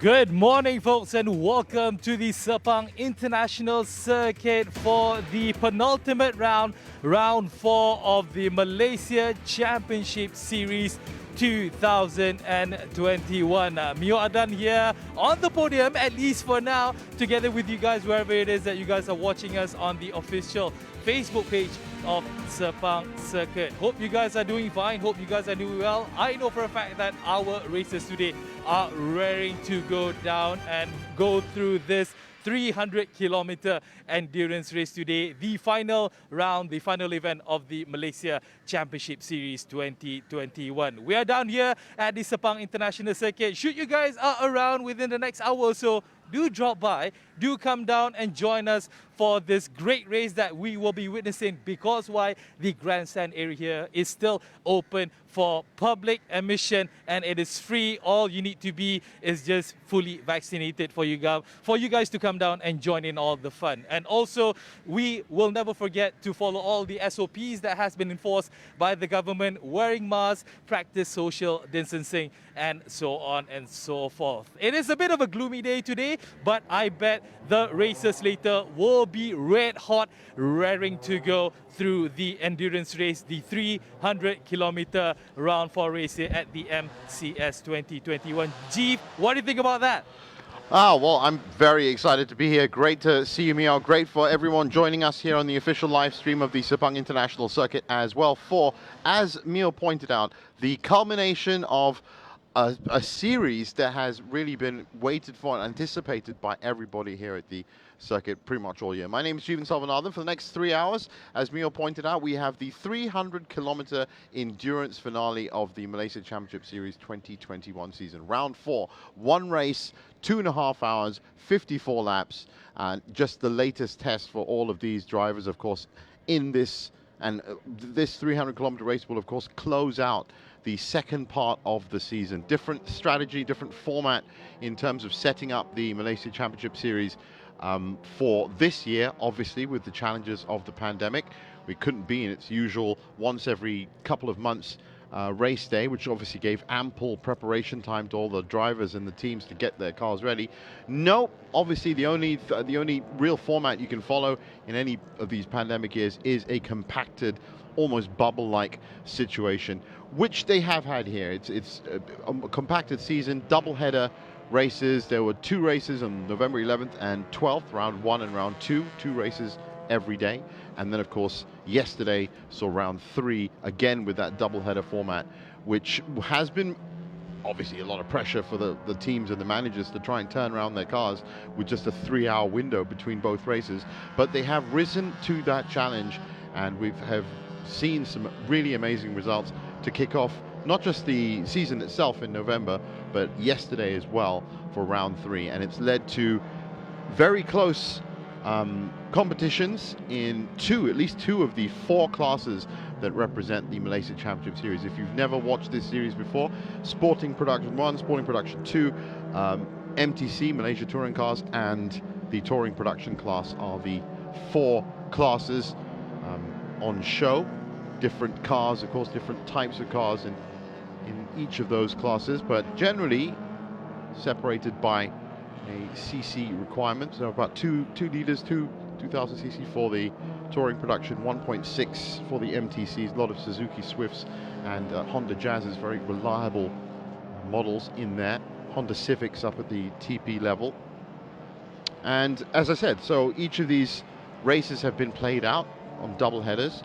Good morning, folks, and welcome to the Sepang International Circuit for the penultimate round, round 4 of the Malaysia Championship Series 2021. Mio Adan here on the podium, at least for now, together with you guys, wherever it is that you guys are watching us on the official Facebook page of Sepang Circuit. Hope you guys are doing fine. Hope you guys are doing well. I know for a fact that our racers today are raring to go down and go through this 300-kilometer endurance race today, the final round, the final event of the Malaysia Championship Series 2021. We are down here at the Sepang International Circuit. Should you guys are around within the next hour or so, do drop by, do come down and join us for this great race that we will be witnessing, because why? The grandstand area here is still open for public admission and it is free. All you need to be is just fully vaccinated for you guys to come down and join in all the fun. And also, we will never forget to follow all the SOPs that has been enforced by the government, wearing masks, practice social distancing, and so on and so forth. It is a bit of a gloomy day today, but I bet the racers later will be red hot, raring to go through the endurance race, the 300-kilometer round 4 race here at the MCS 2021. Jeep, what do you think about that? Well, I'm very excited to be here. Great to see you, Mio. Great for everyone joining us here on the official live stream of the Sepang International Circuit as well, for, as Mio pointed out, the culmination of a series that has really been waited for and anticipated by everybody here at the circuit pretty much all year. My name is Jeevan Salvanathan. For the next 3 hours, as Mio pointed out, we have the 300-kilometer endurance finale of the Malaysia Championship Series 2021 season. Round 4, one race, 2.5 hours, 54 laps, and just the latest test for all of these drivers, of course, in this. And this 300-kilometer race will, of course, close out the second part of the season. Different strategy, different format in terms of setting up the Malaysia Championship Series for this year, obviously, with the challenges of the pandemic. We couldn't be in its usual once every couple of months race day, which obviously gave ample preparation time to all the drivers and the teams to get their cars ready. No, obviously the only real format you can follow in any of these pandemic years is a compacted, almost bubble-like situation, which they have had here. It's a compacted season, double-header races. There were 2 races on November 11th and 12th, round 1 and round 2, 2 races every day. And then, of course, yesterday saw round 3, again with that double-header format, which has been obviously a lot of pressure for the teams and the managers to try and turn around their cars with just a 3-hour window between both races. But they have risen to that challenge, and we have seen some really amazing results to kick off not just the season itself in November, but yesterday as well for round 3. And it's led to very close competitions in at least two of the 4 classes that represent the Malaysia Championship Series. If you've never watched this series before, Sporting Production 1, Sporting Production 2, MTC, Malaysia Touring Cars, and the Touring Production class are the 4 classes on show. Different cars, of course, different types of cars in each of those classes, but generally separated by a CC requirement. So about 2 liters, 2000 cc for the Touring Production, 1.6 for the MTCs. A lot of Suzuki Swifts and Honda Jazzes, very reliable models in there. Honda Civics up at the TP level. And as I said, so each of these races have been played out on double headers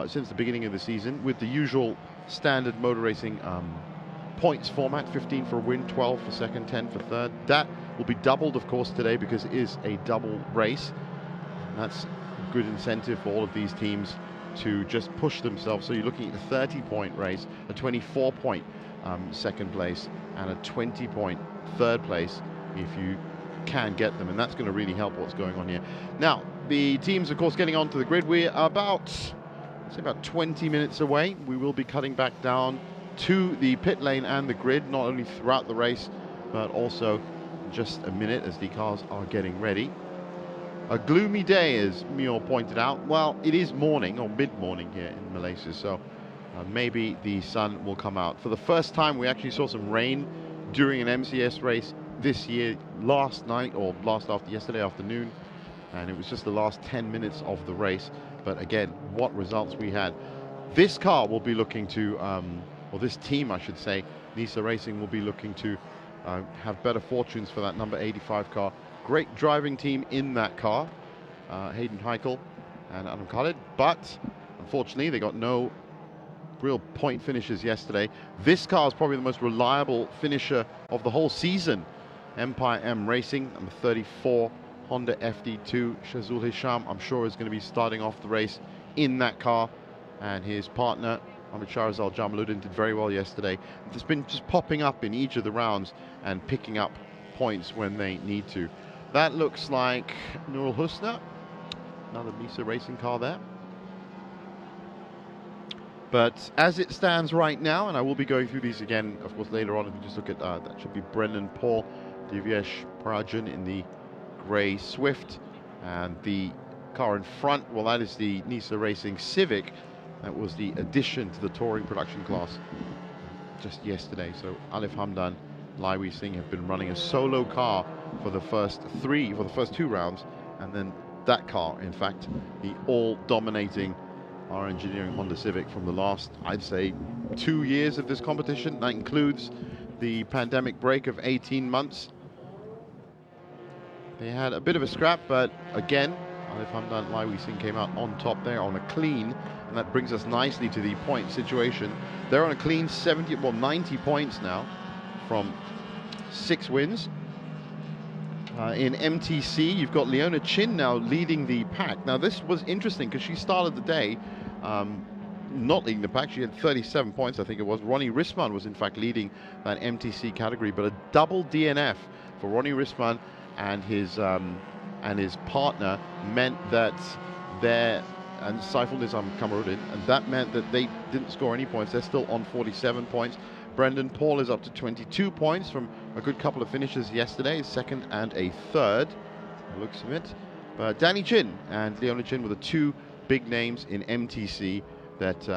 since the beginning of the season, with the usual standard motor racing points format: 15 for a win, 12 for second, 10 for third. That will be doubled, of course, today because it is a double race. That's a good incentive for all of these teams to just push themselves. So you're looking at a 30-point race, a 24-point second place, and a 20-point third place if you can get them, and that's going to really help what's going on here. Now, the teams, of course, getting onto the grid. We're about 20 minutes away. We will be cutting back down to the pit lane and the grid, not only throughout the race, but also just a minute as the cars are getting ready. A gloomy day, as Mio pointed out. Well, it is morning or mid-morning here in Malaysia, so maybe the sun will come out. For the first time, we actually saw some rain during an MCS race this year last night, or yesterday afternoon, and it was just the last 10 minutes of the race. But again, what results we had. This car will be looking to, or this team I should say, NISA Racing will be looking to have better fortunes for that number 85 car. Great driving team in that car, Hayden Heikel and Adam Khalid, but unfortunately they got no real point finishes yesterday. This car is probably the most reliable finisher of the whole season. Empire M Racing, number 34, Honda FD2, Shazul Hisham, I'm sure is going to be starting off the race in that car. And his partner, Ahmed Shahrazal Jamaluddin, did very well yesterday. It's been just popping up in each of the rounds and picking up points when they need to. That looks like Nurul Husna, another NISA Racing car there. But as it stands right now, and I will be going through these again, of course, later on, if you just look at that should be Brendan Paul, Divyesh Parajan in the grey Swift, and the car in front, well, that is the NISA Racing Civic. That was the addition to the touring production class just yesterday. So Alif Hamdan, Lai Wei Singh have been running a solo car for the first two rounds, and then that car, in fact, the all-dominating our engineering Honda Civic from the last, I'd say, 2 years of this competition. That includes the pandemic break of 18 months. They had a bit of a scrap, but again, Alif Hamdan, Lai Wei Singh came out on top there on a clean, and that brings us nicely to the point situation. They're on a clean 90 points now from 6 wins. In MTC, you've got Leona Chin now leading the pack. Now, this was interesting because she started the day not leading the pack. She had 37 points, I think it was. Ronnie Risman was, in fact, leading that MTC category, but a double DNF for Ronnie Risman and his partner meant that and Saiful Nizam Kamaruddin, and that meant that they didn't score any points. They're still on 47 points. Brendan Paul is up to 22 points from a good couple of finishes yesterday, a second and a third, by the looks of it. But Danny Chin and Leona Chin were the two big names in MTC that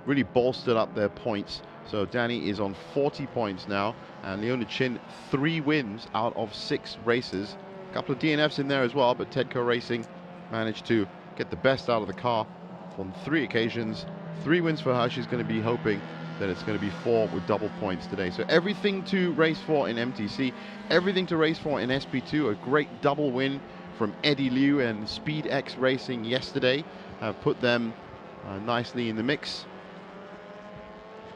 really bolstered up their points. So Danny is on 40 points now, and Leona Chin 3 wins out of 6 races. A couple of DNFs in there as well, but Tedco Racing managed to get the best out of the car on 3 occasions. 3 wins for her. She's going to be hoping that it's going to be 4 with double points today. So everything to race for in MTC, everything to race for in SP2. A great double win from Eddie Liu and Speed X Racing yesterday have put them nicely in the mix.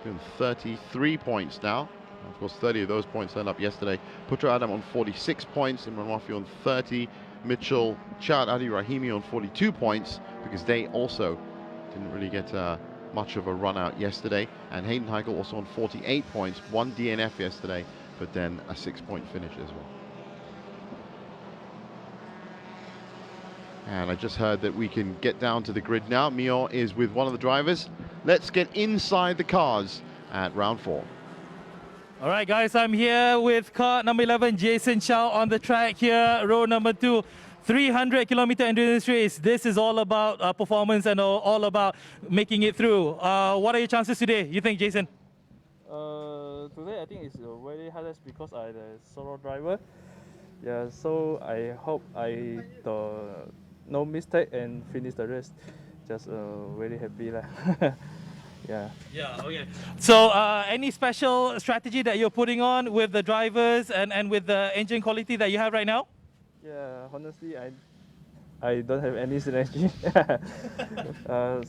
Doing 33 points now. Of course, 30 of those points turned up yesterday. Putra Adam on 46 points, Imran Wafi on 30, Mitchell Chad Adi Rahimi on 42 points, because they also didn't really get much of a run out yesterday. And Hayden Heikel also on 48 points, 1 DNF yesterday, but then a 6-point finish as well. And I just heard that we can get down to the grid now. Mio is with one of the drivers. Let's get inside the cars at round 4. All right, guys, I'm here with car number 11, Jason Chow, on the track here, row number 2. 300-kilometer endurance race. This is all about performance and all about making it through. What are your chances today, you think, Jason? Today I think it's very hard because I'm the solo driver. Yeah, so I hope I no mistake and finish the race. Just very happy lah. Yeah. Yeah, okay. So any special strategy that you're putting on with the drivers and with the engine quality that you have right now? Yeah, honestly, I don't have any strategy.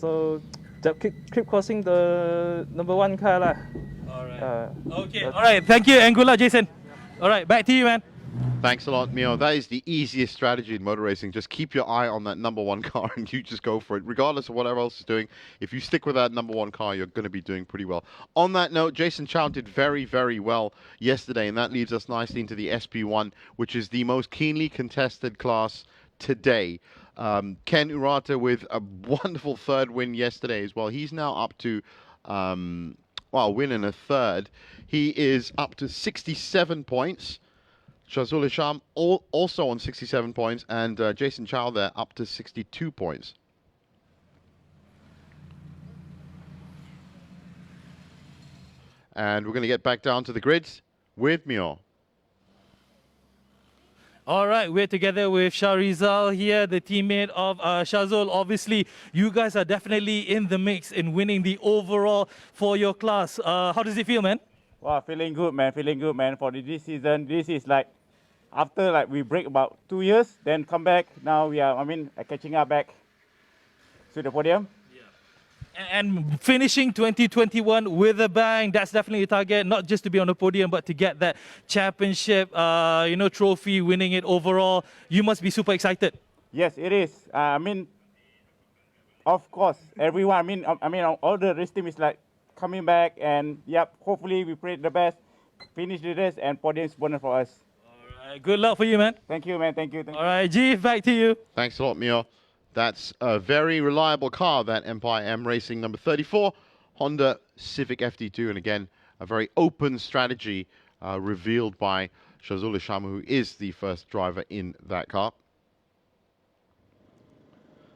So just keep crossing the number 1 car lah. All right. Okay. All right. Thank you, and good luck, Jason. All right. Back to you, man. Thanks a lot, Mio. That is the easiest strategy in motor racing. Just keep your eye on that number 1 car and you just go for it. Regardless of whatever else is doing, if you stick with that number 1 car, you're going to be doing pretty well. On that note, Jason Chow did very, very well yesterday, and that leads us nicely into the SP1, which is the most keenly contested class today. Ken Urata with a wonderful 3rd win yesterday as well. He's now up to, a win and a 3rd. He is up to 67 points. Shazul Hisham also on 67 points, and Jason Chow there up to 62 points. And we're going to get back down to the grids with Mio. All right, we're together with Shahrizal here, the teammate of Shazul. Obviously, you guys are definitely in the mix in winning the overall for your class. How does it feel, man? Wow, feeling good, man. Feeling good, man. For this season, this is like after like we break about 2 years, then come back. Now we are, catching up back to the podium. And finishing 2021 with a bang, that's definitely a target, not just to be on the podium, but to get that championship, trophy, winning it overall. You must be super excited. Yes, it is. Of course, everyone. All the race team is like coming back, and yep, hopefully we pray the best, finish the race, and podium's bonus for us. All right, good luck for you, man. Thank you, man. Thank you. All right, Jeef, back to you. Thanks a lot, Mio. That's a very reliable car, that Empire M Racing number 34, Honda Civic FD2. And again, a very open strategy revealed by Shazul Ishamu, who is the first driver in that car.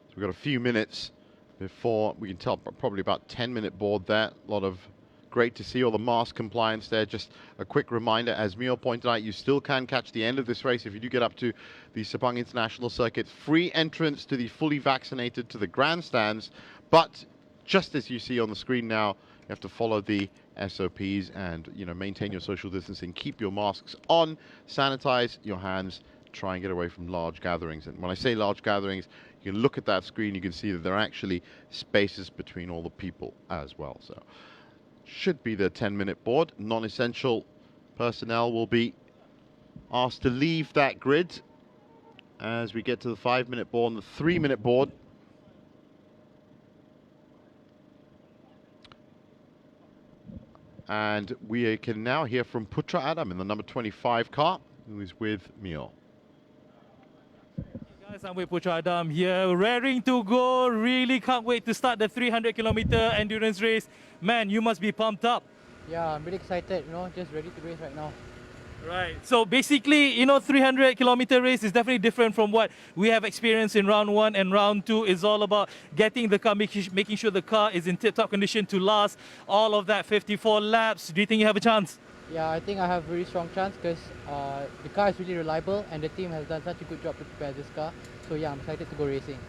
So we've got a few minutes before we can tell, probably about 10-minute board there. A lot of great to see all the mask compliance there. Just a quick reminder, as Mio pointed out, you still can catch the end of this race if you do get up to the Sepang International Circuit. Free entrance to the fully vaccinated to the grandstands, but just as you see on the screen now, you have to follow the SOPs and maintain your social distancing, keep your masks on, sanitize your hands, try and get away from large gatherings. And when I say large gatherings, you can look at that screen, you can see that there are actually spaces between all the people as well. So should be the 10-minute board. Non-essential personnel will be asked to leave that grid as we get to the 5-minute board and the 3-minute board. And we can now hear from Putra Adam in the number 25 car, who is with Mio. Guys, I'm with Putra Adam here, raring to go. Really can't wait to start the 300-kilometer endurance race. Man, you must be pumped up. Yeah, I'm really excited, just ready to race right now. Right. So basically, 300-kilometer race is definitely different from what we have experienced in round 1 and round 2. It's all about getting the car, making sure the car is in tip-top condition to last all of that 54 laps. Do you think you have a chance? Yeah, I think I have a really strong chance because the car is really reliable and the team has done such a good job to prepare this car. So yeah, I'm excited to go racing.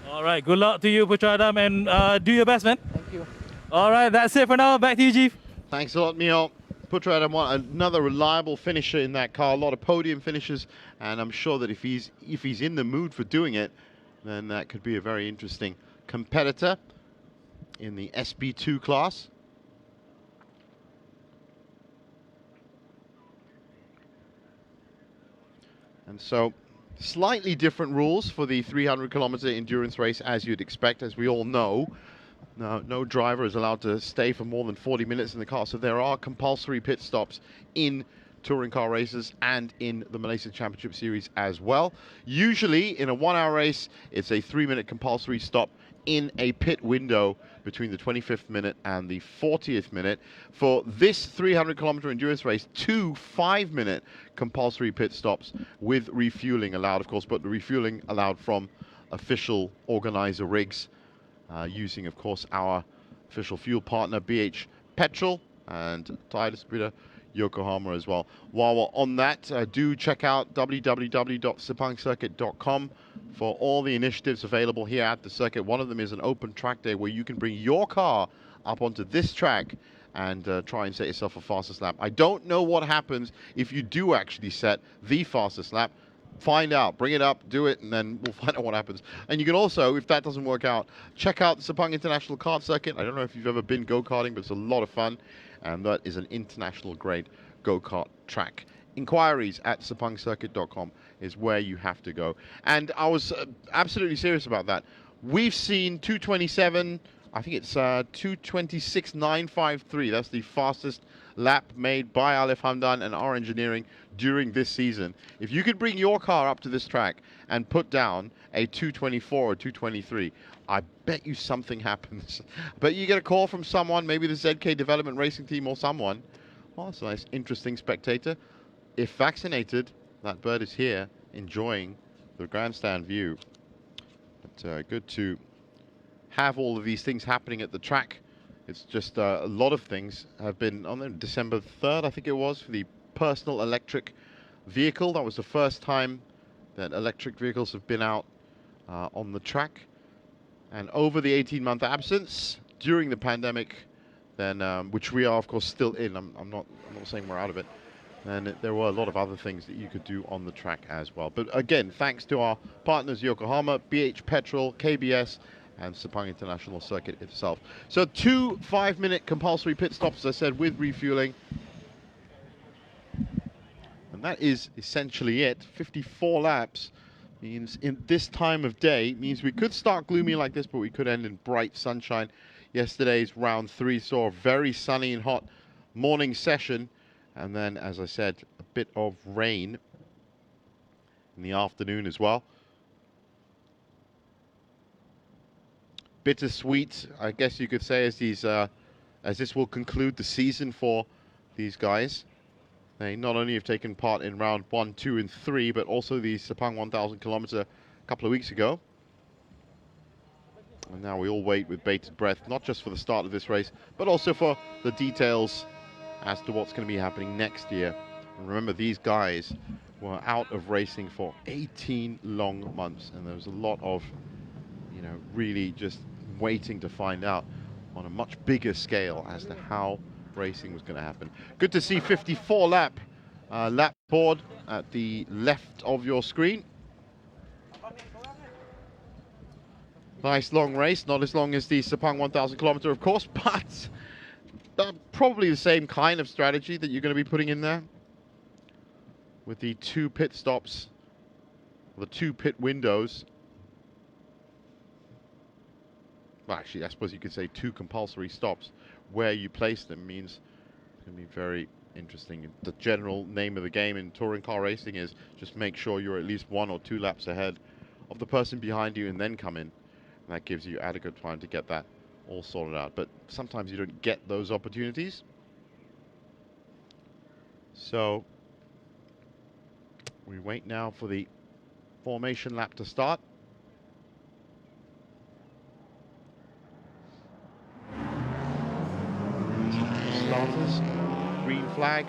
All right. Good luck to you, Putra Adam, and do your best, man. Thank you. All right. That's it for now. Back to you, Jeef. Thanks a lot, Mio. Putra Adam, another reliable finisher in that car. A lot of podium finishes, and I'm sure that if he's in the mood for doing it, then that could be a very interesting competitor in the SB2 class. And so, slightly different rules for the 300-kilometer endurance race, as you'd expect, as we all know. No driver is allowed to stay for more than 40 minutes in the car, so there are compulsory pit stops in touring car races and in the Malaysia Championship Series as well. Usually, in a 1-hour race, it's a 3-minute compulsory stop in a pit window between the 25th minute and the 40th minute. For this 300-kilometer endurance race, 2 5-minute compulsory pit stops with refueling allowed, of course, but the refueling allowed from official organizer rigs, using, of course, our official fuel partner, BH Petrol, and tire distributor Yokohama as well. While we're on that, do check out www.sepangcircuit.com for all the initiatives available here at the circuit. One of them is an open track day where you can bring your car up onto this track and try and set yourself a fastest lap. I don't know what happens if you do actually set the fastest lap. Find out, bring it up, do it, and then we'll find out what happens. And you can also, if that doesn't work out, check out the Sepang International Kart Circuit. I don't know if you've ever been go-karting, but it's a lot of fun, and that is an international-grade go-kart track. Inquiries at sepangcircuit.com is where you have to go. And I was absolutely serious about that. We've seen 227, I think it's 226.953. That's the fastest lap made by Alif Hamdan and our engineering during this season. If you could bring your car up to this track and put down a 224 or 223, I bet you something happens. I bet you get a call from someone, maybe the ZK Development Racing Team or someone. Oh, that's a nice, interesting spectator. If vaccinated, that bird is here enjoying the grandstand view. But good to have all of these things happening at the track. It's just a lot of things have been on December 3rd, I think it was, for the personal electric vehicle. That was the first time that electric vehicles have been out on the track. And over the 18-month absence during the pandemic, then which we are of course still in. I'm not saying we're out of it. And there were a lot of other things that you could do on the track as well. But again, thanks to our partners Yokohama, BH Petrol, KBS, and Sepang International Circuit itself. So 2 5-minute compulsory pit stops, as I said, with refueling. And that is essentially it. 54 laps means in this time of day, means we could start gloomy like this, but we could end in bright sunshine. Yesterday's round 3 saw a very sunny and hot morning session. And then, as I said, a bit of rain in the afternoon as well. Bittersweet, I guess you could say, as this will conclude the season for these guys. They not only have taken part in round 1, 2, and 3, but also the Sepang 1000 kilometer a couple of weeks ago. And now we all wait with bated breath, not just for the start of this race, but also for the details as to what's going to be happening next year. And remember, these guys were out of racing for 18 long months, and there was a lot of, you know, really just waiting to find out on a much bigger scale as to how racing was going to happen. Good to see 54 lap board at the left of your screen. Nice long race, not as long as the Sepang 1000 kilometer, of course, but probably the same kind of strategy that you're going to be putting in there with the 2 pit stops, the 2 pit windows. Well, actually, I suppose you could say 2 compulsory stops. Where you place them means it's going to be very interesting. The general name of the game in touring car racing is just make sure you're at least 1 or 2 laps ahead of the person behind you and then come in. And that gives you adequate time to get that all sorted out. But sometimes you don't get those opportunities. So we wait now for the formation lap to start. Starters, green flag.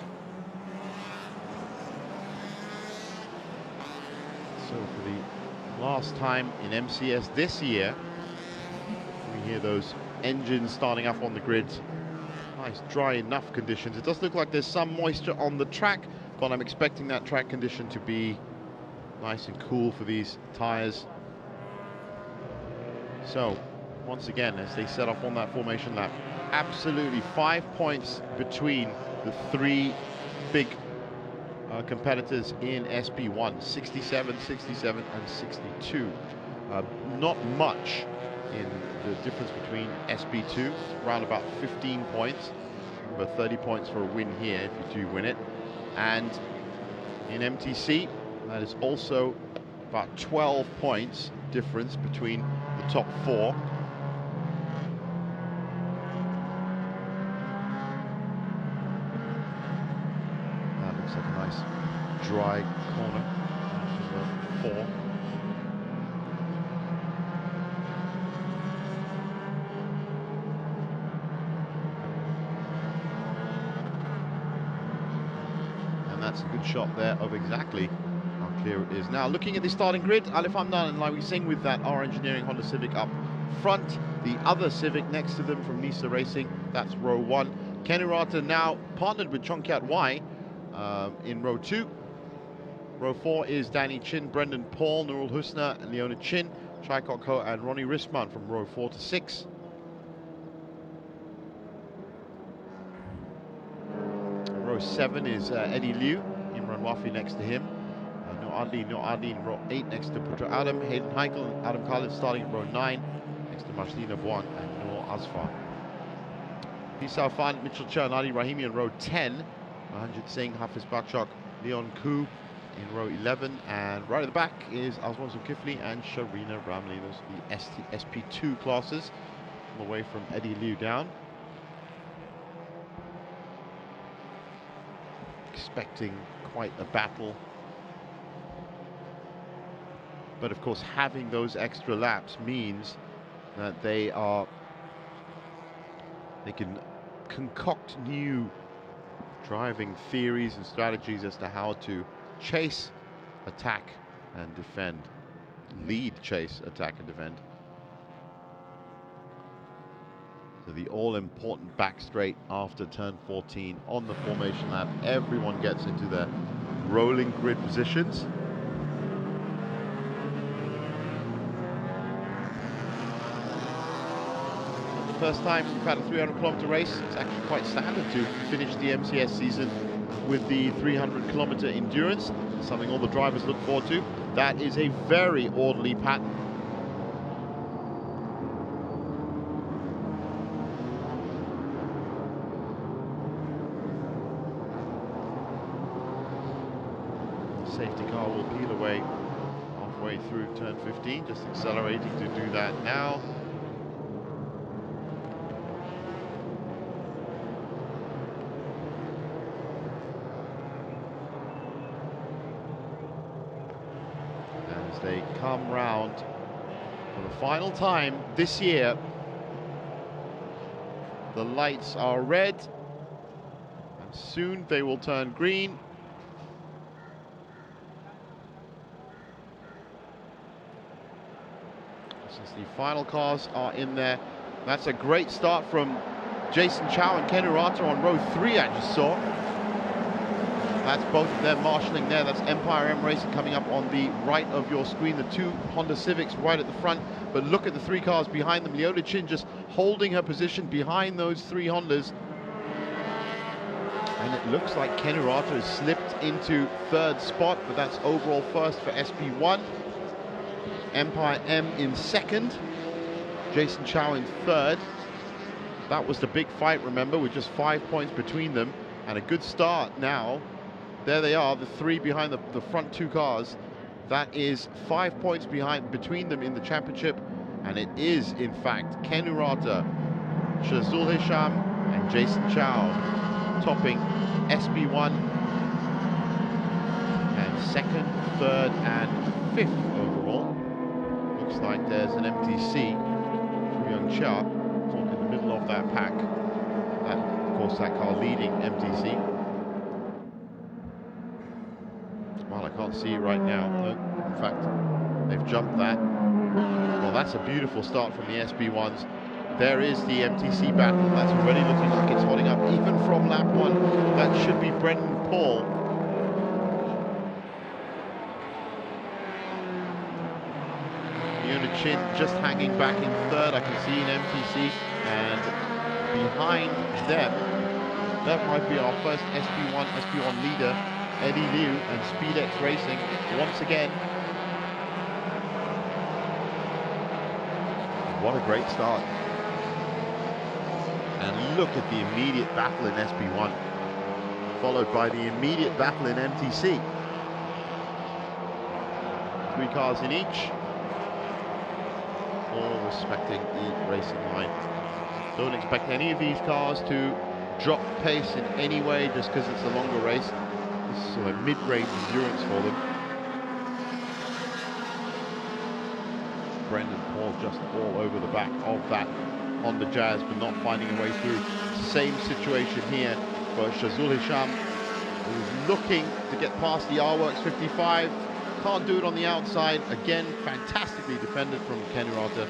So for the last time in MCS this year, we hear those engines starting up on the grid. Nice dry enough conditions. It does look like there's some moisture on the track, but I'm expecting that track condition to be nice and cool for these tires. So once again, as they set off on that formation lap, absolutely 5 points between the 3 big competitors in SP1, 67, 67, and 62. Not much in the difference between SP2, around about 15 points. Remember, 30 points for a win here if you do win it. And in MTC, that is also about 12 points difference between the top 4. That looks like a nice dry corner, number 4. That's a good shot there of exactly how clear it is. Now looking at the starting grid, Alif Hamdan and Lai Singh with that R Engineering Honda Civic up front. The other Civic next to them from Nisa Racing, that's row 1. Ken Urata now partnered with Chongkiat Y in row 2. Row 4 is Danny Chin, Brendan Paul, Nurul Husna, and Leona Chin, Chai Kok Ho and Ronnie Risman from row 4 to 6. Row 7 is Eddie Liu, Imran Wafi next to him. Noor Adli in row 8 next to Putra Adam, Hayden Heikel and Adam Khalid starting at row 9 next to Marcelina Buan and Noor Asfar. Pisau Fan, Mitchell Chia and Ali Rahimi in row 10. Mahanjit Singh, Hafiz Bakshok, Leon Koo in row 11. And right at the back is Azwan Zulkifli and Sharina Ramli. Those are the SP2 classes, all the way from Eddie Liu down. Expecting quite a battle, but of course having those extra laps means that they can concoct new driving theories and strategies as to how to chase, attack, and defend. Lead, chase, attack, and defend. So the all-important back straight after turn 14 on the formation lap. Everyone gets into their rolling grid positions. The first time we've had a 300-kilometer race. It's actually quite standard to finish the MCS season with the 300-kilometer endurance, something all the drivers look forward to. That is a very orderly pattern. Safety car will peel away halfway through turn 15, just accelerating to do that now. As they come round for the final time this year, the lights are red, and soon they will turn green. Since the final cars are in there. That's a great start from Jason Chow and Ken Urata on row 3, I just saw. That's both of them marshalling there. That's Empire M Racing coming up on the right of your screen. The two Honda Civics right at the front. But look at the three cars behind them. Leona Chin just holding her position behind those three Hondas. And it looks like Ken Urata has slipped into third spot, but that's overall first for SP1. Empire M in second, Jason Chow in third. That was the big fight, remember, with just 5 points between them, and a good start now. There they are, the three behind the front two cars. That is 5 points between them in the championship, and it is in fact Ken Urata, Shazul Hisham and Jason Chow topping SB1, and second, third and fifth overall. Looks like there's an MTC from Young Cha in the middle of that pack. And of course that car leading MTC. Well, I can't see it right now. No, in fact, they've jumped that. Well, that's a beautiful start from the SB1s. There is the MTC battle. That's already looking like it's holding up. Even from lap 1, that should be Brendan Paul. Leona Chin just hanging back in third. I can see an MTC, and behind them, that might be our first SB1 leader, Eddie Liu and SpeedX Racing once again. What a great start. And look at the immediate battle in SB1, followed by the immediate battle in MTC. 3 cars in each, all respecting the racing line. Don't expect any of these cars to drop pace in any way just because it's a longer race. This is a mid-range endurance for them. Brendan Paul just all over the back of that Honda Jazz, but not finding a way through. Same situation here for Shazul Hisham, who's looking to get past the R-Works 55. Can't do it on the outside. Again, fantastically defended from Ken Urata.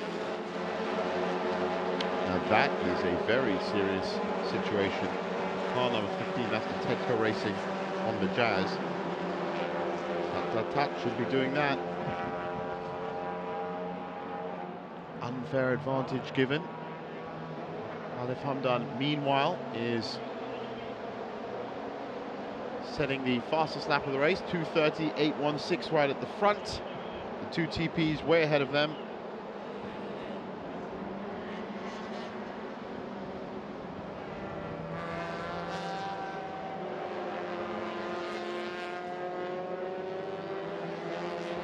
Now that is a very serious situation. Car number 15, that's the Tedco Racing on the Jazz. Tut, should be doing that. Unfair advantage given. Alif Hamdan, meanwhile, is setting the fastest lap of the race, 2:30.816 right at the front. The two TPs way ahead of them.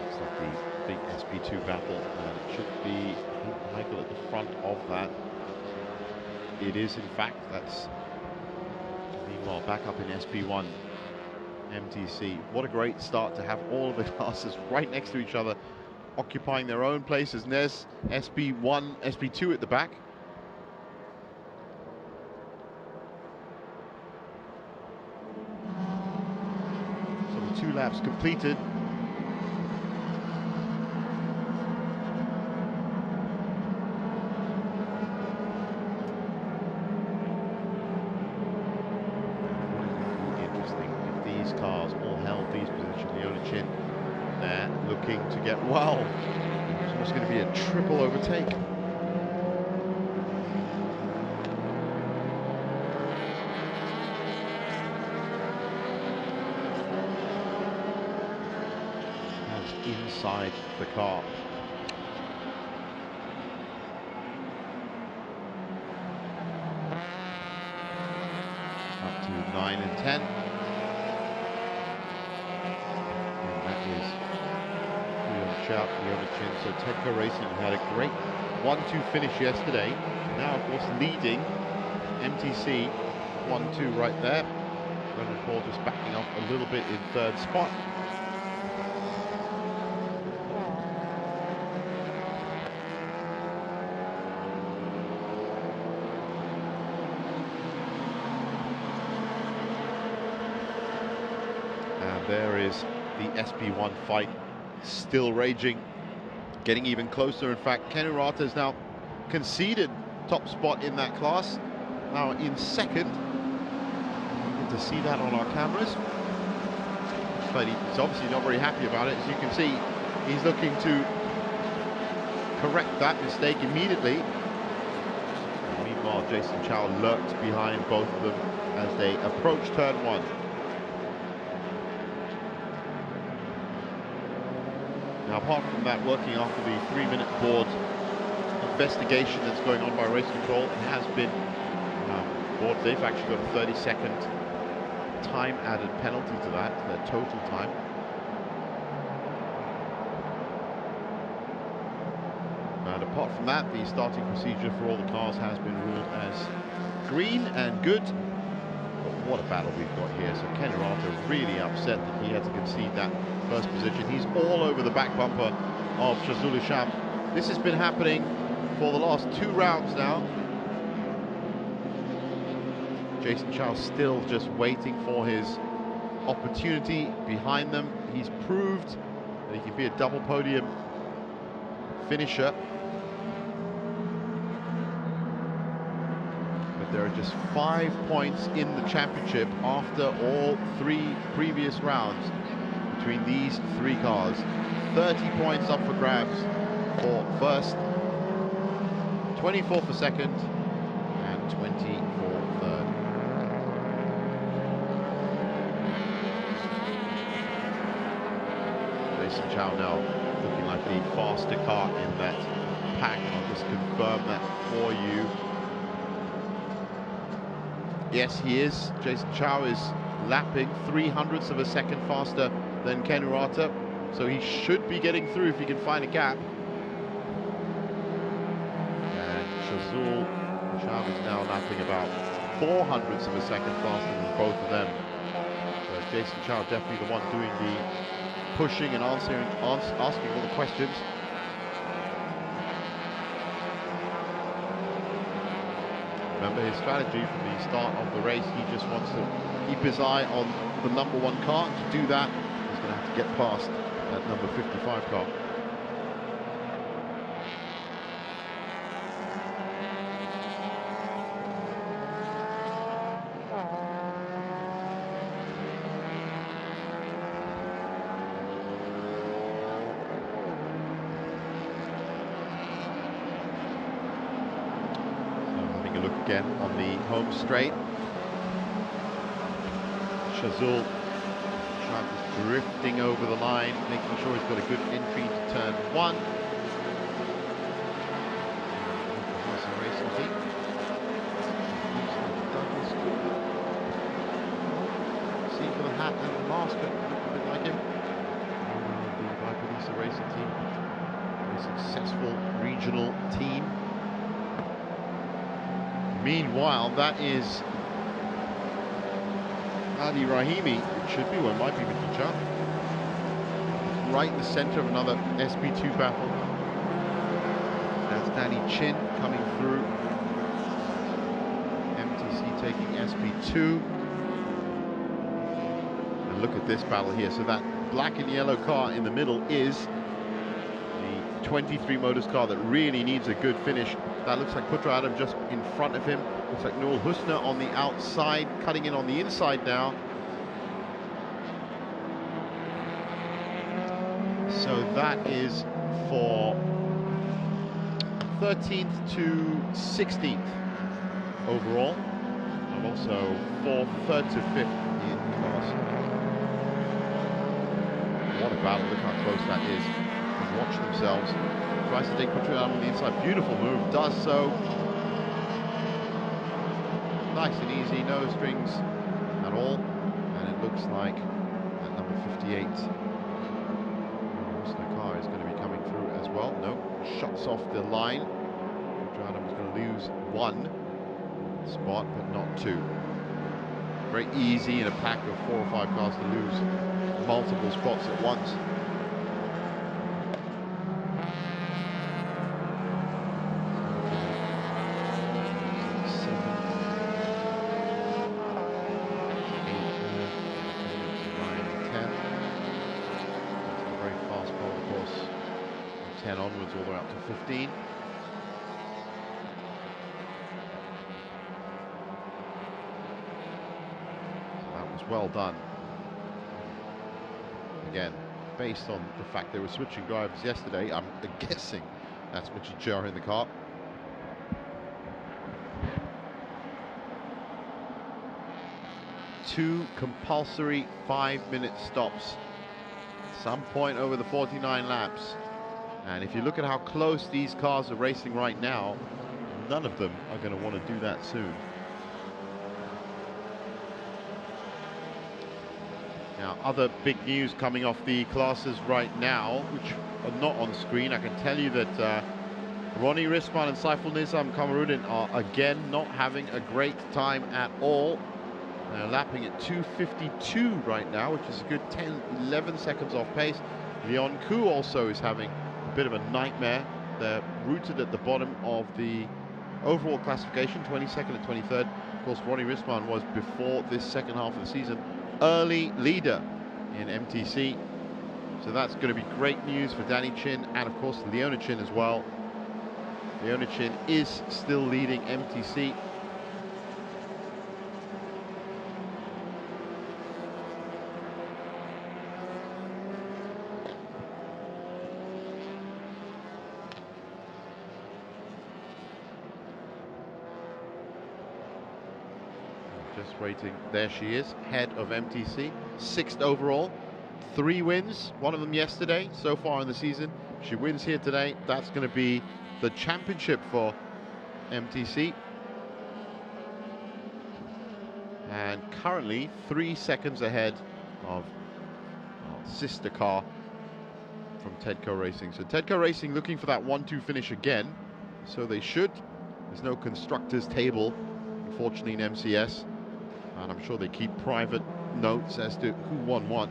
Looks like the big SP2 battle, and it should be Michael at the front of that. It is, in fact. That's meanwhile back up in SB1 MTC. What a great start to have all of the classes right next to each other, occupying their own places. And there's SB1, SB2 at the back. So the 2 laps completed. these cars all held these positions. Leona Chin there looking to get, well, it's almost going to be a triple overtake. That's inside the car. Up to 9 and 10. And that is Leona Chin. So Tedco Racing had a great 1-2 finish yesterday. Now, of course, leading MTC 1-2 right there. Brendan Paul just backing off a little bit in third spot. And there is the SB1 fight still raging, getting even closer. In fact, Ken Urata has now conceded top spot in that class, now in second. You get to see that on our cameras, but he's obviously not very happy about it. As you can see, he's looking to correct that mistake immediately. And meanwhile, Jason Chow lurked behind both of them as they approach turn 1. Now, apart from that, working after the 3-minute board investigation that's going on by race control, it has been board. They've actually got a 30-second time added penalty to that, their total time. And apart from that, the starting procedure for all the cars has been ruled as green and good. But what a battle we've got here. So Ken Urata really upset that he had to concede that first position. He's all over the back bumper of Shazul Isham. This has been happening for the last 2 rounds now. Jason Chow still just waiting for his opportunity behind them. He's proved that he can be a double podium finisher. But there are just 5 points in the championship after all 3 previous rounds between these 3 cars. 30 points up for grabs for first, 24 for second, and 20 for third. Jason Chow now looking like the faster car in that pack. I'll just confirm that for you. Yes, he is. Jason Chow is lapping 0.03 of a second faster than Ken Urata, so he should be getting through if he can find a gap. And Shazul Isham is now lapping about 0.04 of a second faster than both of them. So Jason Chow definitely the one doing the pushing and asking all the questions. Remember his strategy from the start of the race, he just wants to keep his eye on the #1 car. To do that, he's going to have to get past that number 55 car. Look again on the home straight. Shazul is drifting over the line, making sure he's got a good entry into turn 1. Racing team. See for the hat and the mask, but a bit like him. The Vipolisa Racing Team, a successful regional team. Meanwhile, that is Adi Rahimi. It should be one, might be Vicky right in the center of another SP2 battle. That's Danny Chin coming through. MTC taking SP2. And look at this battle here. So that black and yellow car in the middle is the 23 Motors car that really needs a good finish. That looks like Putra Adam just in front of him. Looks like Noel Husner on the outside, cutting in on the inside now. So that is for 13th to 16th overall, and also for 3rd to 5th in class. What a battle, look how close that is. And watch themselves. Tries to take control on the inside, beautiful move, does so. Nice and easy, no strings at all. And it looks like at number 58, the car is going to be coming through as well. No, shuts off the line. Adam was going to lose one spot, but not two. Very easy in a pack of 4 or 5 cars to lose multiple spots at once. Onwards all the way up to 15. So that was well done. Again, based on the fact they were switching drivers yesterday, I'm guessing that's Mitchell Char in the car. Two compulsory 5-minute stops. Some point over the 49 laps. And if you look at how close these cars are racing right now, none of them are going to want to do that soon. Now, other big news coming off the classes right now, which are not on screen. I can tell you that Ronnie Risman and Saiful Nizam Kamarudin are again not having a great time at all. They're lapping at 2:52 right now, which is a good 10-11 seconds off pace. Leon Koo also is having a bit of a nightmare. They're rooted at the bottom of the overall classification, 22nd and 23rd. Of course, Ronnie Risman was, before this second half of the season, early leader in MTC. So that's going to be great news for Danny Chin and, of course, Leona Chin as well. Leona Chin is still leading MTC. Just waiting. There she is, head of MTC, 6th overall, 3 wins, one of them yesterday so far in the season. She wins here today. That's going to be the championship for MTC. And currently 3 seconds ahead of our sister car from Tedco Racing. So Tedco Racing looking for that 1-2 finish again. So they should. There's no constructors table, unfortunately, in MCS. And I'm sure they keep private notes as to who won what.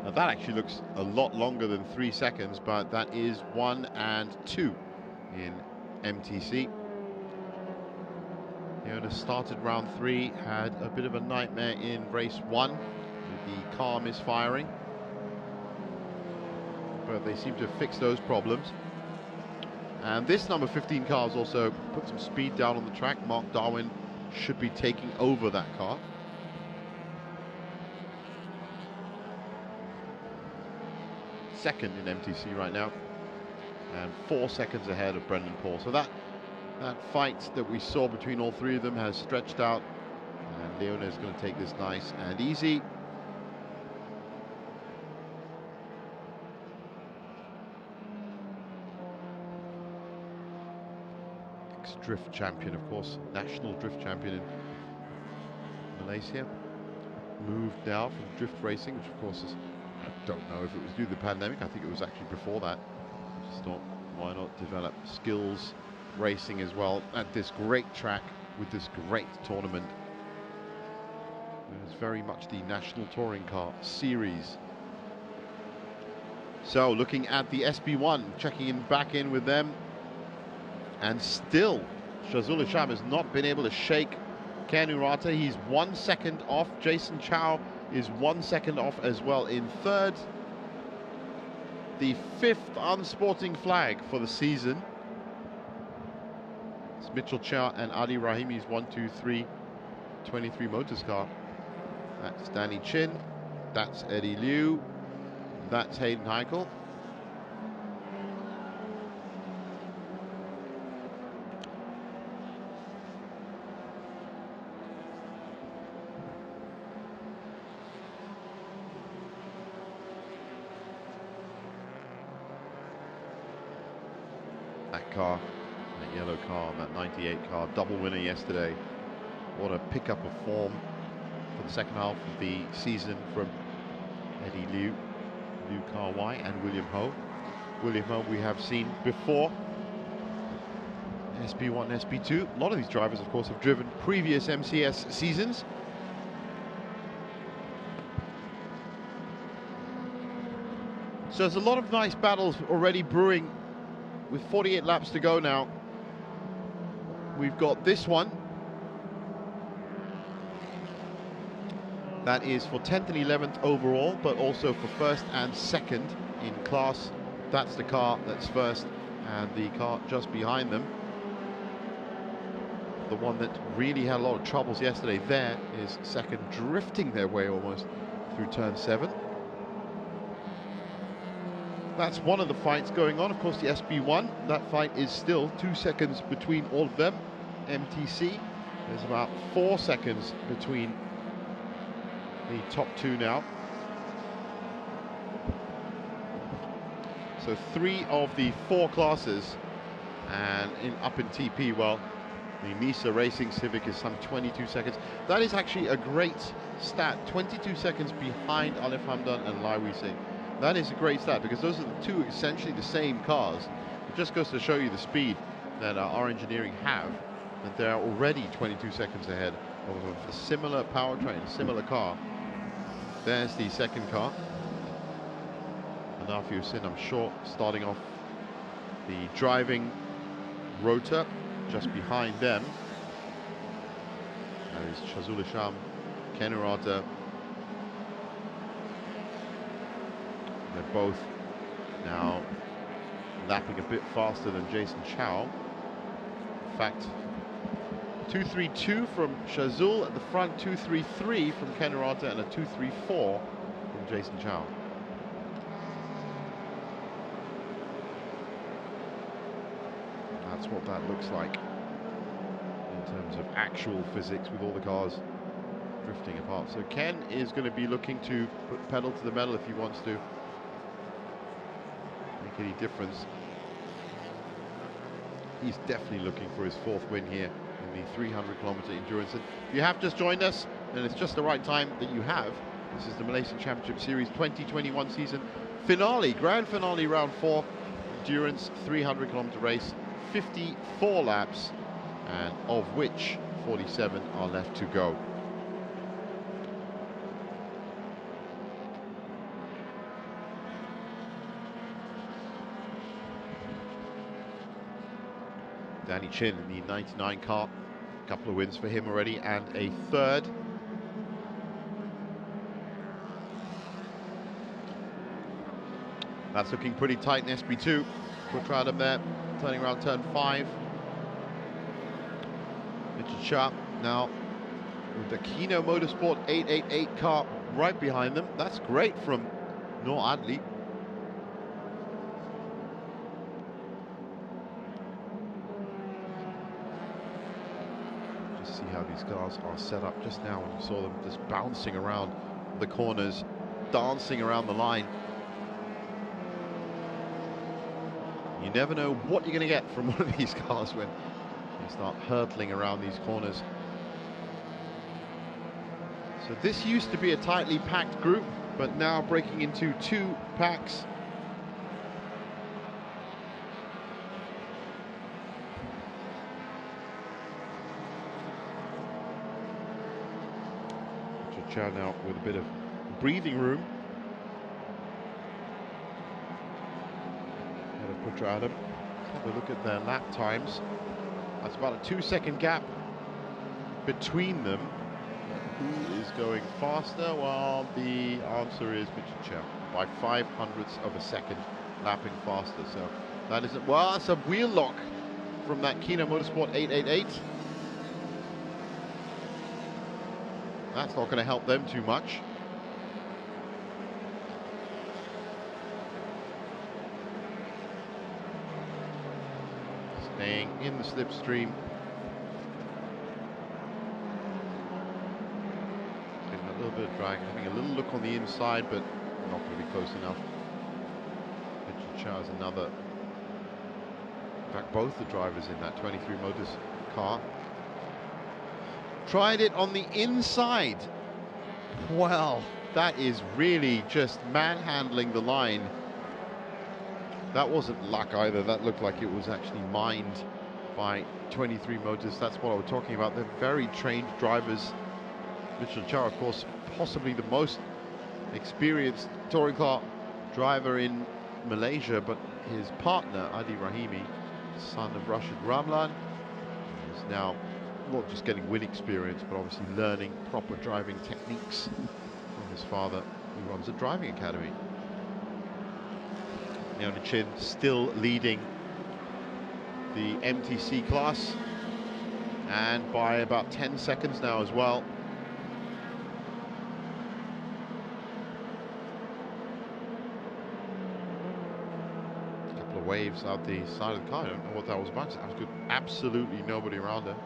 Now that actually looks a lot longer than 3 seconds, but that is 1 and 2 in MTC. Leona started round 3, had a bit of a nightmare in race 1 with the car misfiring. But they seem to have fixed those problems. And this number 15 car has also put some speed down on the track. Mark Darwin should be taking over that car. Second in MTC right now, and 4 seconds ahead of Brendan Paul. So that fight that we saw between all 3 of them has stretched out, and Leona is going to take this nice and easy. Drift champion, of course, national drift champion in Malaysia. Moved now from drift racing, which of course is, I don't know if it was due to the pandemic. I think it was actually before that. I just thought, why not develop skills racing as well at this great track with this great tournament. It's very much the National Touring Car Series. So looking at the SB1, checking in back in with them. And still, Shazul Isham has not been able to shake Ken Urata. He's 1 second off. Jason Chow is 1 second off as well in 3rd. The 5th unsporting flag for the season. It's Mitchell Chow and Adi Rahimi's 1-2-3 23 Motors car. That's Danny Chin. That's Eddie Liu. That's Hayden Heichel. That car, that yellow car, that 98 car, double winner yesterday. What a pickup of form for the second half of the season from Eddie Liu, Liu Ka-wai and William Ho. William Ho we have seen before, SB1, SB2. A lot of these drivers, of course, have driven previous MCS seasons. So there's a lot of nice battles already brewing with 48 laps to go now. We've got this one. That is for 10th and 11th overall, but also for first and second in class. That's the car that's first, and the car just behind them, the one that really had a lot of troubles yesterday there, is second, drifting their way almost through turn 7. That's one of the fights going on. Of course, the SB1, that fight is still 2 seconds between all of them. MTC, there's about 4 seconds between the top two now. So 3 of the 4 classes, and up in TP, well, the Misa Racing Civic is some 22 seconds. That is actually a great stat, 22 seconds behind Alef Hamdan and Lai Wei-Sing. That is a great stat, because those are the two essentially the same cars. It just goes to show you the speed that our engineering have, that they're already 22 seconds ahead of a similar powertrain, a similar car. There's the second car. Anafi Hussein, I'm sure, starting off the driving rotor just behind them. That is Shazul Isham, Ken Urata. They're both now lapping a bit faster than Jason Chow. In fact, 2.32 from Shazul at the front, 2.33 from Ken Urata, and a 2.34 from Jason Chow. That's what that looks like in terms of actual physics, with all the cars drifting apart. So Ken is going to be looking to put pedal to the metal if he wants to make any difference. He's definitely looking for his 4th win here in the 300-kilometer endurance. And if you have just joined us, and it's just the right time that you have, this is the Malaysian Championship Series 2021 season finale, grand finale, round 4, endurance 300-kilometer race, 54 laps, and of which 47 are left to go. Danny Chin in the 99 car, a couple of wins for him already, and a 3rd. That's looking pretty tight in SB2. Quadratum there, turning around turn 5. Richard Sharp now with the Kino Motorsport 888 car right behind them. That's great from Noor Adli. Just see how these cars are set up just now, when you saw them just bouncing around the corners, dancing around the line. You never know what you're going to get from one of these cars when you start hurtling around these corners. So this used to be a tightly packed group, but now breaking into 2 packs. Chow now with a bit of breathing room. Putra Adam. Let's have a look at their lap times. That's about a 2-second gap between them. Who is going faster? Well, the answer is Mitchell Chow, by 0.05 of a second, lapping faster. So that isn't, well, that's a wheel lock from that Kino Motorsport 888. That's not going to help them too much. staying in the slipstream. Getting a little bit of drag, having a little look on the inside, but not going to be close enough. Richard Chow is another. In fact, both the drivers in that 23 Motors car tried it on the inside. Well, that is really just manhandling the line. That wasn't luck either. That looked like it was actually mined by 23 Motors. That's what I was talking about. They're very trained drivers. Mitchell Chow, of course, possibly the most experienced touring car driver in Malaysia, but his partner, Adi Rahimi, son of Rashid Ramlan, is now not just getting win experience, but obviously learning proper driving techniques from his father, who runs a driving academy. Leona Chin still leading the MTC class, and by about 10 seconds now as well. A couple of waves out the side of the car. I don't know what that was about. That was good. Absolutely nobody around her.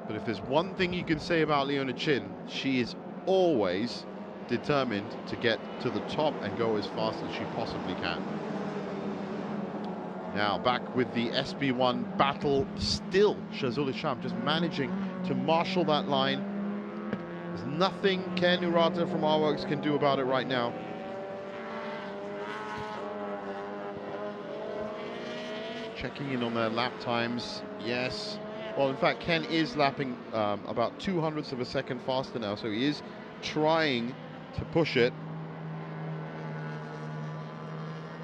But if there's one thing you can say about Leona Chin, she is always determined to get to the top and go as fast as she possibly can. Now back with the SB1 battle, still Shazul Isham just managing to marshal that line. There's nothing Ken Urata from R-Works can do about it right now. Checking in on their lap times. Yes. Well, in fact, Ken is lapping about 2/100ths of a second faster now, so he is trying to push it.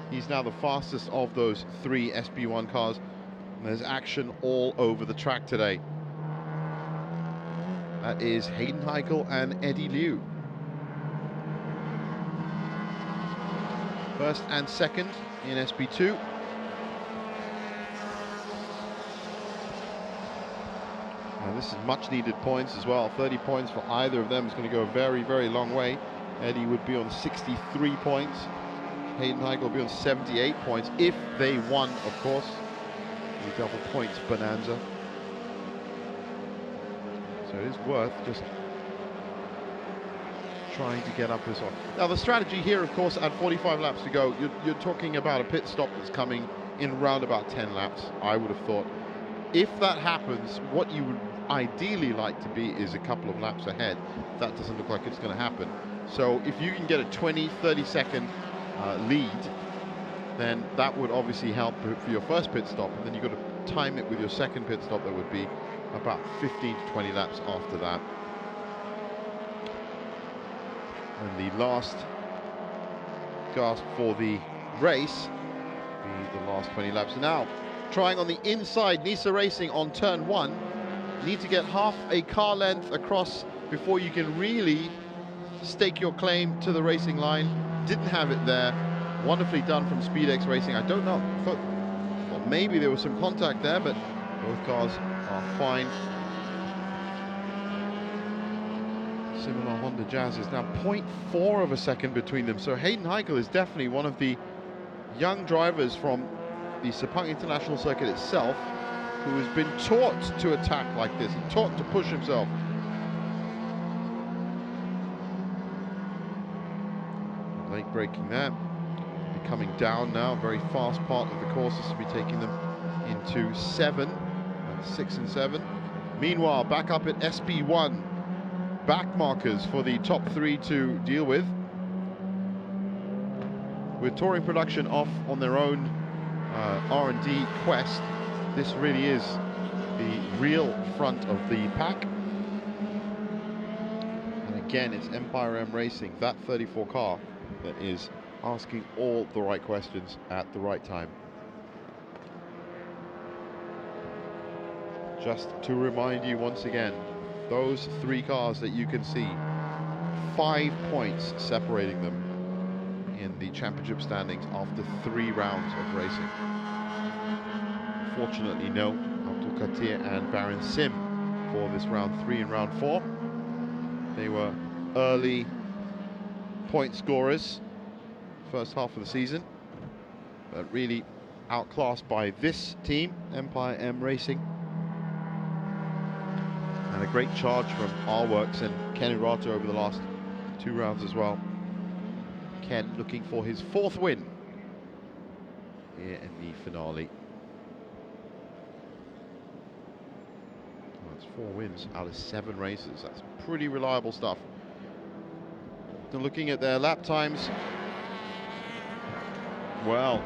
He's now the fastest of those 3 SB1 cars. And there's action all over the track today. That is Hayden Heichel and Eddie Liu. First and second in SB2. And this is much needed points as well. 30 points for either of them is going to go a very, very long way. Eddie would be on 63 points. Hayden Heichel will be on 78 points if they won, of course. The double points bonanza. So it is worth just trying to get up as well. Now the strategy here, of course, at 45 laps to go, you're talking about a pit stop that's coming in round about 10 laps, I would have thought. If that happens, what you would ideally like to be is a couple of laps ahead. That doesn't look like it's going to happen. So if you can get a 20-30 second lead, then that would obviously help for your first pit stop, and then you've got to time it with your second pit stop. That would be about 15 to 20 laps after that. And the last gasp for the race be the last 20 laps. Now trying on the inside, Nisa Racing on turn 1. Need to get half a car length across before you can really stake your claim to the racing line. Didn't have it there. Wonderfully done from SpeedX Racing. I don't know, thought well, maybe there was some contact there, but both cars are fine. Similar Honda Jazz is now 0.4 of a second between them. So Hayden Heichel is definitely one of the young drivers from the Sepang International Circuit itself who has been taught to attack like this and taught to push himself. Late braking there. Be coming down now. Very fast part of the course. This will be taking them into 6 and 7. Meanwhile, back up at SB1. Back markers for the top 3 to deal with. With touring production off on their own R&D quest, this really is the real front of the pack. And again, it's Empire M Racing, that 34 car, that is asking all the right questions at the right time. Just to remind you once again, those 3 cars that you can see, 5 points separating them in the championship standings after 3 rounds of racing. Fortunately, no Abdul Qadir and Baron Sim for this round 3 and round 4. They were early point scorers first half of the season. but really outclassed by this team, Empire M Racing. And a great charge from R-Works and Ken Urato over the last 2 rounds as well. Ken looking for his 4th win here in the finale. Well, that's 4 wins out of 7 races. That's pretty reliable stuff. So looking at their lap times, well,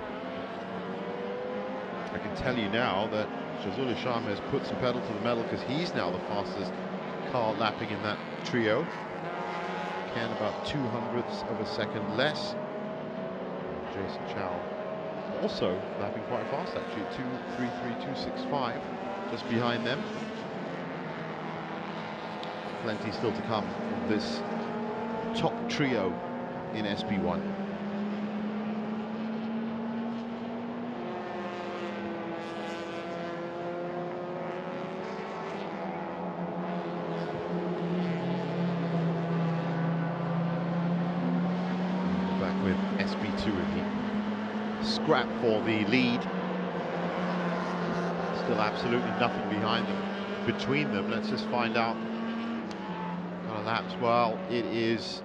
I can tell you now that Jazuli Sharma has put some pedal to the metal because he's now the fastest car lapping in that trio. Ken about 200ths of a second less. Jason Chow also lapping quite fast actually, 2:33.265, just behind them. Plenty still to come from this top trio in SP1. Back with SP2 in the scrap for the lead. Still absolutely nothing behind them, between them. Let's just find out kind of laps. Well, it is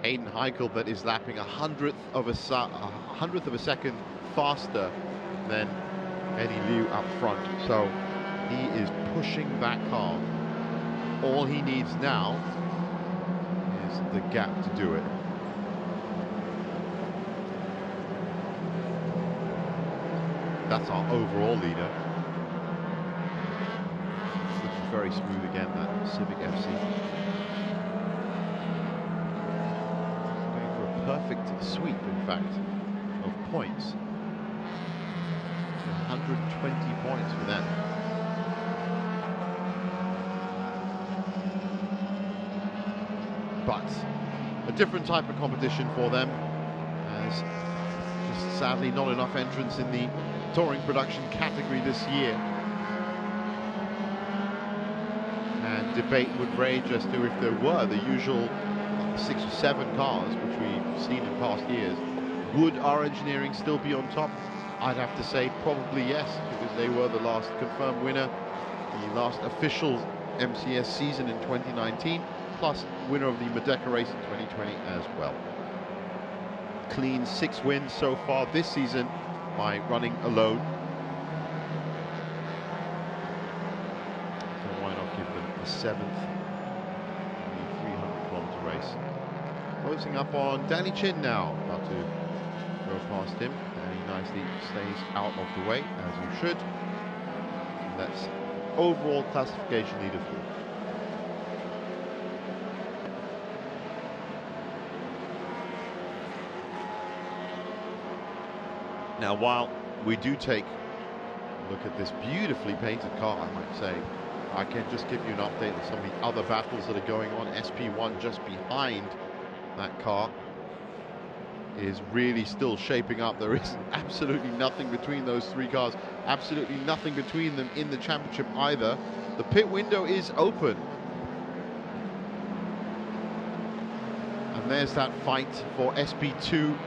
Hayden Heichel that is lapping 100th of a second faster than Eddie Liu up front. So he is pushing that car. All he needs now is the gap to do it. That's our overall leader. Looking very smooth again, that Civic FC. Going for a perfect sweep, in fact, of points. 120 points for them. But a different type of competition for them, as just sadly not enough entrants in the touring production category this year. And debate would rage as to if there were the usual 6 or 7 cars, which we've seen in past years, would our engineering still be on top? I'd have to say probably yes, because they were the last confirmed winner, the last official MCS season in 2019, plus winner of the Merdeka race in 2020 as well. Clean 6 wins so far this season by running alone. So why not give them a 7th in the 300-kilometer race. Closing up on Danny Chin now, about to go past him, and he nicely stays out of the way, as you should. And that's overall classification leader 4. Now, while we do take a look at this beautifully painted car, I might say, I can just give you an update on some of the other battles that are going on. SP1 just behind that car is really still shaping up. There is absolutely nothing between those 3 cars, absolutely nothing between them in the championship either. The pit window is open. And there's that fight for SP2.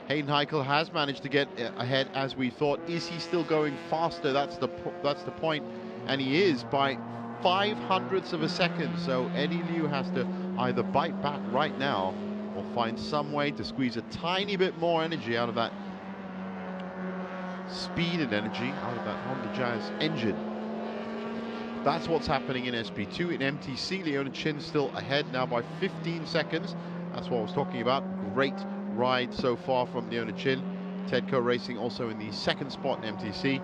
Hayden Heichel has managed to get ahead as we thought. Is he still going faster? That's the point. And he is by 0.05 of a second. So Eddie Liu has to either bite back right now or find some way to squeeze a tiny bit more energy out of that speed and energy out of that Honda Jazz engine. That's what's happening in SP2. In MTC, Leona Chin still ahead now by 15 seconds. That's what I was talking about. Great ride so far from Leona Chin. Tedco Racing also in the 2nd spot in MTC.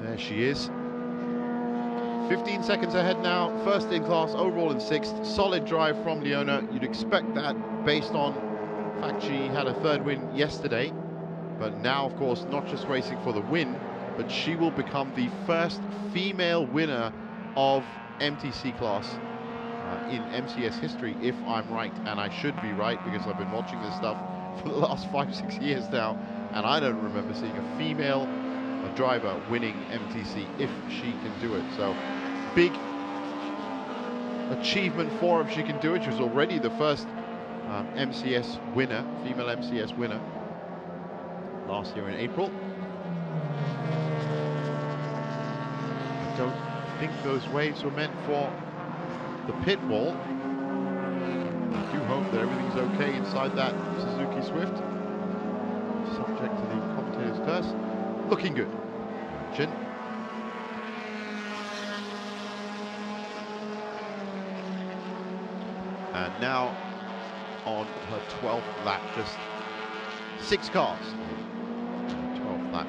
There she is. 15 seconds ahead now. 1st in class, overall in 6th. Solid drive from Leona. You'd expect that based on the fact she had a 3rd win yesterday. But now, of course, not just racing for the win, but she will become the first female winner of MTC class in MCS history, if I'm right, and I should be right because I've been watching this stuff for the last 5-6 years now, and I don't remember seeing a female driver winning MTC if she can do it. So big achievement for her if she can do it. She was already the first MCS winner, female MCS winner, last year in April. I don't think those waves were meant for the pit wall. I do hope that everything's okay inside that Suzuki Swift. Subject to the commentator's curse. Looking good. Chin. And now on her 12th lap, just 6 cars. 12th lap.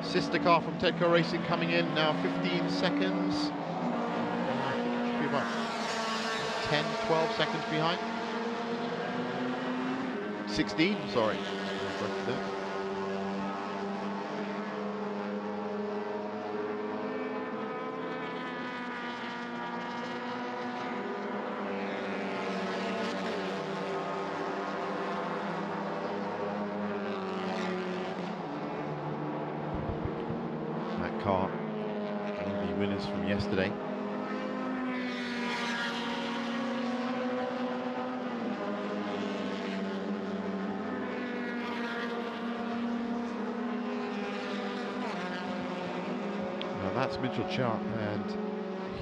Sister car from Tedco Racing coming in now, 15 seconds. I think it should be about 10, 12 seconds behind. 16, sorry. That car, one of the winners from yesterday. That's Mitchell Chow, and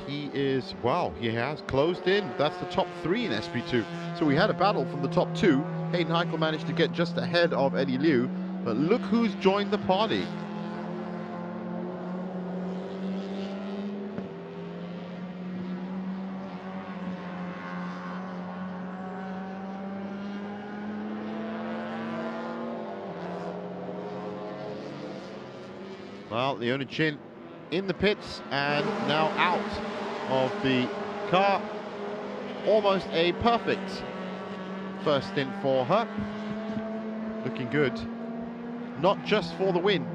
he is, wow, he has closed in. That's the top 3 in SP2. So we had a battle from the top 2. Hayden Heichel managed to get just ahead of Eddie Liu, but look who's joined the party. Well, Leona Chin in the pits and now out of the car. Almost a perfect first stint for her. Looking good. Not just for the win,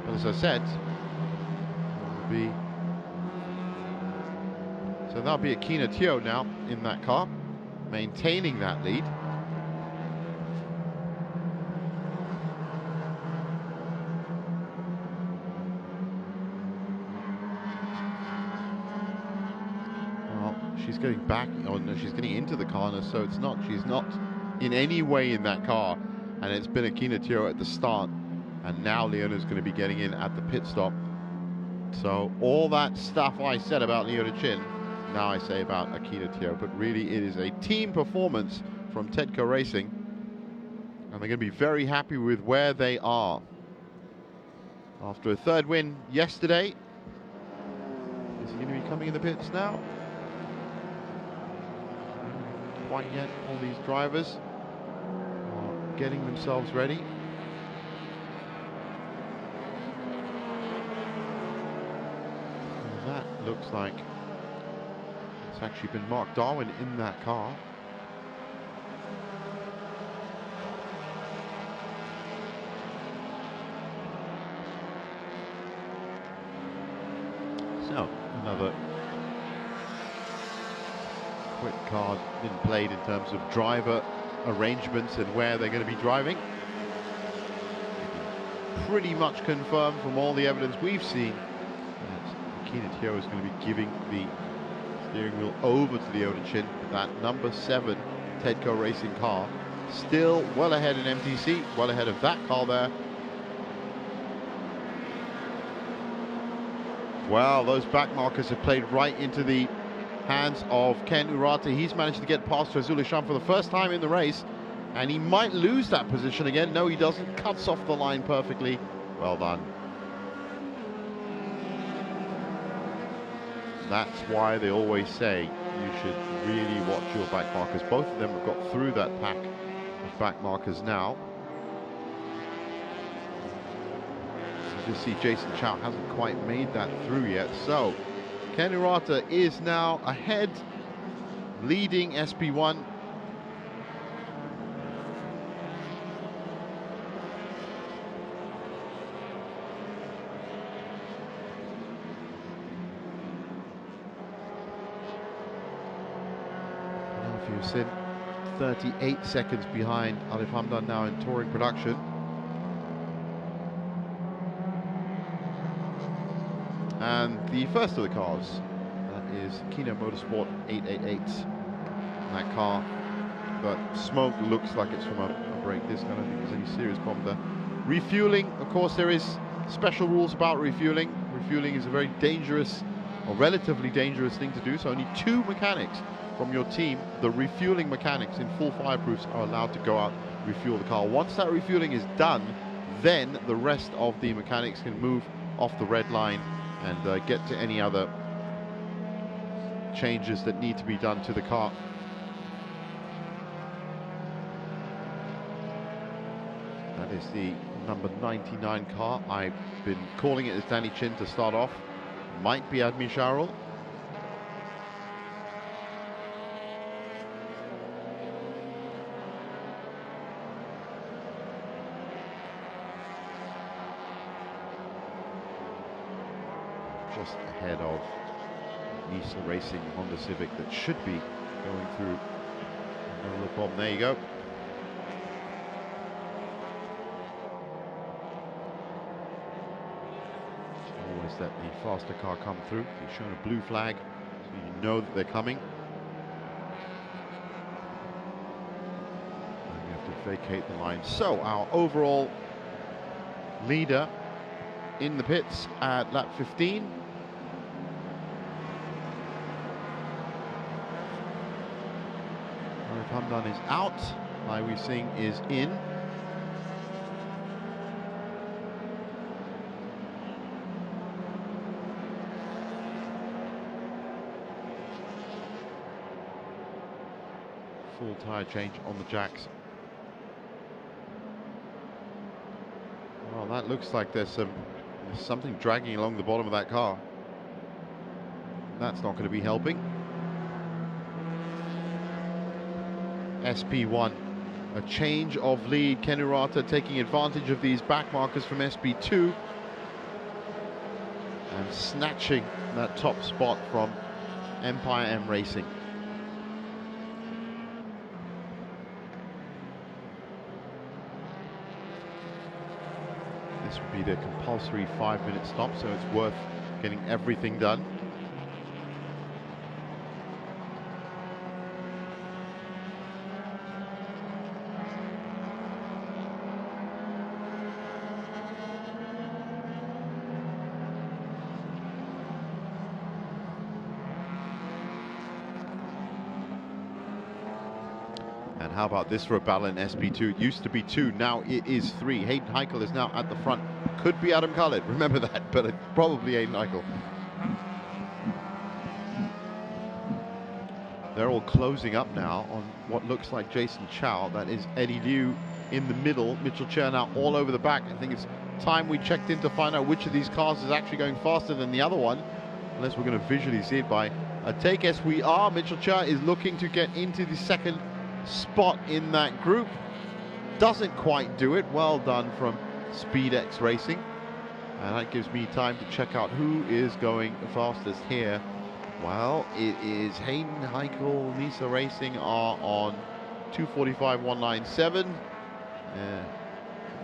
but as I said, so that'll be Akina Teo now in that car, maintaining that lead. She's getting back, oh no, she's getting into the car now, so it's not, she's not in any way in that car, and it's been Akina Teo at the start, and now Leona's going to be getting in at the pit stop. So all that stuff I said about Leona Chin, now I say about Akina Teo, but really it is a team performance from Tedco Racing, and they're going to be very happy with where they are. After a 3rd win yesterday, is he going to be coming in the pits now? Quite yet, all these drivers are getting themselves ready. And that looks like it's actually been Mark Darwin in that car. So, another quick card been played in terms of driver arrangements and where they're going to be driving. Pretty much confirmed from all the evidence we've seen that Akina Teo is going to be giving the steering wheel over to Leona Chin. That number 7 Tedco Racing car, still well ahead in MTC, well ahead of that car there. Wow, those back markers have played right into the hands of Ken Urata. He's managed to get past Azul Isham for the first time in the race, and he might lose that position again. No, he doesn't. Cuts off the line perfectly. Well done. That's why they always say you should really watch your back markers. Both of them have got through that pack of back markers now. You just see Jason Chow hasn't quite made that through yet. So Ken Urata is now ahead, leading SP1. Now if you sit 38 seconds behind Alif Hamdan now in touring production. And the first of the cars is Kino Motorsport 888. That car, that smoke looks like it's from a brake disc. I don't think there's any serious problem there. Refueling, of course, there is special rules about refueling. Refueling is a very dangerous, or relatively dangerous thing to do, so only 2 mechanics from your team, the refueling mechanics in full fireproofs, are allowed to go out refuel the car. Once that refueling is done, then the rest of the mechanics can move off the red line and get to any other changes that need to be done to the car. That is the number 99 car. I've been calling it as Danny Chin to start off. Might be Admi Sharul. Just ahead of Nisa Racing Honda Civic that should be going through no real problem. There you go. Always let the faster car come through. You've shown a blue flag, so you know that they're coming. And you have to vacate the line. So our overall leader in the pits at lap 15. Hamdan is out. Laiwi Singh is in. Full tyre change on the jacks. Well, that looks like there's something dragging along the bottom of that car. That's not going to be helping. SP1, a change of lead. Ken Urata taking advantage of these back markers from SP2 and snatching that top spot from Empire M Racing. This would be the compulsory 5-minute stop, so it's worth getting everything done. And how about this for a battle in SP2? It used to be 2, now it is 3. Hayden Heichel is now at the front. Could be Adam Khalid, remember that, but it's probably Hayden Heichel. They're all closing up now on what looks like Jason Chow. That is Eddie Liu in the middle. Mitchell Cher now all over the back. I think it's time we checked in to find out which of these cars is actually going faster than the other one, unless we're going to visually see it by a take. Yes, we are. Mitchell Cher is looking to get into the second spot in that group. Doesn't quite do it. Well done from SpeedX Racing. And that gives me time to check out who is going fastest here. Well, it is Hayden Heichel, Nisa Racing are on 2:45.197.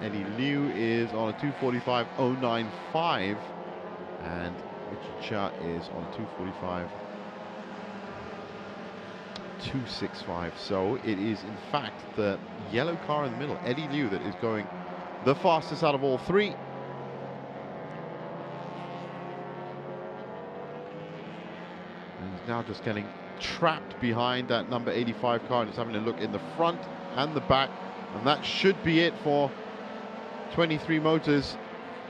Eddie Liu is on a 2:45.095. And Mitchell Cher is on 2:45.265. So it is in fact the yellow car in the middle, Eddie Liu, that is going the fastest out of all 3. And he's now just getting trapped behind that number 85 car and is having a look in the front and the back, and that should be it for 23 Motors.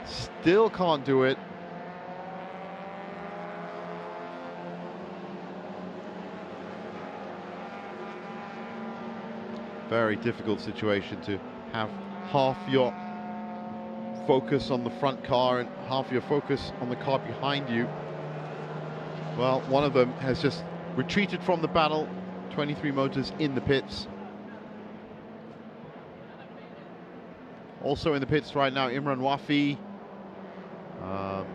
Still can't do it. Very difficult situation to have half your focus on the front car and half your focus on the car behind you. Well, one of them has just retreated from the battle. 23 Motors in the pits. Also in the pits right now, Imran Wafi.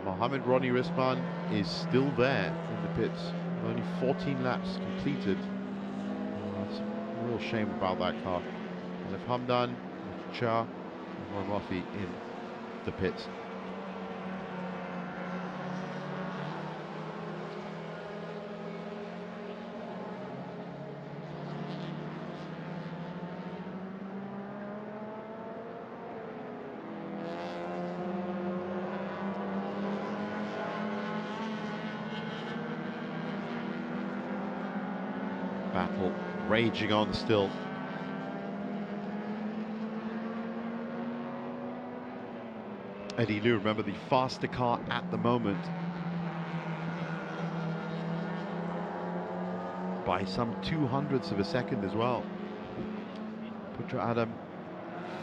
Mohammed Ronnie Risman is still there in the pits. Only 14 laps completed. That's a real shame about that car. Alif Hamdan, Cha, and Imran Wafi in the pits. Battle raging on still. Eddie Liu, remember, the faster car at the moment by some 200ths of a second as well. Putra Adam,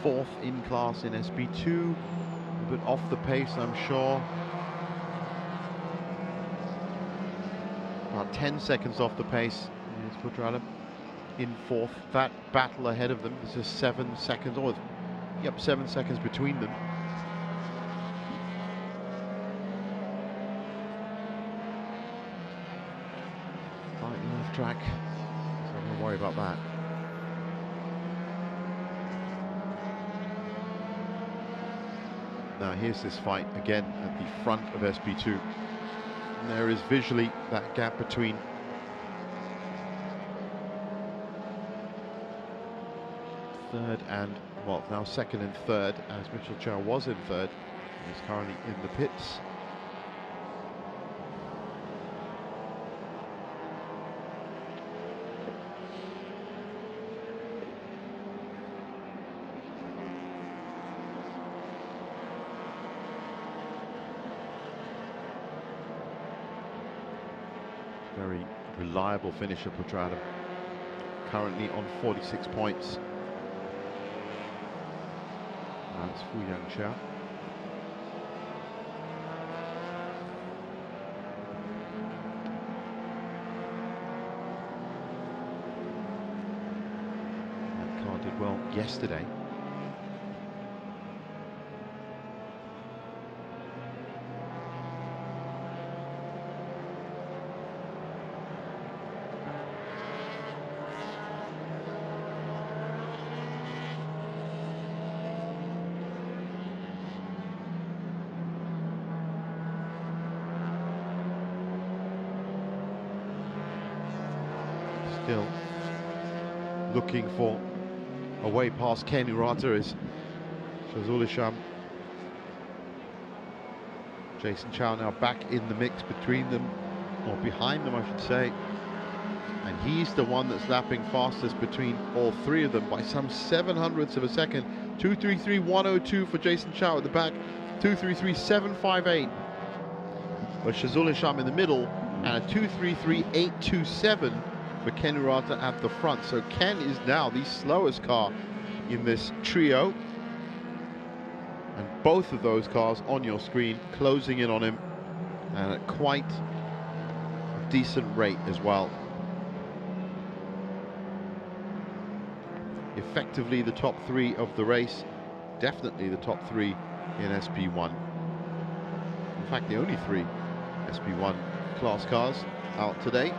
4th in class in SP2, a bit off the pace, I'm sure. About 10 seconds off the pace is Putra Adam in 4th. That battle ahead of them is just 7 seconds, or yep, 7 seconds between them. Slightly off track, so I'm not worried about that. Now here's this fight again at the front of SP2. And there is visually that gap between third and, well, now second and third, as Mitchell Chow was in third. He's currently in the pits. Very reliable finisher, Putra Adam. Currently on 46 points. That's Fu Yangxia. That car did well yesterday. Still looking for a way past Ken Urata is Shazul Isham. Jason Chow now back in the mix between them, or behind them I should say, and he's the one that's lapping fastest between all three of them by some 700ths of a second. 2:33.102 for Jason Chow at the back, 2:33.758 for Shazul Isham in the middle, and a 2:33.827 for Ken Urata at the front. So Ken is now the slowest car in this trio, and both of those cars on your screen closing in on him, and at quite a decent rate as well. Effectively the top three of the race, definitely the top three in SP1. In fact, the only three SP1 class cars out today.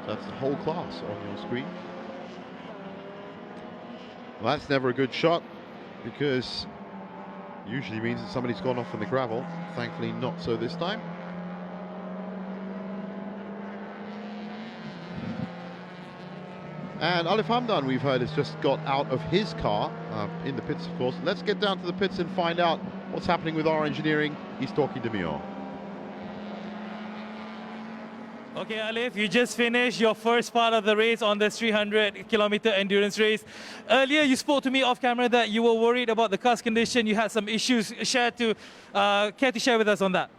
That's the whole class on your screen. Well, that's never a good shot, because usually means that somebody's gone off in the gravel. Thankfully not so this time. And Alif Hamdan, we've heard, has just got out of his car, in the pits of course. Let's get down to the pits and find out what's happening with our engineering. He's talking to Mio. Okay, Alif, you just finished your first part of the race on this 300-kilometer endurance race. Earlier, you spoke to me off camera that you were worried about the car's condition. You had some issues. Care to share with us on that?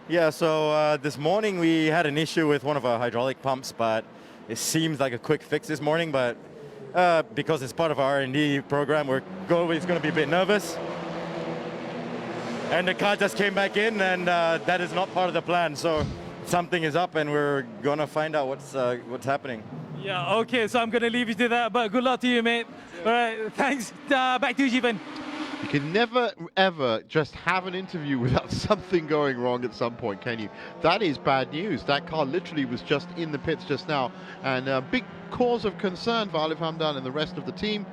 Yeah, so this morning we had an issue with one of our hydraulic pumps, but it seems like a quick fix this morning. But because it's part of our R&D program, we're always going to be a bit nervous. And the car just came back in, and that is not part of the plan. So something is up, and we're gonna find out what's happening. Yeah, okay, so I'm gonna leave you to that, but good luck to you, mate. All right, thanks. Back to you, Jeevan. You can never, ever just have an interview without something going wrong at some point, can you? That is bad news. That car literally was just in the pits just now, and a big cause of concern for Alif Hamdan and the rest of the team.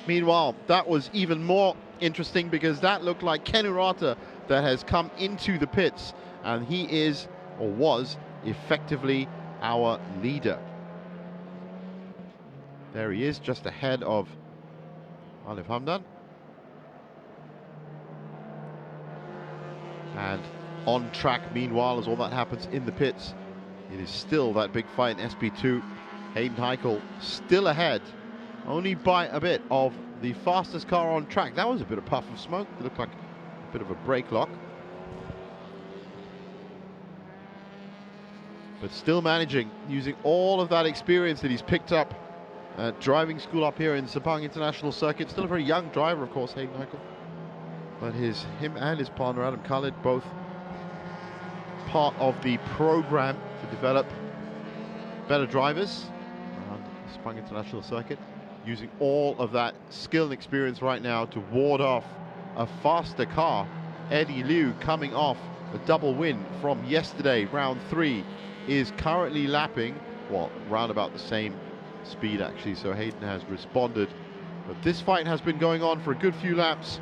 Meanwhile, that was even more interesting, because that looked like Ken Urata that has come into the pits, and he is, or was, effectively our leader. There he is, just ahead of Alif Hamdan. And on track. Meanwhile, as all that happens in the pits, it is still that big fight in SP2. Hayden Heichel still ahead, only by a bit of the fastest car on track. That was a bit of puff of smoke. It looked like a bit of a brake lock. But still managing, using all of that experience that he's picked up at driving school up here in Sepang International Circuit. Still a very young driver, of course, Hayden Heichel. But him and his partner, Adam Khalid, both part of the program to develop better drivers around the Sepang International Circuit, using all of that skill and experience right now to ward off a faster car. Eddie Liu, coming off a double win from yesterday, round 3, is currently lapping, well, round about the same speed actually, so Hayden has responded. But this fight has been going on for a good few laps.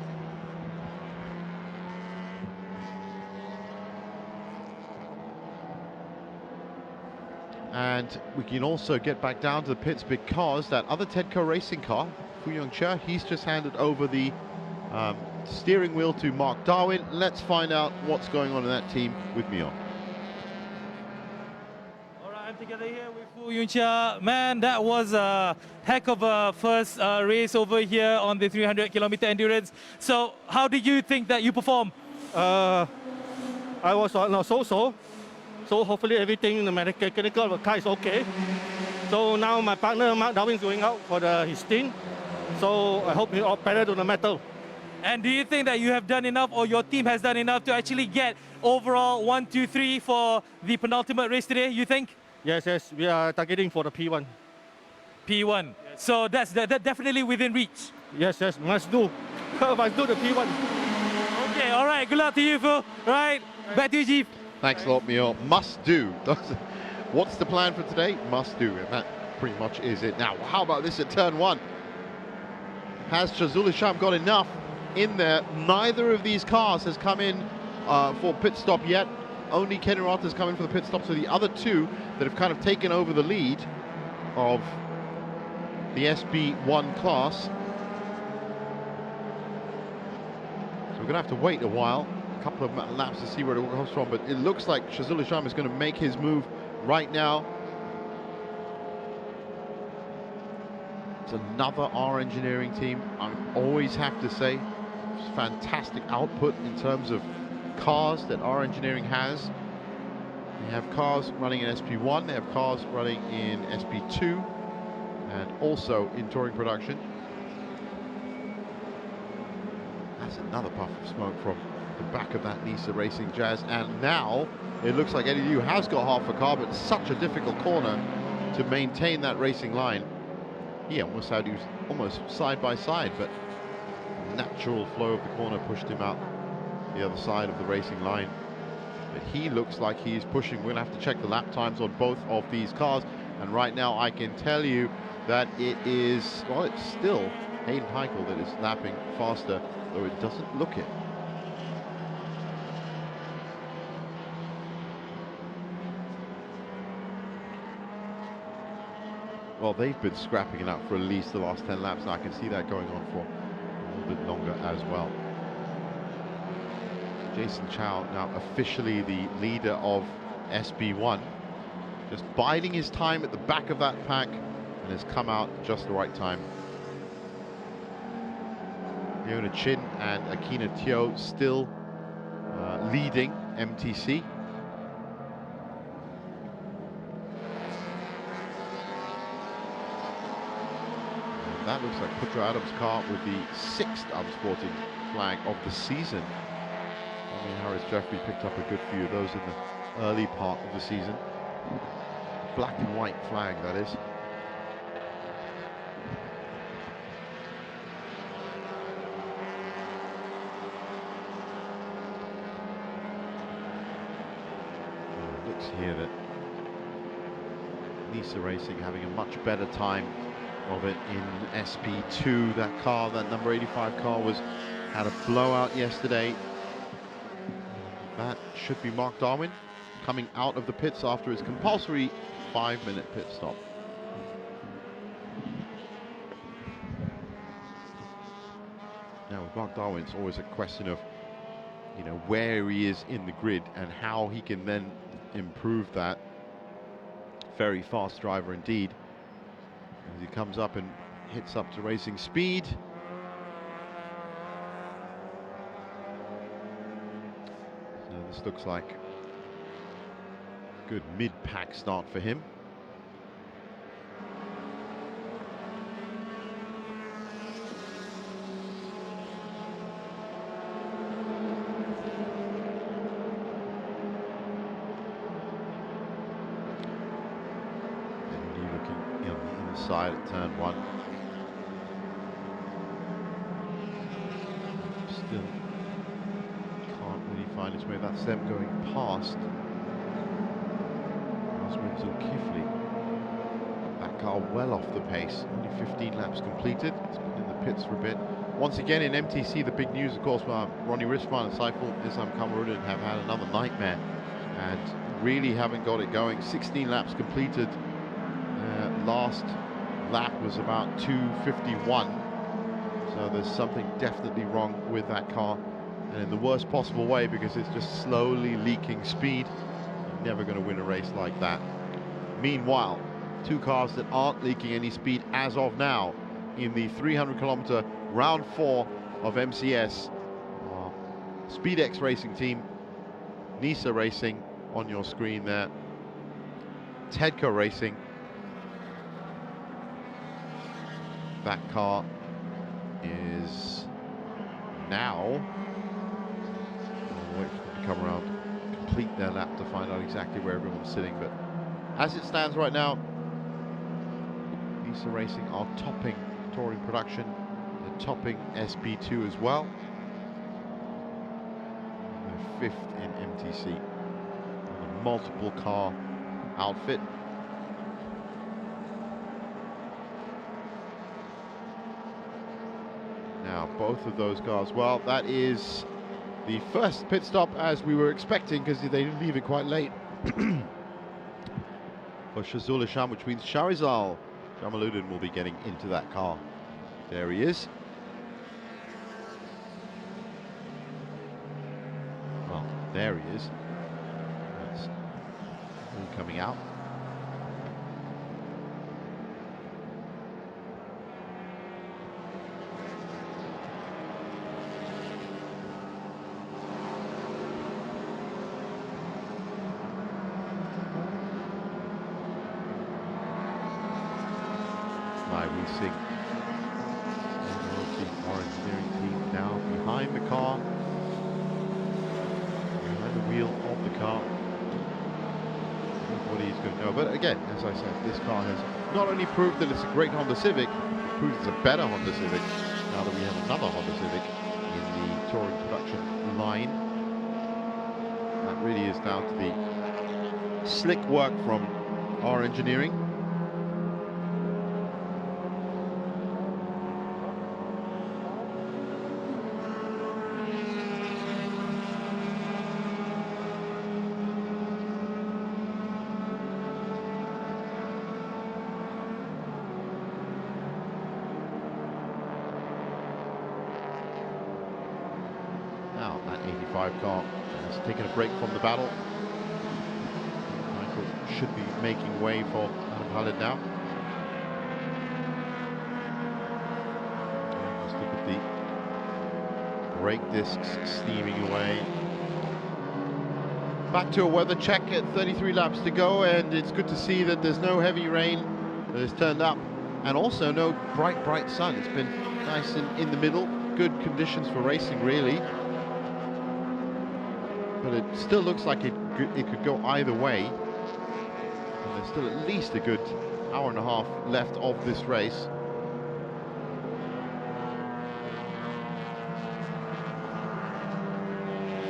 And we can also get back down to the pits because that other Tedco racing car, Fu Yongche, he's just handed over the steering wheel to Mark Darwin. Let's find out what's going on in that team with Mio. All right, I'm together here with Fu Yongche. Man, that was a heck of a first race over here on the 300-kilometer endurance. So how did you think that you performed? I was on a so-so. So hopefully everything in the mechanical of the car is okay. So now my partner Mark Darwin is going out for his stint. So I hope he all pedal to the metal. And do you think that you have done enough, or your team has done enough to actually get overall 1, 2, 3 for the penultimate race today, you think? Yes, we are targeting for the P1. P1. Yes. So that's definitely within reach. Yes, must do. Must do the P1. Okay, all right. Good luck to you, Phil. Right, back to you, Jeep. Thanks a lot, Mio. Must do. What's the plan for today? Must do, and that pretty much is it. Now, how about this at turn 1? Has Shazul Isham got enough in there? Neither of these cars has come in for pit stop yet. Only Ken Hirata has come in for the pit stop, so the other two that have kind of taken over the lead of the SB1 class. So we're going to have to wait a while, a couple of laps to see where it all comes from, but it looks like Shazul Isham is going to make his move right now. It's another R Engineering team. I always have to say, it's fantastic output in terms of cars that R Engineering has. They have cars running in SP1, they have cars running in SP2, and also in touring production. That's another puff of smoke from the back of that Nisa Racing Jazz, and now it looks like Eddie Liu has got half a car, but such a difficult corner to maintain that racing line. He almost had, he was almost side by side, but natural flow of the corner pushed him out the other side of the racing line. But he looks like he is pushing. We'll have to check the lap times on both of these cars, and right now I can tell you that it is, well, it's still Hayden Heichel that is lapping faster, though it doesn't look it. Well, they've been scrapping it up for at least the last 10 laps, and I can see that going on for a little bit longer as well. Jason Chow now officially the leader of SB1, just biding his time at the back of that pack, and has come out just the right time. Leona Chin and Akina Teo still leading MTC. That looks like Putra Adams' car with the 6th unsporting flag of the season. I mean, Harris Jeffrey picked up a good few of those in the early part of the season. Black and white flag, that is. It looks here that Nisa Racing having a much better time of it in SP2. That car, that number 85 car, had a blowout yesterday. That should be Mark Darwin coming out of the pits after his compulsory 5-minute pit stop. Now with Mark Darwin, it's always a question of you know, where he is in the grid and how he can then improve that. Very fast driver indeed. As he comes up and hits up to racing speed. So this looks like a good mid-pack start for him. Side at turn 1. Still can't really find his way. That's them going past Oswinzel Kifley. That car well off the pace. Only 15 laps completed. It's been in the pits for a bit. Once again in MTC, the big news, of course, Ronnie Rishman and Saiful Nizam Kamarudin have had another nightmare and really haven't got it going. 16 laps completed. Last lap was about 2:51, so there's something definitely wrong with that car, and in the worst possible way, because it's just slowly leaking speed. You're never going to win a race like that. Meanwhile, two cars that aren't leaking any speed as of now in the 300-kilometer round 4 of MCS. SpeedX Racing Team, Nisa Racing on your screen there, Tedco Racing. That car is now, I'll wait for them to come around, complete their lap to find out exactly where everyone's sitting, but as it stands right now, Nisa Racing are topping touring production, they're topping SP2 as well. They're 5th in MTC, on a multiple car outfit. Now, both of those cars, well, that is the first pit stop as we were expecting, because they didn't leave it quite late. For Shazul Isham, which means Sharizal Jamaluddin will be getting into that car. There he is. Well, there he is. That's all coming out. Racing. The engineering team now behind the car, behind the wheel of the car. What he's going to know. But again, as I said, this car has not only proved that it's a great Honda Civic, it proves it's a better Honda Civic now that we have another Honda Civic in the touring production line. That really is down to the slick work from our engineering. Now that 85 car has taken a break from the battle. Michael should be making way for Adam Khalid now. Just look at the brake discs steaming away. Back to a weather check at 33 laps to go, and it's good to see that there's no heavy rain that has turned up, and also no bright sun. It's been nice and in the middle. Good conditions for racing, really. But it still looks like it could go either way. And there's still at least a good hour and a half left of this race.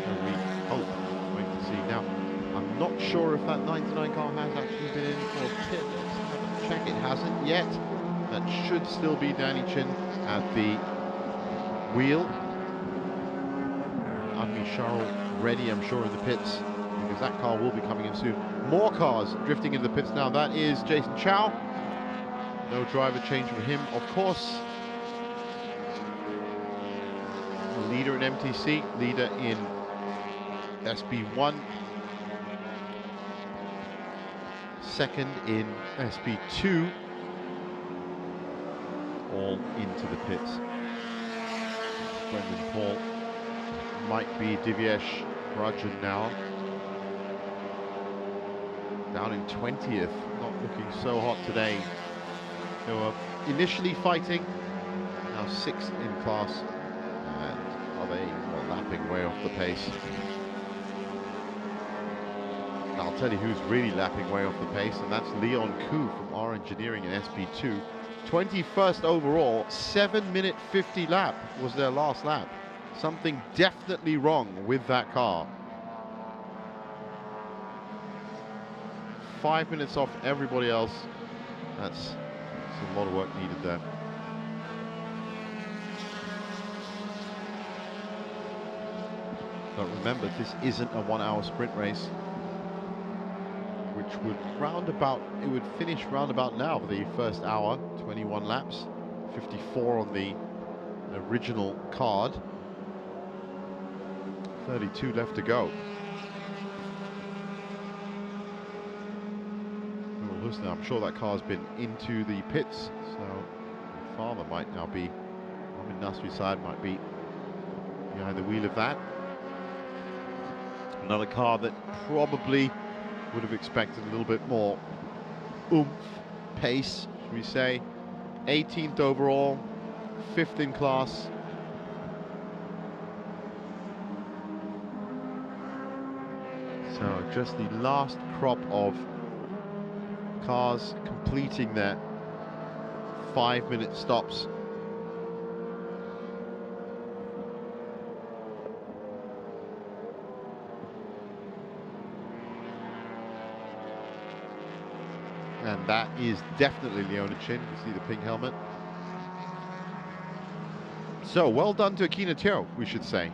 So we hope, wait to see. Now, I'm not sure if that 99 car has actually been in for a pit. Let's have a check. It hasn't yet. That should still be Danny Chin at the wheel. Anmi Charles ready, I'm sure, in the pits, because that car will be coming in soon. More cars drifting into the pits now. That is Jason Chow. No driver change for him, of course. Leader in MTC, leader in SB1. Second in SB2. All into the pits. Brendan Paul. Might be Divyesh Rajan now. Down in 20th. Not looking so hot today. They were initially fighting. Now 6th in class. And are they lapping way off the pace? And I'll tell you who's really lapping way off the pace, and that's Leon Koo from R Engineering in SB2. 21st overall, 7-minute 50 lap was their last lap. Something definitely wrong with that car. 5 minutes off everybody else. That's a lot of work needed there. But remember, this isn't a 1 hour sprint race, which would finish roundabout now for the first hour, 21 laps, 54 on the original card, 32 left to go. Oh, listen, I'm sure that car's been into the pits, so Farmer might now be, Mohamed Nasri's side might be behind the wheel of that. Another car that probably would have expected a little bit more oomph, pace, should we say. 18th overall, 5th in class. So just the last crop of cars completing their 5-minute stops. And that is definitely Leona Chin. You see the pink helmet. So well done to Akina Teo, we should say,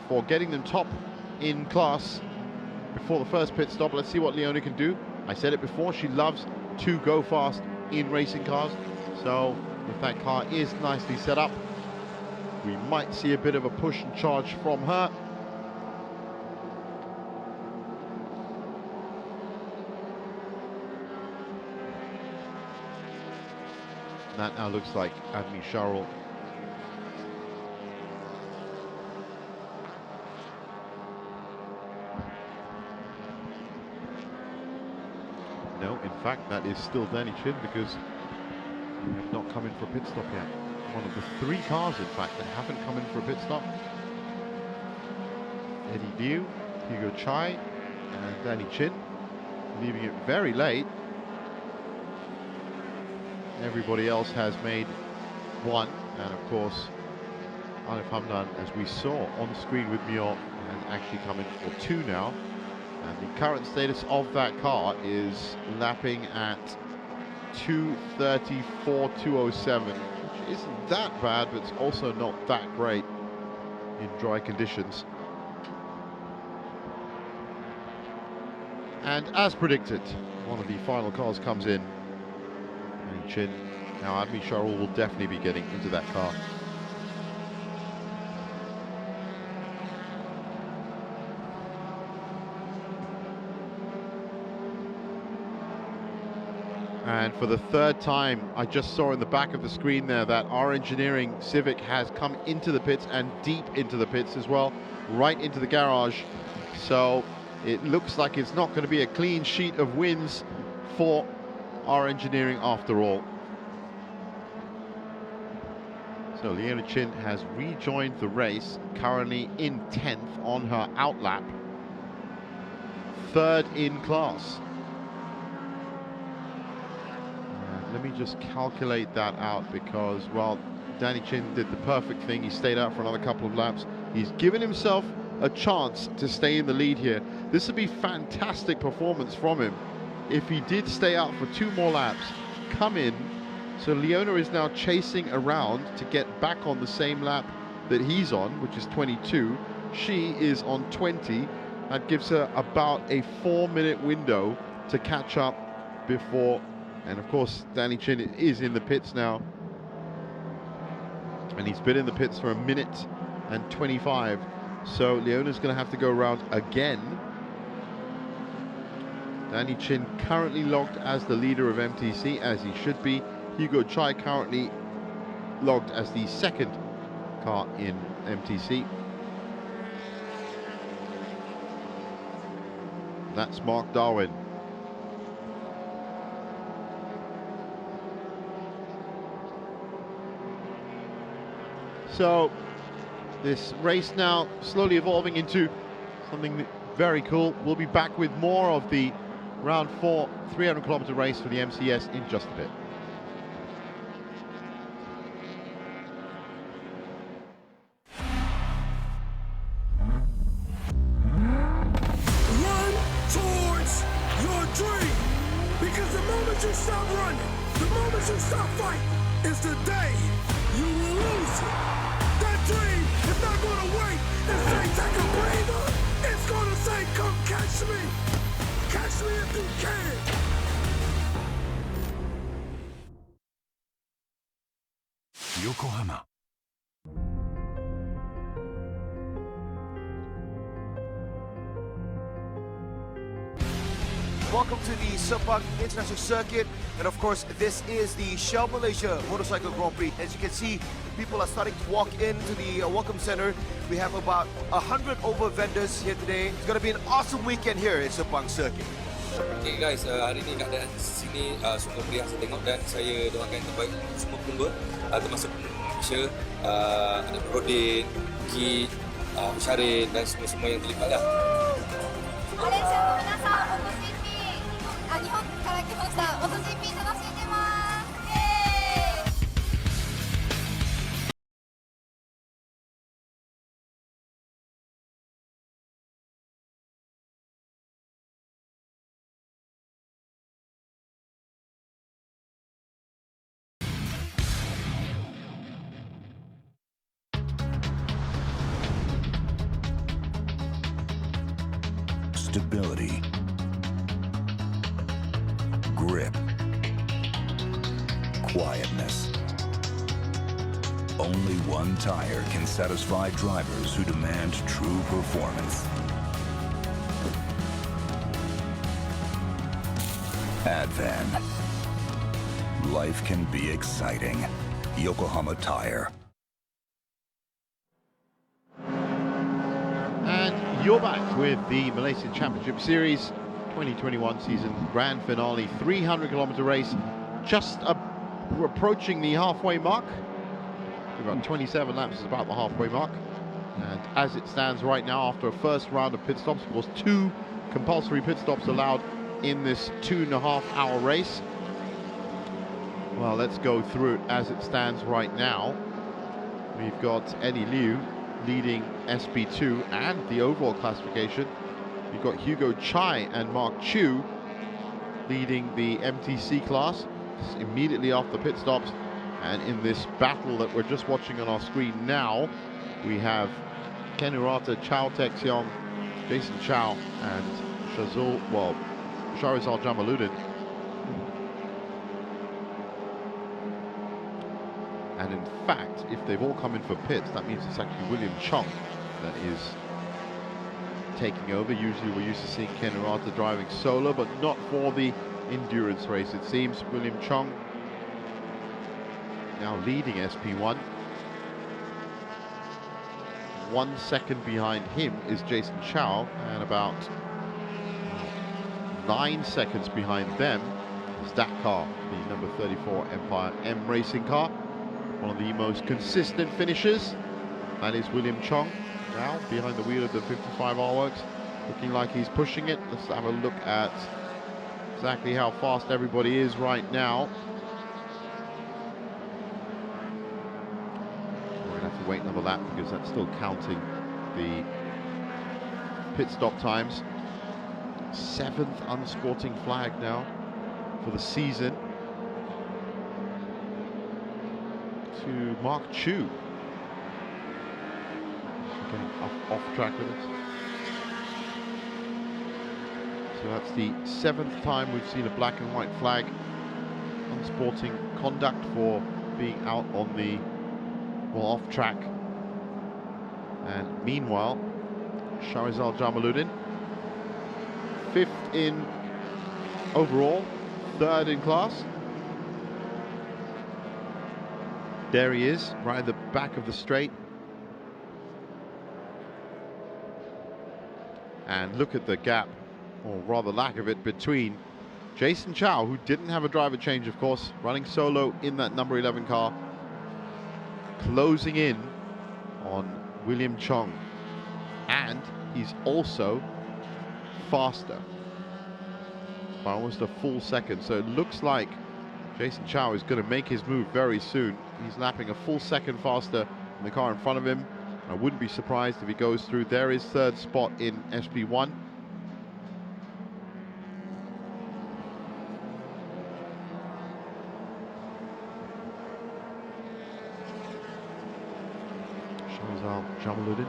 for getting them top in class before the first pit stop. Let's see what Leona can do. I said it before, she loves to go fast in racing cars. So if that car is nicely set up, we might see a bit of a push and charge from her. That now looks like Admi Sharul. No, in fact, that is still Danny Chin, because we have not come in for a pit stop yet. One of the 3 cars, in fact, that haven't come in for a pit stop. Eddie Liu, Hugo Chai, and Danny Chin, leaving it very late. Everybody else has made 1, and of course Alif Hamdan, as we saw on screen with Mio, has actually come in for 2 now. And the current status of that car is lapping at 2:34, 2:07, which isn't that bad, but it's also not that great in dry conditions. And as predicted, one of the final cars comes in. Chin. Now Admi Sharul will definitely be getting into that car. And for the 3rd time, I just saw in the back of the screen there that R Engineering Civic has come into the pits, and deep into the pits as well, right into the garage. So it looks like it's not going to be a clean sheet of wins for R Engineering after all. So Leona Chin has rejoined the race, currently in 10th on her outlap, 3rd in class. Let me just calculate that out, because, well, Danny Chin did the perfect thing. He stayed out for another couple of laps. He's given himself a chance to stay in the lead here. This would be fantastic performance from him if he did stay out for 2 more laps, come in. So Leona is now chasing around to get back on the same lap that he's on, which is 22. She is on 20. That gives her about a 4-minute window to catch up before. And of course, Danny Chin is in the pits now. And he's been in the pits for 1 minute and 25. So Leona's going to have to go around again. Danny Chin currently logged as the leader of MTC, as he should be. Hugo Chai currently logged as the second car in MTC. That's Mark Darwin. So this race now slowly evolving into something very cool. We'll be back with more of the round 4 300-kilometer race for the MCS in just a bit. Run towards your dream, because the moment you stop running, the moment you stop fighting, is the day you will lose it. That dream is not going to wait and say take a breather. It's going to say come catch me. Catch me if you can. Yokohama. Welcome to the Sepang International Circuit, and of course this is the Shell Malaysia Motorcycle Grand Prix. As you can see, people are starting to walk into the welcome center. We have about 100 over vendors here today. It's going to be an awesome weekend here at Sepang Circuit. Okay guys, hari ni keadaan sini sungguh meriah saya tengok, dan saya doakan yang terbaik untuk semua pelumba, termasuk Malaysia, ada Rodin, Ki, Syarin dan semua-semua yang terlibat dah. マレーシアの皆さん、日本から来ました。元 GP 楽しんでます。イエーイ。Stability, grip, quietness. Only one tire can satisfy drivers who demand true performance. Advan. Life can be exciting. Yokohama Tire. And you're back with the Malaysian Championship Series 2021 season grand finale 300-kilometer race, just approaching the halfway mark. About 27 laps is about the halfway mark, and as it stands right now, after a first round of pit stops, of course 2 compulsory pit stops allowed in this 2.5-hour race. Well, let's go through it as it stands right now. We've got Eddie Liu leading SP2 and the overall classification. You've got Hugo Chai and Mark Chu leading the MTC class immediately after pit stops. And in this battle that we're just watching on our screen now, we have Ken Urata, Chow Tae-Xiong, Jason Chow, and Shahrizal Jamaluddin. And in fact, if they've all come in for pits, that means it's actually William Chong that is taking over. Usually we're used to seeing Ken Urata driving solo, but not for the endurance race, it seems. William Chong now leading SP1. 1 second behind him is Jason Chow, and about 9 seconds behind them is Dakar, the number 34 Empire M racing car. One of the most consistent finishers. That is William Chong, now behind the wheel of the 55R Works, looking like he's pushing it. Let's have a look at exactly how fast everybody is right now. We're gonna have to wait another lap because that's still counting the pit stop times. 7th unsporting flag now for the season to Mark Chu. Getting off track with it. So that's the 7th time we've seen a black and white flag. Unsporting conduct for being out on the, well, off track. And meanwhile, Shahrizal Jamaluddin. 5th in overall, 3rd in class. There he is, right at the back of the straight. And look at the gap, or rather lack of it, between Jason Chow, who didn't have a driver change, of course, running solo in that number 11 car, closing in on William Chong. And he's also faster by almost a full second. So it looks like Jason Chow is going to make his move very soon. He's lapping a full second faster than the car in front of him. I wouldn't be surprised if he goes through. There is 3rd spot in SP1. Shahrizal Jamaluddin.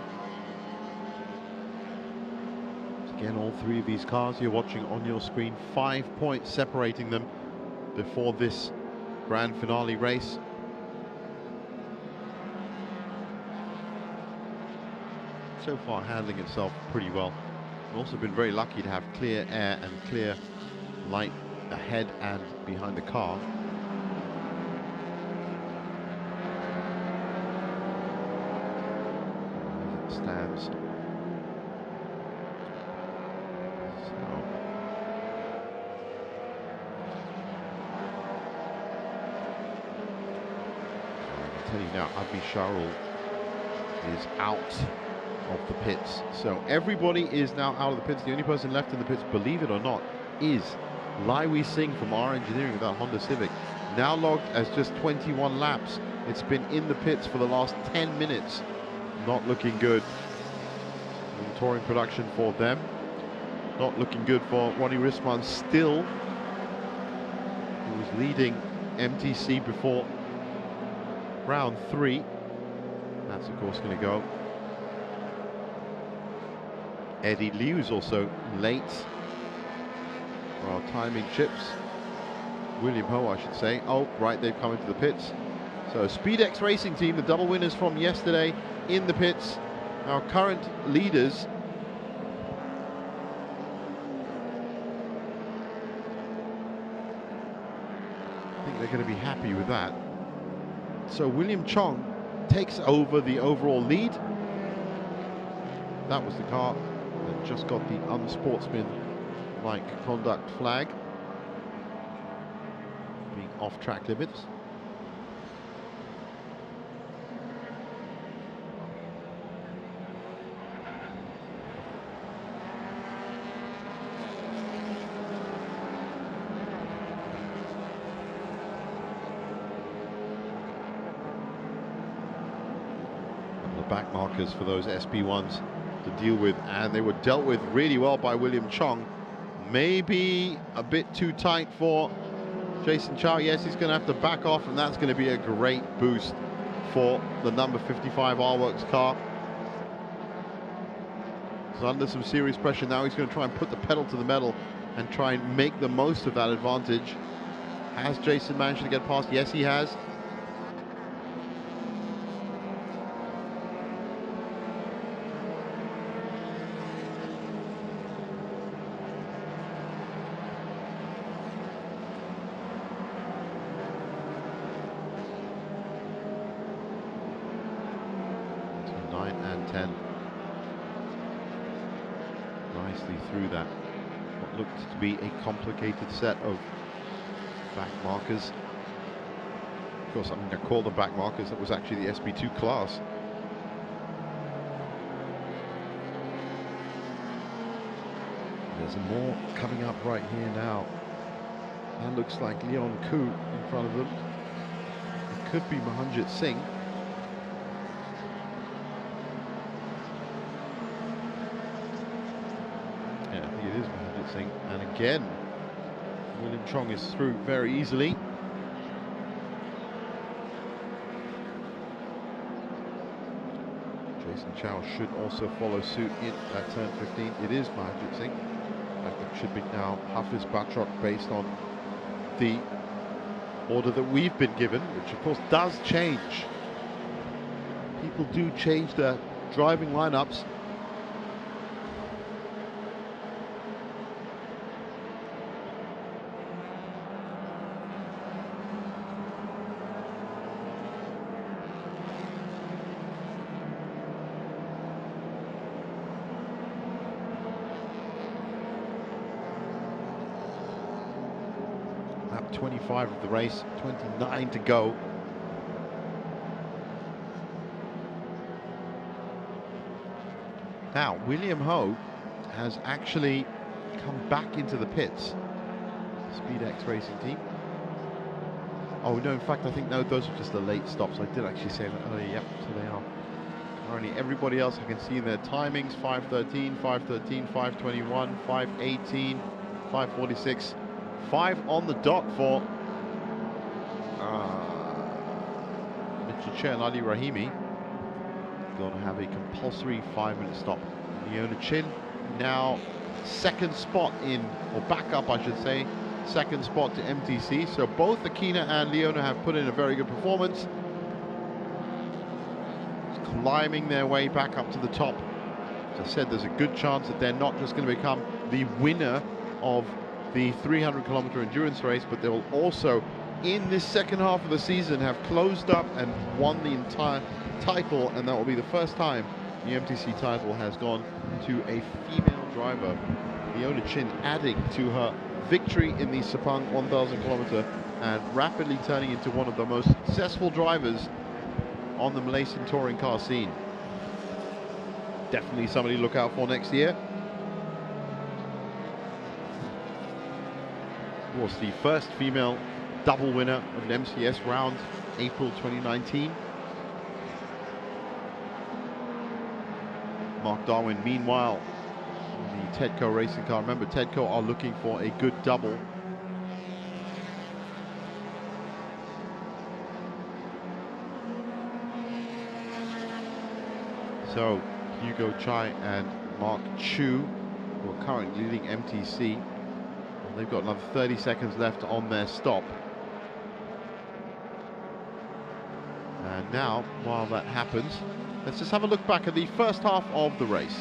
Again, all 3 of these cars you're watching on your screen, 5 points separating them before this grand finale race. So far handling itself pretty well. We've also been very lucky to have clear air and clear light ahead and behind the car. As it stands. I tell you now, Avni Sharul is out of the pits. So everybody is now out of the pits. The only person left in the pits, believe it or not, is Lai Wei Singh from R Engineering with that Honda Civic. Now logged as just 21 laps. It's been in the pits for the last 10 minutes. Not looking good. Touring production for them. Not looking good for Ronnie Risman still, who was leading MTC before round 3. That's of course going to go. Eddie Liu's also late for our timing chips. William Ho, I should say. Oh, right, they've come into the pits. So SpeedX Racing Team, the double winners from yesterday, in the pits. Our current leaders. I think they're going to be happy with that. So William Chong takes over the overall lead. That was the car that just got the unsportsman-like conduct flag, being off track limits. Back markers for those SB1s to deal with, and they were dealt with really well by William Chong. Maybe a bit too tight for Jason Chow. Yes, he's going to have to back off, and that's going to be a great boost for the number 55 R-Works car. He's under some serious pressure now. He's going to try and put the pedal to the metal and try and make the most of that advantage. Has Jason managed to get past? Yes, he has. Through that, what looked to be a complicated set of back markers. Of course, I mean, I call them back markers. That was actually the SB2 class. There's more coming up right here now. That looks like Leon Koo in front of them. It could be Mohanjit Singh. It is Mohanjit Singh, and again William Chong is through very easily. Jason Chow should also follow suit in at turn 15. It is Mohanjit Singh. In fact, it should be now Hafiz Batrok based on the order that we've been given, which of course does change. People do change their driving lineups Lap 25 of the race, 29 to go. Now, William Ho has actually come back into the pits. SpeedX Racing Team. Oh no, in fact, I think no, those are just the late stops. I did actually say that earlier. Yep, so they are. Currently, everybody else I can see in their timings: 5:13, 5:13, 5:21, 5:18, 5:46, 5 on the dot for Leona Chin and Ali Rahimi. Going to have a compulsory 5-minute stop. Leona Chin now second spot in, or backup I should say, second spot to MTC. So both Akina and Leona have put in a very good performance, climbing their way back up to the top. As I said, there's a good chance that they're not just going to become the winner of the 300-kilometer endurance race, but they will also, in this second half of the season, have closed up and won the entire title, and that will be the first time the MTC title has gone to a female driver. Leona Chin adding to her victory in the Sepang 1,000-kilometer and rapidly turning into one of the most successful drivers on the Malaysian touring car scene. Definitely somebody to look out for next year. Was the first female double winner of an MCS round, April 2019. Mark Darwin, meanwhile, the Tedco racing car. Remember, Tedco are looking for a good double. So, Hugo Chai and Mark Chu, who are currently leading MTC. They've got another 30 seconds left on their stop. And now, while that happens, let's just have a look back at the first half of the race.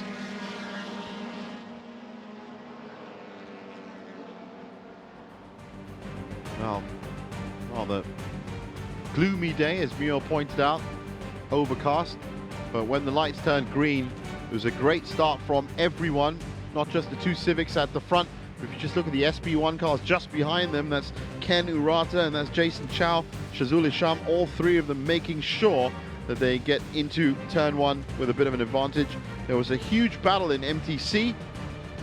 Well, rather gloomy day, as Mio pointed out, overcast. But when the lights turned green, it was a great start from everyone, not just the two Civics at the front. But if you just look at the SB1 cars just behind them, that's Ken Urata and that's Jason Chow, Shazul Isham, all three of them making sure that they get into turn one with a bit of an advantage. There was a huge battle in MTC,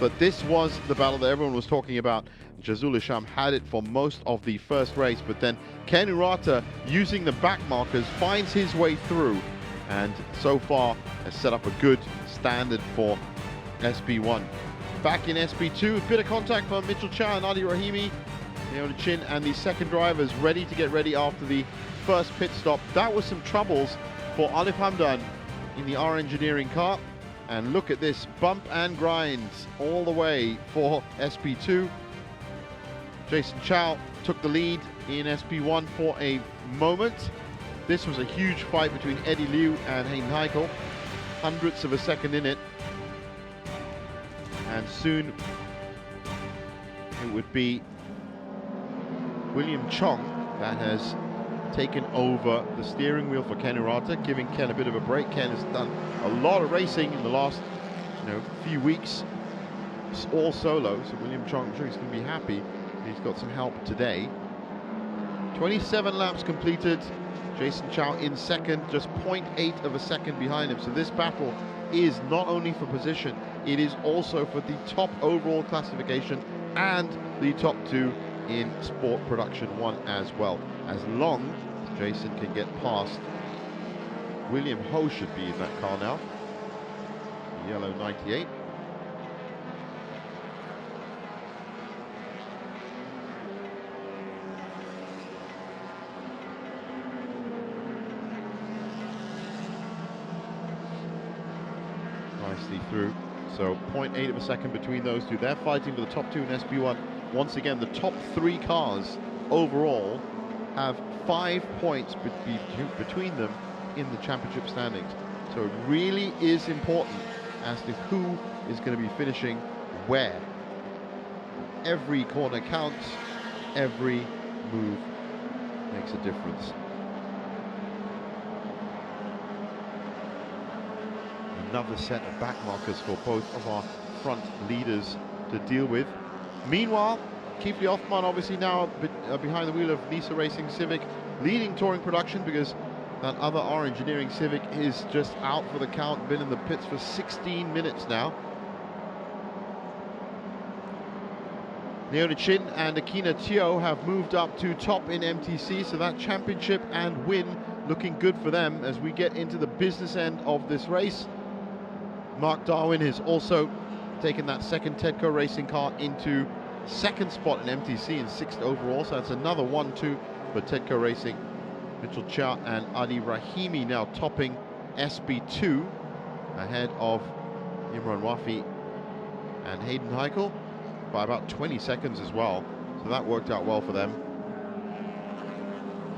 but this was the battle that everyone was talking about. Shazul Isham had it for most of the first race, but then Ken Urata, using the back markers, finds his way through, and so far has set up a good standard for SB1. Back in SB2, a bit of contact from Mitchell Chow and Ali Rahimi. Leona Chin and the second drivers ready to get ready after the first pit stop. That was some troubles for Alif Hamdan in the R Engineering car. And look at this, bump and grinds all the way for SB2. Jason Chow took the lead in SB1 for a moment. This was a huge fight between Eddie Liu and Hayden Heichel. Hundredths of a second in it. And soon it would be William Chong that has taken over the steering wheel for Ken Urata, giving Ken a bit of a break. Ken has done a lot of racing in the last few weeks, all solo, so William Chong, I'm sure he's going to be happy. He's got some help today. 27 laps completed. Jason Chow in second, just 0.8 of a second behind him. So this battle is not only for position, it is also for the top overall classification and the top two in Sport Production 1 as well. As long as Jason can get past William Ho, should be in that car now. Yellow 98. Nicely through. So 0.8 of a second between those two. They're fighting for the top two in SB1. Once again, the top three cars overall have 5 points between them in the championship standings. So it really is important as to who is going to be finishing where. Every corner counts, every move makes a difference. Another set of back markers for both of our front leaders to deal with. Meanwhile, Kifli Othman obviously now behind the wheel of Nisa Racing Civic, leading touring production because that other R Engineering Civic is just out for the count, been in the pits for 16 minutes now. Leona Chin and Akina Teo have moved up to top in MTC, so that championship and win looking good for them as we get into the business end of this race. Mark Darwin has also taken that second Tedco Racing car into second spot in MTC and 6th overall, so that's another 1-2 for Tedco Racing. Mitchell Chia and Adi Rahimi now topping SB2 ahead of Imran Wafi and Hayden Heichel by about 20 seconds as well, so that worked out well for them.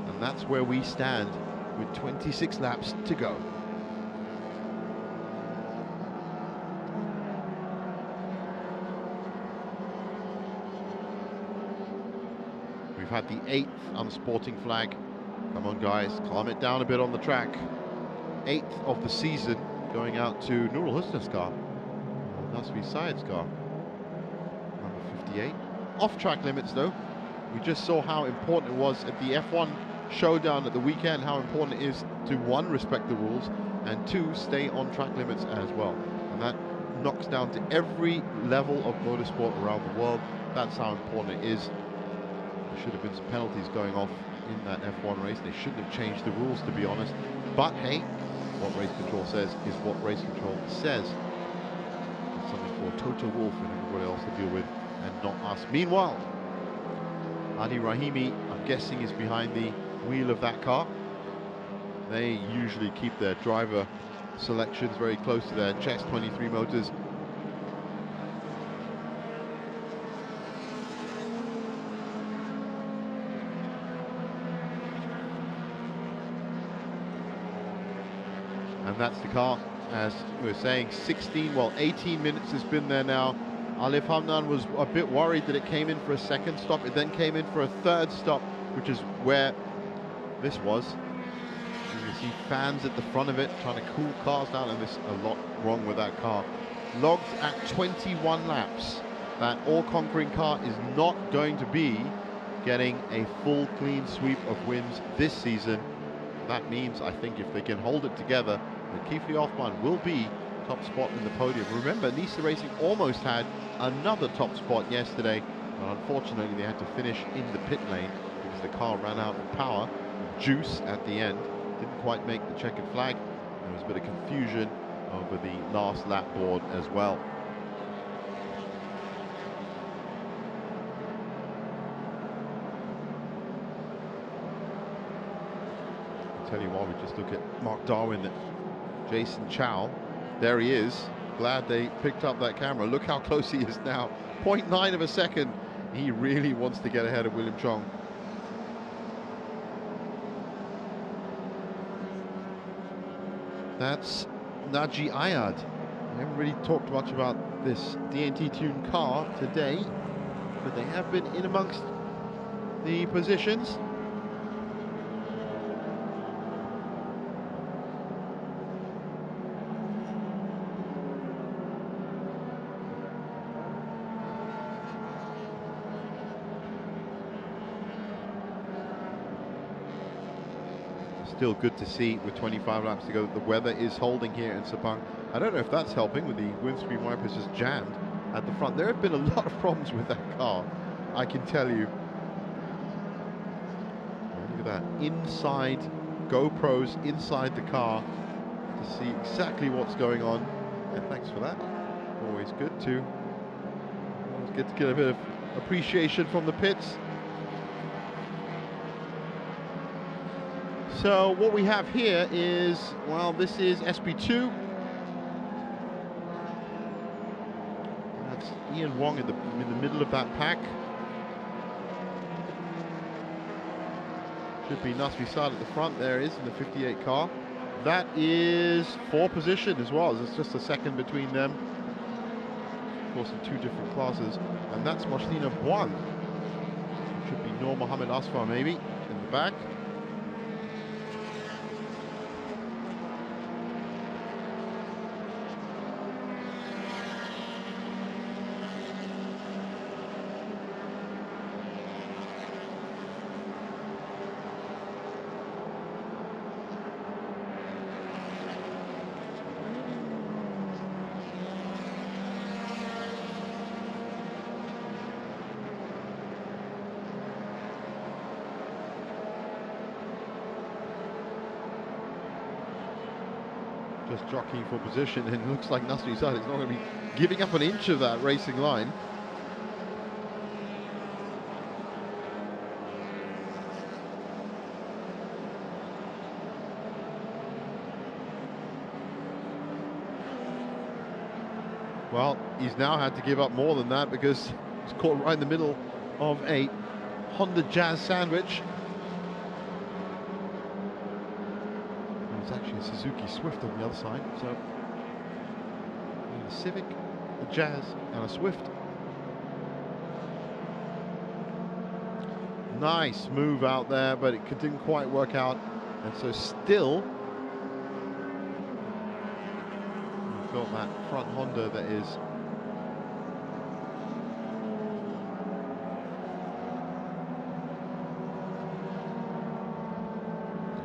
And that's where we stand with 26 laps to go. We've had the 8th unsporting flag. Come on guys, calm it down a bit on the track. 8th of the season going out to Nurul Husna's car. Nasvi Syed's car. Number 58. Off-track limits though. We just saw how important it was at the F1 showdown at the weekend, how important it is to 1, respect the rules, and 2, stay on track limits as well. And that knocks down to every level of motorsport around the world. That's how important it is. There should have been some penalties going off in that F1 race. They shouldn't have changed the rules, to be honest. But hey, what race control says is what race control says. It's something for Toto Wolff and everybody else to deal with, and not us. Meanwhile, Adi Rahimi, I'm guessing, is behind the wheel of that car. They usually keep their driver selections very close to their chest, 23 motors. And that's the car, as we were saying, 18 minutes has been there now. Alif Hamdan was a bit worried that it came in for a second stop. It then came in for a third stop, which is where this was. You can see fans at the front of it trying to cool cars down, and there's a lot wrong with that car. Logged at 21 laps. That all-conquering car is not going to be getting a full clean sweep of wins this season. That means, I think, if they can hold it together, that Kifli Othman will be top spot in the podium. Remember, Nisa Racing almost had another top spot yesterday, but unfortunately they had to finish in the pit lane because the car ran out of power, juice at the end. Didn't quite make the checkered flag. There was a bit of confusion over the last lap board as well. Tell you why, we just look at Mark Darwin, Jason Chow. There he is. Glad they picked up that camera. Look how close he is now. 0.9 of a second. He really wants to get ahead of William Chong. That's Naji Ayad. We haven't really talked much about this DNT tuned car today, but they have been in amongst the positions. Still good to see with 25 laps to go that the weather is holding here in Sepang. I don't know if that's helping with the windscreen wipers just jammed at the front. There have been a lot of problems with that car, I can tell you. Look at that, inside GoPros inside the car to see exactly what's going on. And thanks for that. Always good to get a bit of appreciation from the pits. So what we have here is, well, this is SB2. That's Ian Wong in the middle of that pack. Should be Nasvi Saad at the front. There is in the 58 car. That is 4th position as well. There's just a second between them. Of course, in 2 different classes. And that's Marcelina Buang. Should be Noor Mohammed Asfar maybe in the back. just jockeying for position, and it looks like Nasri Saad is not going to be giving up an inch of that racing line. Well, he's now had to give up more than that because he's caught right in the middle of a Honda Jazz sandwich. It's actually a Suzuki Swift on the other side, so a Civic, a Jazz and a Swift. Nice move out there, but it didn't quite work out, and so still we've got that front Honda that is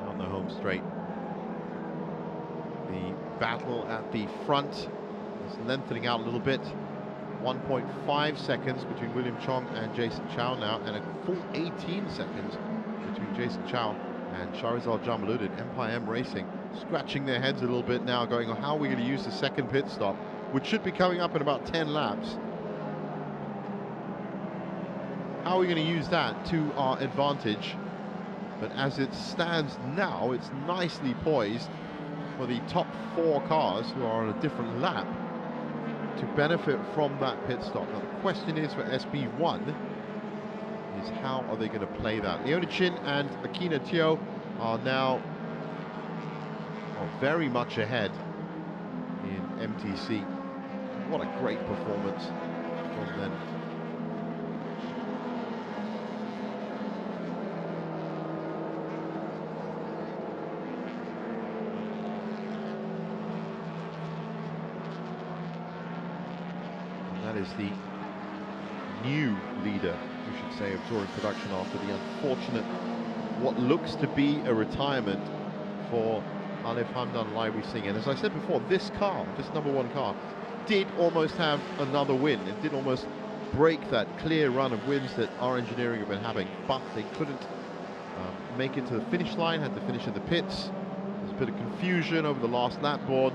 on the home straight. The battle at the front is lengthening out a little bit. 1.5 seconds between William Chong and Jason Chow now, and a full 18 seconds between Jason Chow and Shahrizal Jamaluddin. Empire M Racing scratching their heads a little bit now, going, oh, how are we going to use the second pit stop, which should be coming up in about 10 laps. How are we going to use that to our advantage? But as it stands now, it's nicely poised for the top 4 cars who are on a different lap to benefit from that pit stop. Now the question is for SP1 is how are they going to play that? Leona Chin and Akina Teo are now very much ahead in MTC. What a great performance from them. That is the new leader, we should say, of touring production after the unfortunate, what looks to be a retirement for Alif Hamdan Laiwi Singh. And as I said before, this car, this #1 car, did almost have another win. It did almost break that clear run of wins that our engineering have been having, but they couldn't make it to the finish line, had to finish in the pits. There's a bit of confusion over the last lap board.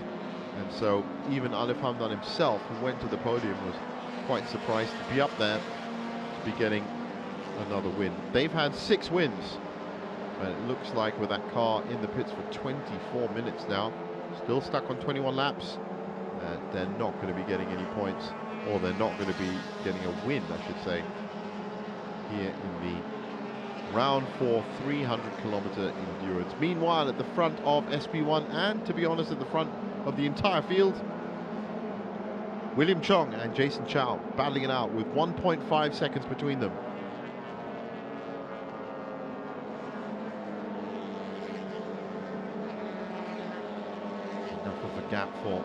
And so even Alif Hamdan himself, who went to the podium, was quite surprised to be up there, to be getting another win. They've had 6 wins, but it looks like with that car in the pits for 24 minutes now, still stuck on 21 laps, they're not going to be getting any points, or they're not going to be getting a win, I should say, here in the round 4 300-kilometer endurance. Meanwhile, at the front of SP1, and to be honest, at the front of the entire field, William Chong and Jason Chow battling it out with 1.5 seconds between them. Enough of a gap for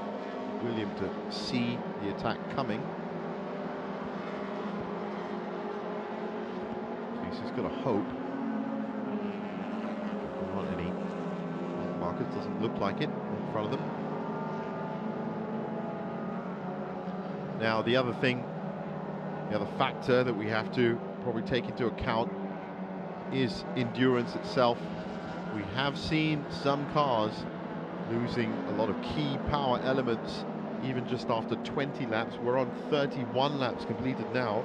William to see the attack coming. So he's just got to hope. Not any markers, doesn't look like it in front of them. Now the other thing, the other factor that we have to probably take into account is endurance itself. We have seen some cars losing a lot of key power elements even just after 20 laps. We're on 31 laps completed now.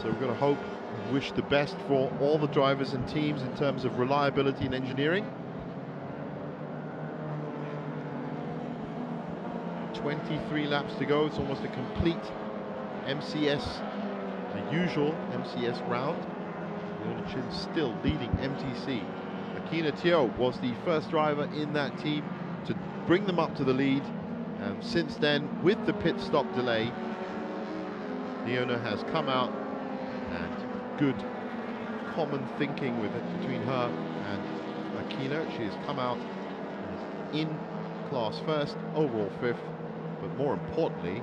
So we're going to hope and wish the best for all the drivers and teams in terms of reliability and engineering. 23 laps to go. It's almost a complete MCS, a usual MCS round. Leona Chin still leading MTC. Akina Teo was the first driver in that team to bring them up to the lead. And since then, with the pit stop delay, Leona has come out, and good common thinking with it between her and Akina. She has come out in class first, overall 5th, but more importantly,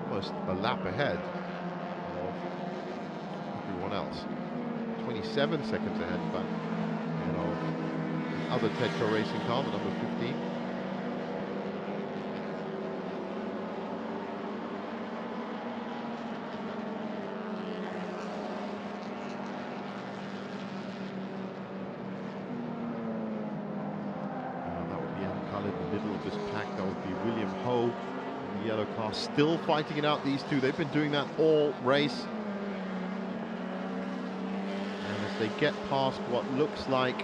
almost a lap ahead of everyone else. 27 seconds ahead, in fact, of the other Tetra Racing car, the number 15. That would be Khalid in the middle of just packed. That would be William Ho in the yellow car, still fighting it out, these two. They've been doing that all race. And as they get past what looks like,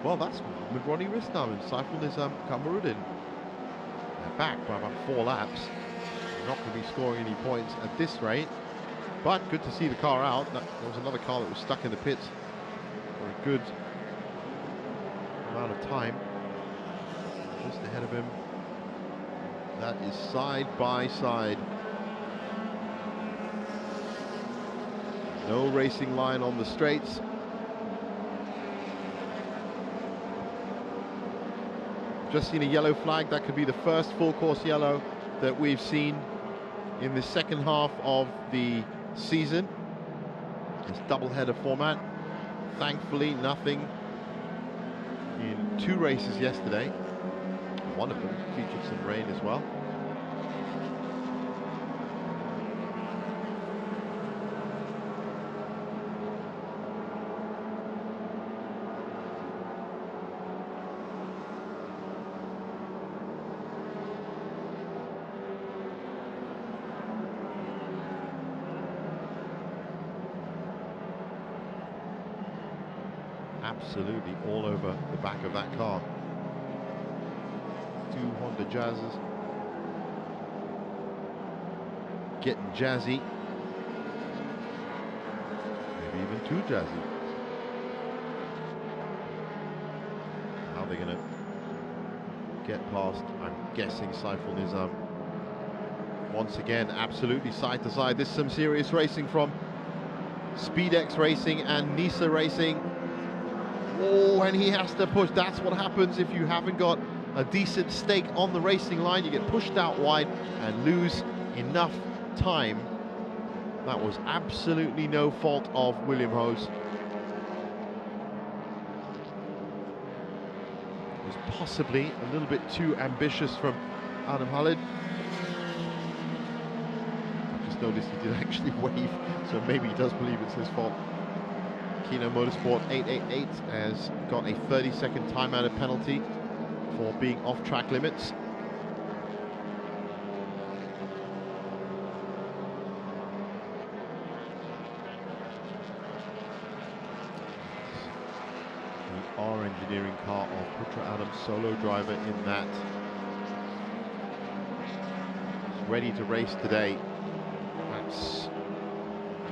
well, that's Rodney Ristam and Saiful Nizam Kamarudin. They're back by about 4 laps. They're not going to be scoring any points at this rate, but good to see the car out. There was another car that was stuck in the pits for a good amount of time. Just ahead of him, that is side by side. No racing line on the straights. Just seen a yellow flag. That could be the first full course yellow that we've seen in the second half of the season. This double-header format. Thankfully, nothing in 2 races yesterday. One of them featured some rain as well. Absolutely all over the back of that car. 2 Honda Jazzes getting jazzy. Maybe even 2 jazzy. How are they going to get past, I'm guessing, Saiful Nizam? Once again, absolutely side to side. This is some serious racing from SpeedX Racing and Nisa Racing. Oh, and he has to push. That's what happens if you haven't got a decent stake on the racing line. You get pushed out wide and lose enough time. That was absolutely no fault of William Ho's. It was possibly a little bit too ambitious from Adam Khalid. I just noticed he did actually wave, so maybe he does believe it's his fault. Kino Motorsport 888 has got a 30-second time-out penalty for being off track limits. The R engineering car of Putra Adams, solo driver in that. He's ready to race today. That's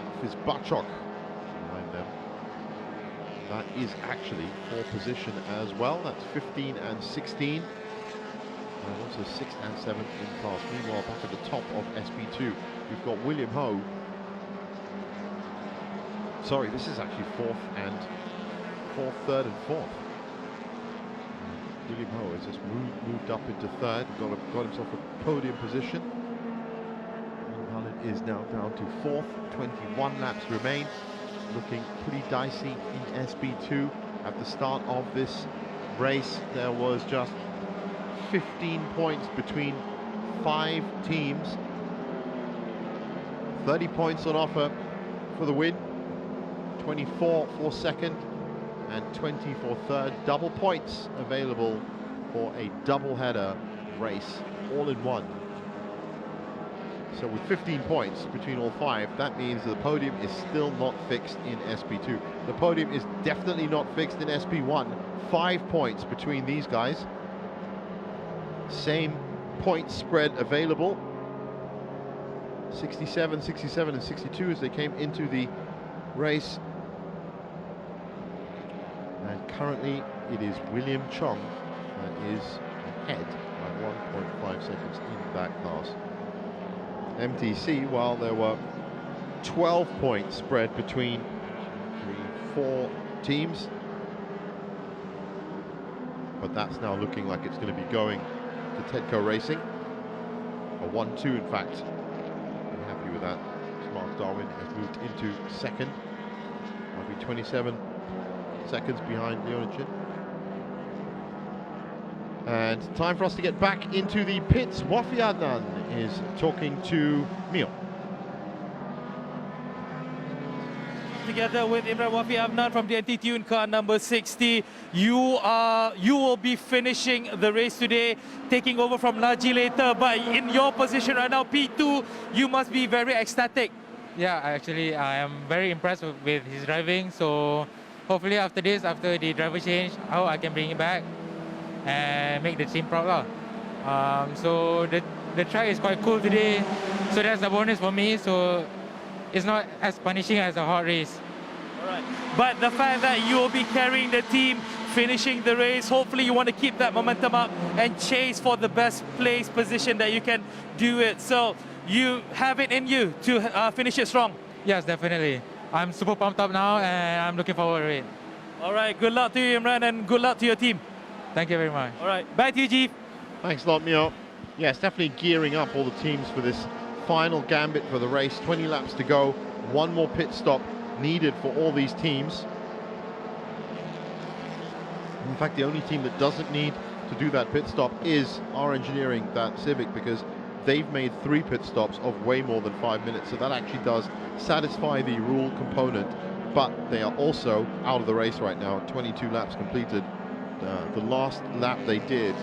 Hafiz Bachok behind them. That is actually for position as well. That's 15 and 16. And also 6th and 7th in class. Meanwhile, back at the top of SB2, we've got William Ho. Sorry, this is actually 3rd and 4th. William Ho has just moved up into 3rd, got himself a podium position. Mullen is now down to 4th, 21 laps remain. Looking pretty dicey in SB2. At the start of this race, there was just 15 points between 5 teams. 30 points on offer for the win, 24 for 2nd, and 20 for 3rd. Double points available for a double-header race, all in one. So with 15 points between all 5, that means the podium is still not fixed in SB2. The podium is definitely not fixed in SB1. 5 points between these guys. Same point spread available. 67, 67, and 62 as they came into the race. And currently it is William Chong that is ahead by 1.5 seconds in that class. MTC, while there were 12 points spread between 4 teams, but that's now looking like it's going to be going to Tedco Racing. A 1-2, in fact. I'm happy with that. Mark Darwin has moved into 2nd. Might be 27 seconds behind Leona Chin. And time for us to get back into the pits. Wafi Adnan is talking to Mio. together with Imran Wafi Afnan from the NT Tune car number 60. You will be finishing the race today, taking over from Naji later. But in your position right now, P2, you must be very ecstatic. Yeah, actually, I am very impressed with his driving. So hopefully after this, after the driver change, I hope I can bring it back and make the team proud. So the track is quite cool today. So that's a bonus for me. So it's not as punishing as a hot race. All right. But the fact that you will be carrying the team, finishing the race, hopefully you want to keep that momentum up and chase for the best place position that you can do it. So you have it in you to finish it strong. Yes, definitely. I'm super pumped up now and I'm looking forward to it. All right, good luck to you, Imran, and good luck to your team. Thank you very much. All right, back to you, Jeep. Thanks a lot, Mio. Yes, definitely gearing up all the teams for this final gambit for the race. 20 laps to go. One more pit stop needed for all these teams. In fact, the only team that doesn't need to do that pit stop is our engineering, that Civic, because they've made 3 pit stops of way more than 5 minutes. So that actually does satisfy the rule component. But they are also out of the race right now. 22 laps completed. The last lap they did,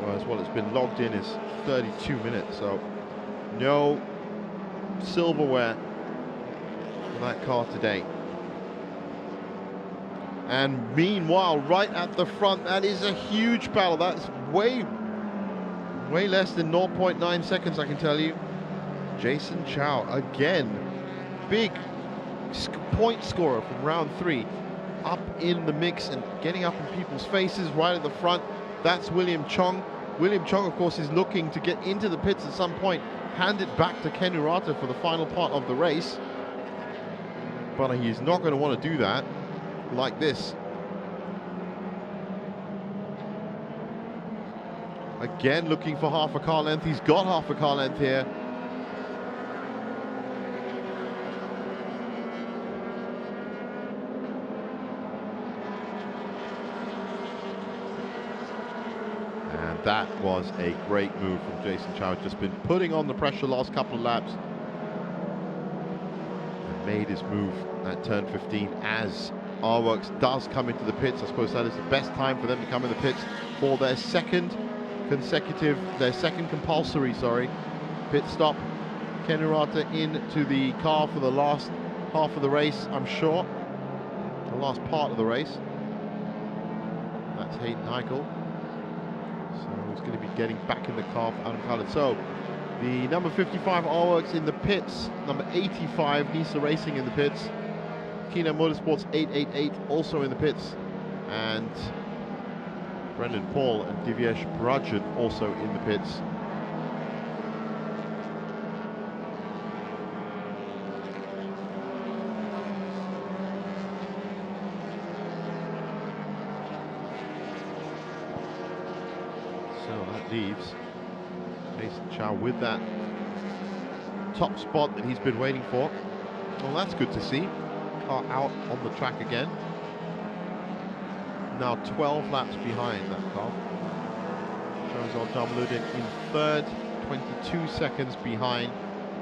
as well, it's been logged in, is 32 minutes. So no silverware for that car today. And meanwhile, right at the front, that is a huge battle. That's way less than 0.9 seconds, I can tell you. Jason Chow again, big point scorer from round 3, up in the mix and getting up in people's faces right at the front. That's William Chong. William Chong, of course, is looking to get into the pits at some point, hand it back to Ken Urata for the final part of the race. But he's not going to want to do that like this. Again, looking for half a car length. He's got half a car length here. And that was a great move from Jason Chow. Just been putting on the pressure last couple of laps. And made his move at turn 15 as R-Works does come into the pits. I suppose that is the best time for them to come in the pits for their second compulsory pit stop. Ken Urata into the car for the last half of the race, I'm sure. The last part of the race. That's Hayden Heichel. So he's going to be getting back in the car for Adam Khaled. So the number 55 R-Works in the pits, number 85 Nisa Racing in the pits, Kina Motorsports 888 also in the pits, and Brendan Paul and Divyesh Brajan also in the pits. So that leaves Jason Chow with that top spot that he's been waiting for. Well, that's good to see. Car out on the track again. Now 12 laps behind that car. Shahrazad Jamaluddin in third, 22 seconds behind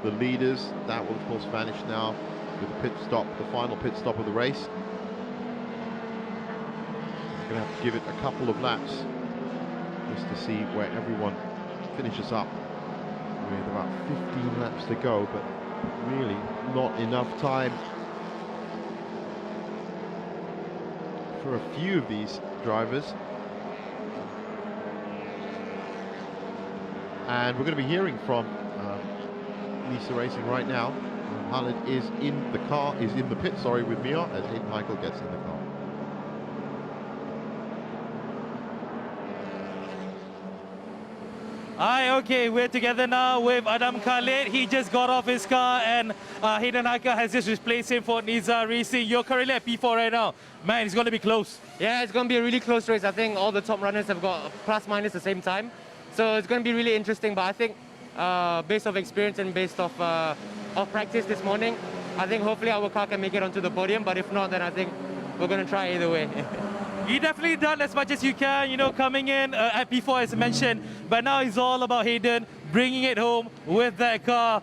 the leaders. That will of course vanish now with the pit stop, the final pit stop of the race. We're going to have to give it a couple of laps just to see where everyone finishes up, with about 15 laps to go, but really not enough time for a few of these drivers. And we're going to be hearing from Nisa Racing right now. Khaled is in the car, is in the pit, with Mia, as Hayden Heichel gets in the car. Hi, okay, we're together now with Adam Khaled. He just got off his car and Hayden Heichel has just replaced him for Nisa Racing. You're currently at P4 right now. Man, it's going to be close. Yeah, it's going to be a really close race. I think all the top runners have got plus minus the same time. So it's going to be really interesting. But I think based off experience and based off practice this morning, I think hopefully our car can make it onto the podium. But if not, then I think we're going to try either way. You definitely done as much as you can, you know, coming in at P4 as mentioned. But now it's all about Hayden bringing it home with that car.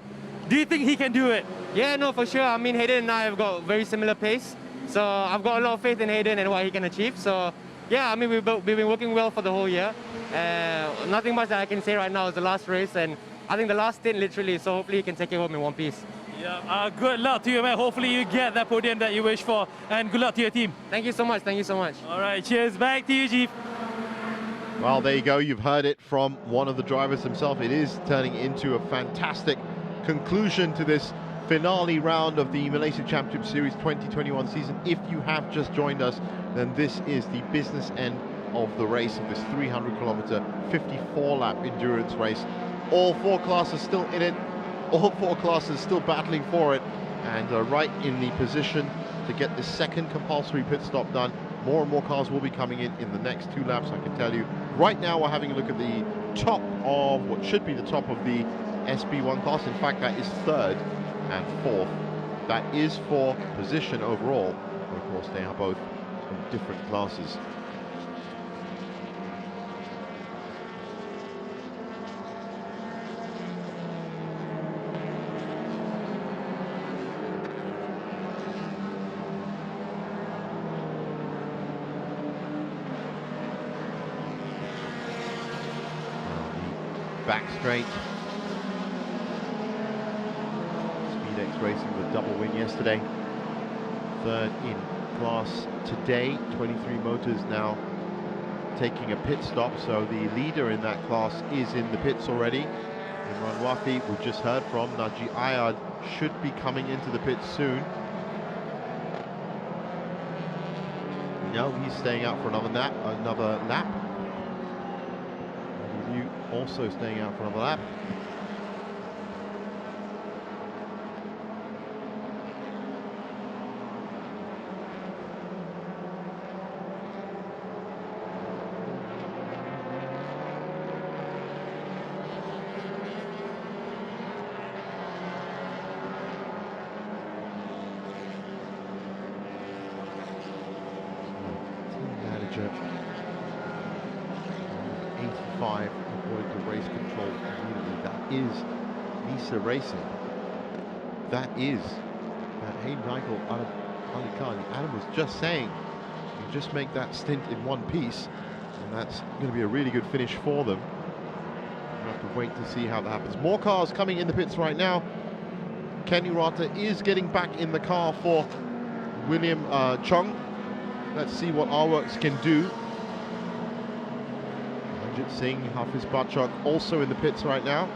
Do you think he can do it? Yeah, no, for sure. I mean, Hayden and I have got very similar pace. So I've got a lot of faith in Hayden and what he can achieve. So yeah, I mean, we've been working well for the whole year. Nothing much that I can say right now is the last race, and I think the last stint literally, so hopefully he can take it home in one piece. Yeah, good luck to you, man. Hopefully you get that podium that you wish for, and good luck to your team. Thank you so much. Thank you so much. All right, cheers. Back to you, Chief. Well, there you go. You've heard it from one of the drivers himself. It is turning into a fantastic conclusion to this finale round of the Malaysia Championship Series 2021 season. If you have just joined us, then this is the business end of the race of this 300-kilometer, 54-lap endurance race. All four classes still in it. All four classes still battling for it, and right in the position to get the second compulsory pit stop done. More and more cars will be coming in the next 2 laps, I can tell you. Right now we're having a look at the top of what should be the top of the SB1 class. In fact, that is 3rd and 4th. That is for position overall, but of course they are both from different classes. Back straight. SpeedX Racing with double win yesterday. 3rd in class today. 23 Motors now taking a pit stop, so the leader in that class is in the pits already. Imran Wafi, we just heard from. Najee Ayad should be coming into the pits soon. No, he's staying out for another lap. Also staying out for another lap. Team manager 85. According to race control immediately. That is Lisa Racing. That is Hayden Michael, Ali Khan. Adam was just saying, you just make that stint in one piece, and that's going to be a really good finish for them. We'll have to wait to see how that happens. More cars coming in the pits right now. Kenny Rata is getting back in the car for William Chong. Let's see what R-Works can do. Singh, Hafiz Bachok also in the pits right now.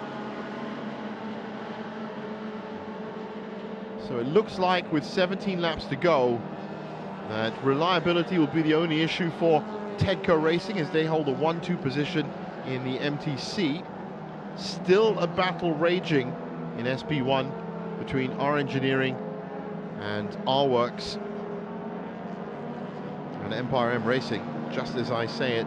So it looks like with 17 laps to go that reliability will be the only issue for Tedco Racing as they hold a 1-2 position in the MTC. Still a battle raging in SB1 between R Engineering and R-Works and Empire M Racing. Just as I say it,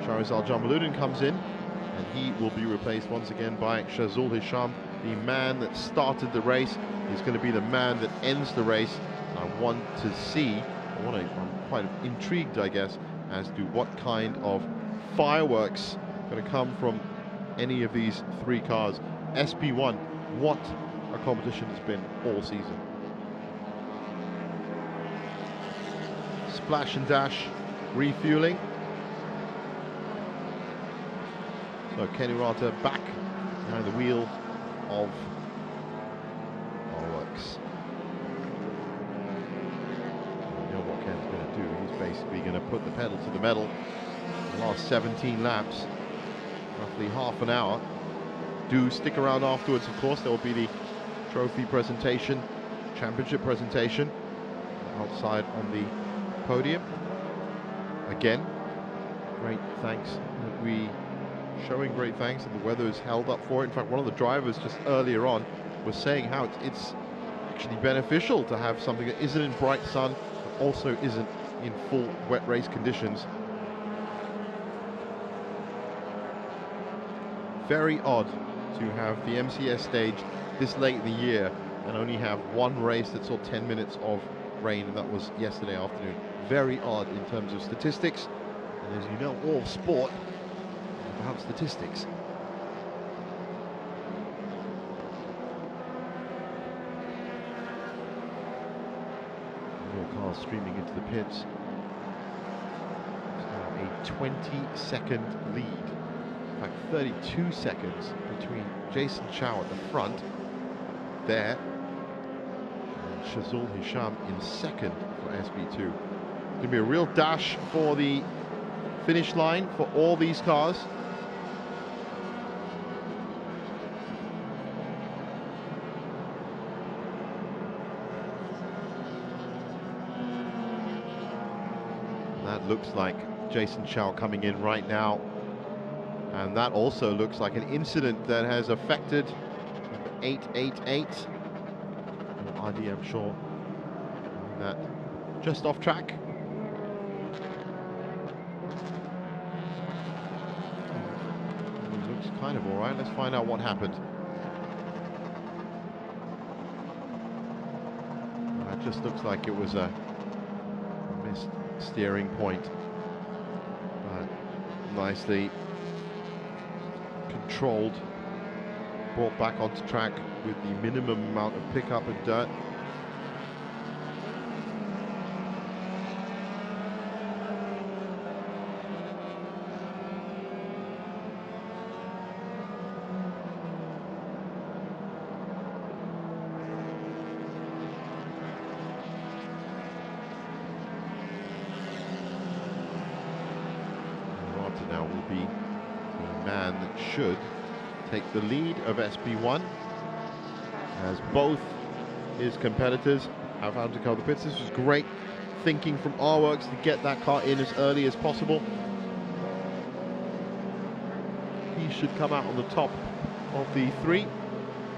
Shahrizal Jamaluddin comes in, and he will be replaced once again by Shazul Hisham. The man that started the race is going to be the man that ends the race. I want to see, I'm quite intrigued, I guess, as to what kind of fireworks are going to come from any of these 3 cars. SB1, what a competition it's been all season. Splash and dash, refueling. So Kenny Rata back behind the wheel of R-Works. You know what Ken's going to do. He's basically going to put the pedal to the metal. The last 17 laps, roughly half an hour. Do stick around afterwards, of course. There will be the trophy presentation, championship presentation outside on the podium. Again, great thanks. Showing great thanks, and the weather is held up for it. In fact, one of the drivers just earlier on was saying how it's actually beneficial to have something that isn't in bright sun, but also isn't in full wet race conditions. Very odd to have the MCS stage this late in the year and only have one race that saw 10 minutes of rain, and that was yesterday afternoon. Very odd in terms of statistics, and as you know, all sport about statistics. More cars streaming into the pits. So a 20-second lead. In fact, 32 seconds between Jason Chow at the front there and Shazul Hisham in second for SB2. It's going to be a real dash for the finish line for all these cars. That looks like Jason Chow coming in right now. And that also looks like an incident that has affected 888. RD, I'm sure, that just off track. It looks kind of all right. Let's find out what happened. That just looks like it was a missed steering point, but nicely controlled, brought back onto track with the minimum amount of pickup and dirt. Now will be the man that should take the lead of SB1, as both his competitors have had to cover the pits. This was great thinking from R-Works to get that car in as early as possible. He should come out on the top of the three,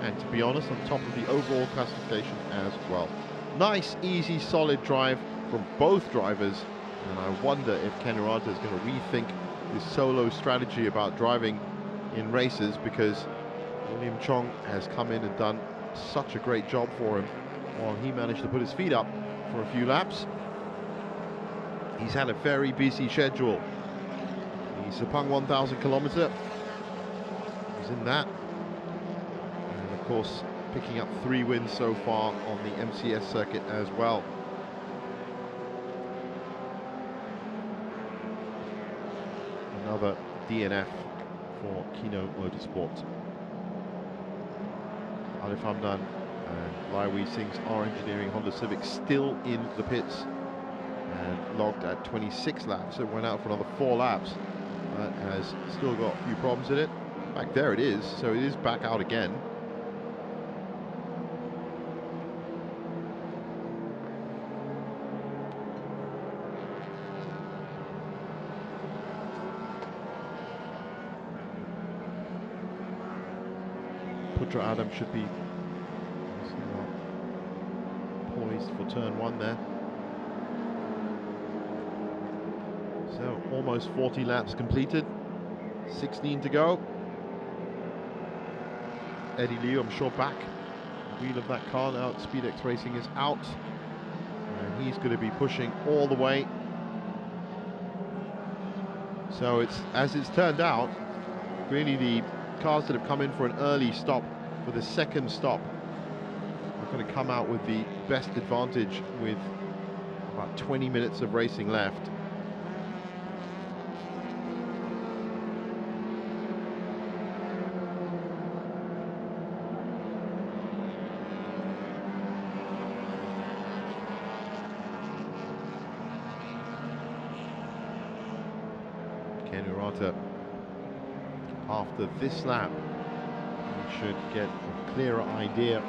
and to be honest, on top of the overall classification as well. Nice, easy, solid drive from both drivers, and I wonder if Ken Hirata is going to rethink his solo strategy about driving in races, because William Chong has come in and done such a great job for him while he managed to put his feet up for a few laps. He's had a very busy schedule. The Sepang 1000 kilometer, he's in that, and of course picking up 3 wins so far on the MCS circuit as well. Another DNF for Kino Motorsport. Alif Hamdan and Lai Wei Singh's R Engineering Honda Civic still in the pits and logged at 26 laps. So it went out for another 4 laps. That has still got a few problems in it. Back there it is, so it is back out again. Putra Adam should be poised for turn 1 there. So almost 40 laps completed, 16 to go. Eddie Liu, I'm sure, back. Wheel of that car now. SpeedX Racing is out, and he's going to be pushing all the way. So it's, as it's turned out, really the cars that have come in for an early stop for the second stop are going to come out with the best advantage with about 20 minutes of racing left. Ken Hirata, after this lap, we should get a clearer idea.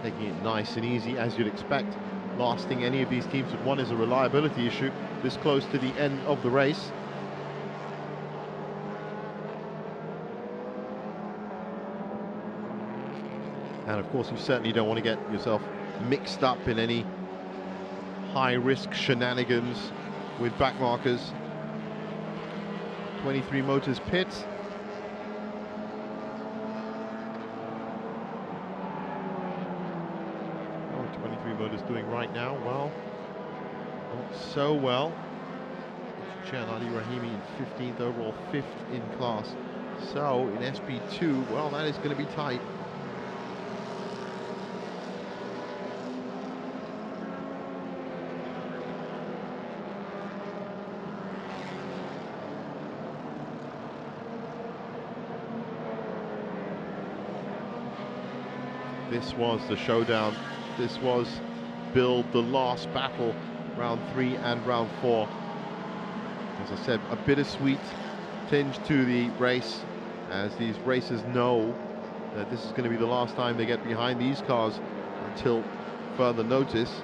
Taking it nice and easy, as you'd expect. Last thing any of these teams would want is a reliability issue this close to the end of the race. And of course, you certainly don't want to get yourself mixed up in any high-risk shenanigans with backmarkers. 23 Motors pit. 23 Motors doing right now? Well, not so well. Chen Ali Rahimi in 15th overall, 5th in class. So in SP2, well, that is going to be tight. This was the showdown. This was billed the last battle, round 3 and round 4. As I said, a bittersweet tinge to the race, as these racers know that this is going to be the last time they get behind these cars until further notice.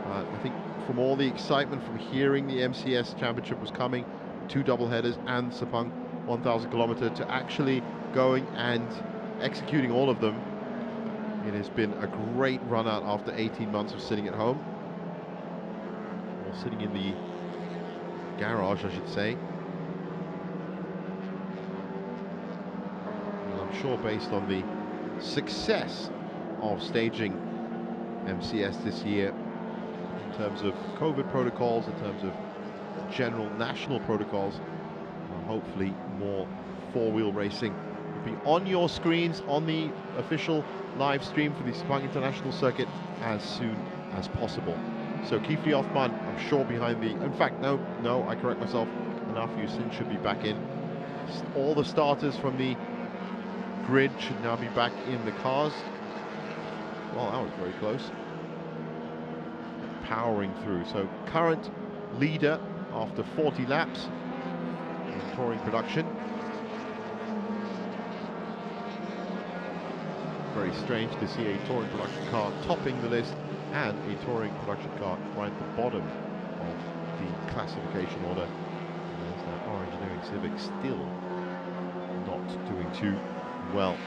I think from all the excitement from hearing the MCS championship was coming, 2 double headers and Sepang 1000 kilometer, to actually going and executing all of them, it has been a great run out after 18 months of sitting at home, or sitting in the garage, I should say. And I'm sure based on the success of staging MCS this year, in terms of COVID protocols, in terms of general national protocols, hopefully more four-wheel racing will be on your screens on the official live stream for the Sepang International Circuit as soon as possible. So Kifli Othman, I'm sure behind the, in fact, no, I correct myself, Hanafi Hussein should be back in. All the starters from the grid should now be back in the cars. Well, that was very close. Powering through. So current leader after 40 laps in touring production. Very strange to see a touring production car topping the list and a touring production car right at the bottom of the classification order. And there's that orange engineering Civic still not doing too well.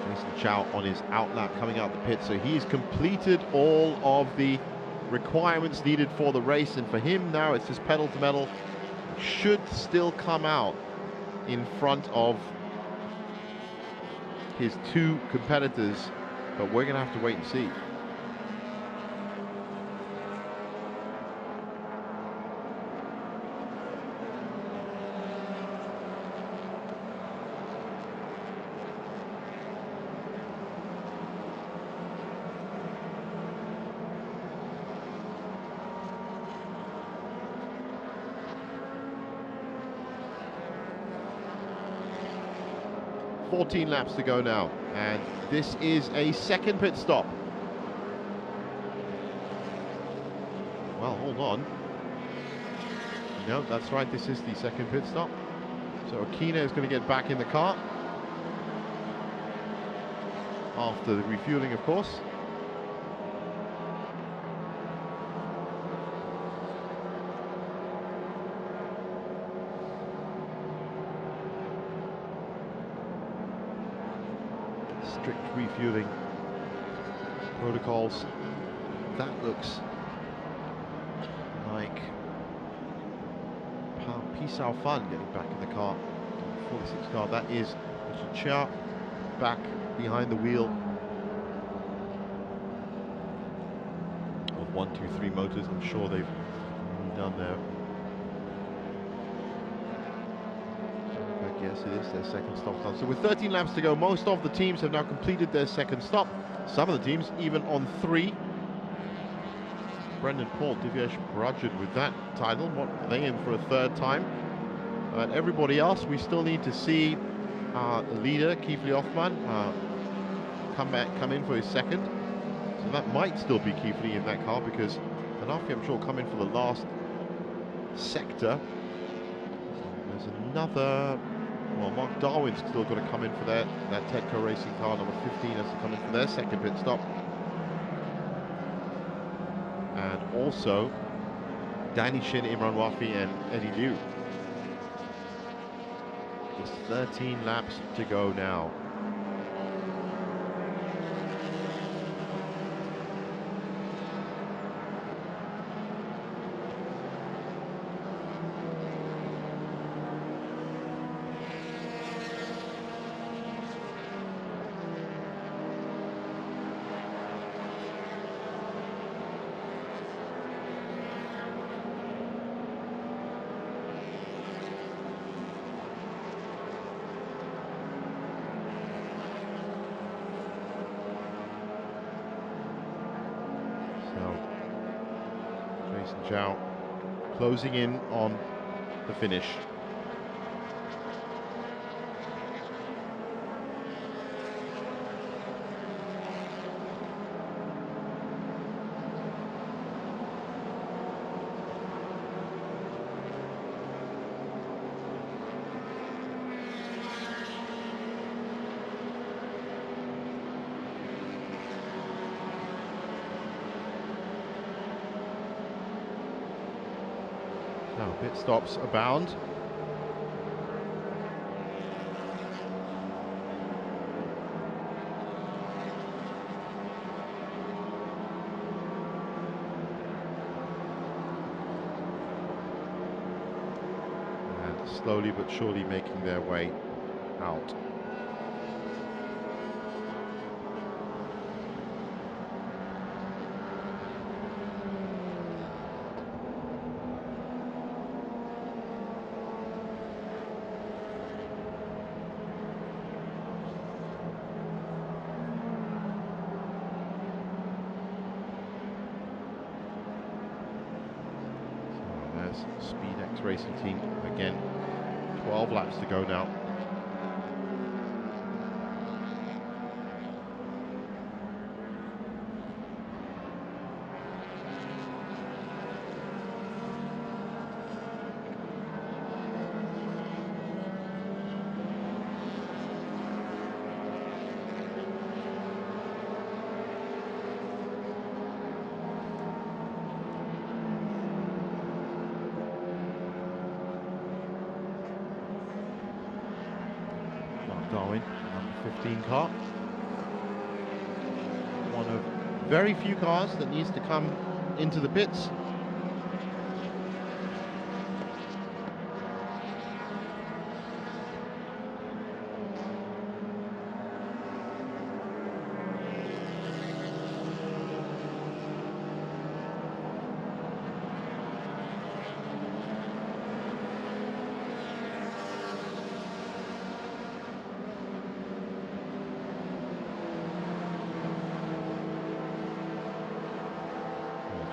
Jason Chow on his outlap coming out the pit, so he's completed all of the requirements needed for the race, and for him now it's just pedal to metal. Should still come out in front of his 2 competitors, but we're going to have to wait and see. .14 laps to go now, and this is a second pit stop. Well, hold on. No, that's right, this is the second pit stop. So Akina is going to get back in the car after the refueling, of course. Strict refueling protocols. That looks like Pisao Fan getting back in the car. 46 car. That is Richard Chia back behind the wheel of 123 Motors. I'm sure they've done their. Yes, it is their second stop done. So with 13 laps to go, most of the teams have now completed their second stop. Some of the teams even on 3. Brendan Paul, Divyesh Rajud with that title. What are they in for a 3rd time? But everybody else, we still need to see the leader, Kifli Othman, come in for his 2nd. So that might still be Kifli in that car, because Hanafi, I'm sure, will come in for the last sector. There's another. Well, Mark Darwin's still got to come in for that Tedco Racing car, number 15, has to come in for their 2nd pit stop. And also Danny Shin, Imran Wafi and Eddie Liu. Just 13 laps to go now. Zhao closing in on the finish. Now pit stops abound. And slowly but surely making their way out. SpeedX Racing Team again. 12 laps to go now. Darwin, number 15 car. One of very few cars that needs to come into the pits.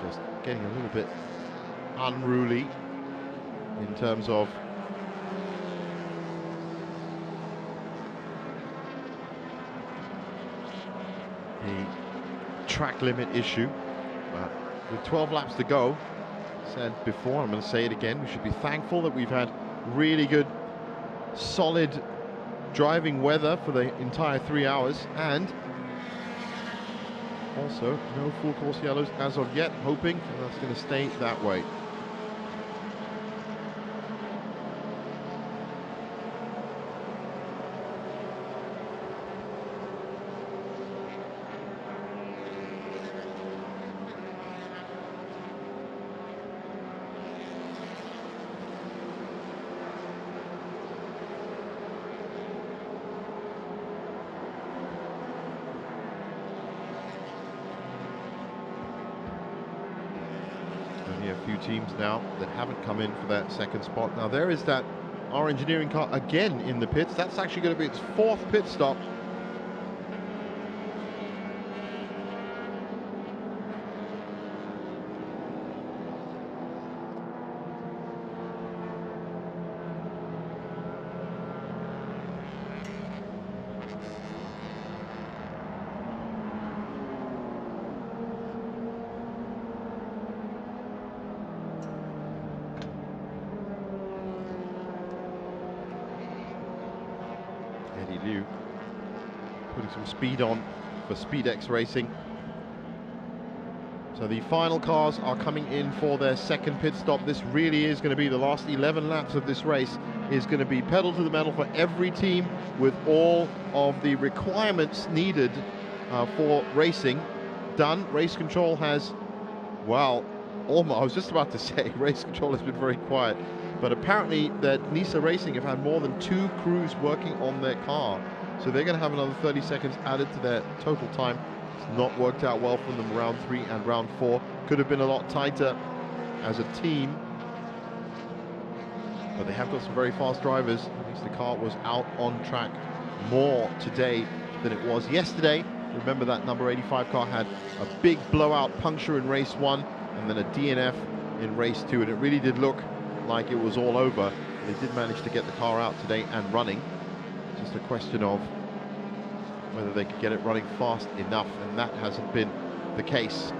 Just getting a little bit unruly in terms of the track limit issue. But with 12 laps to go, said before, I'm going to say it again, we should be thankful that we've had really good, solid driving weather for the entire 3 hours, and also no full course yellows as of yet, hoping that's going to stay that way. Only a few teams now that haven't come in for that second spot. Now there is that our engineering car again in the pits. That's actually going to be its 4th pit stop. Putting some speed on for SpeedX Racing. So the final cars are coming in for their second pit stop. This really is going to be the last 11 laps of this race. Is going to be pedal to the metal for every team, with all of the requirements needed for racing done. Race control has, well, almost, I was just about to say, race control has been very quiet. But apparently that NISA Racing have had more than 2 crews working on their car. So they're going to have another 30 seconds added to their total time. It's not worked out well for them round 3 and round 4. Could have been a lot tighter as a team. But they have got some very fast drivers. At least the car was out on track more today than it was yesterday. Remember that number 85 car had a big blowout puncture in race 1 and then a DNF in race 2, and it really did look like it was all over. They did manage to get the car out today and running. Just a question of whether they could get it running fast enough, and that hasn't been the case.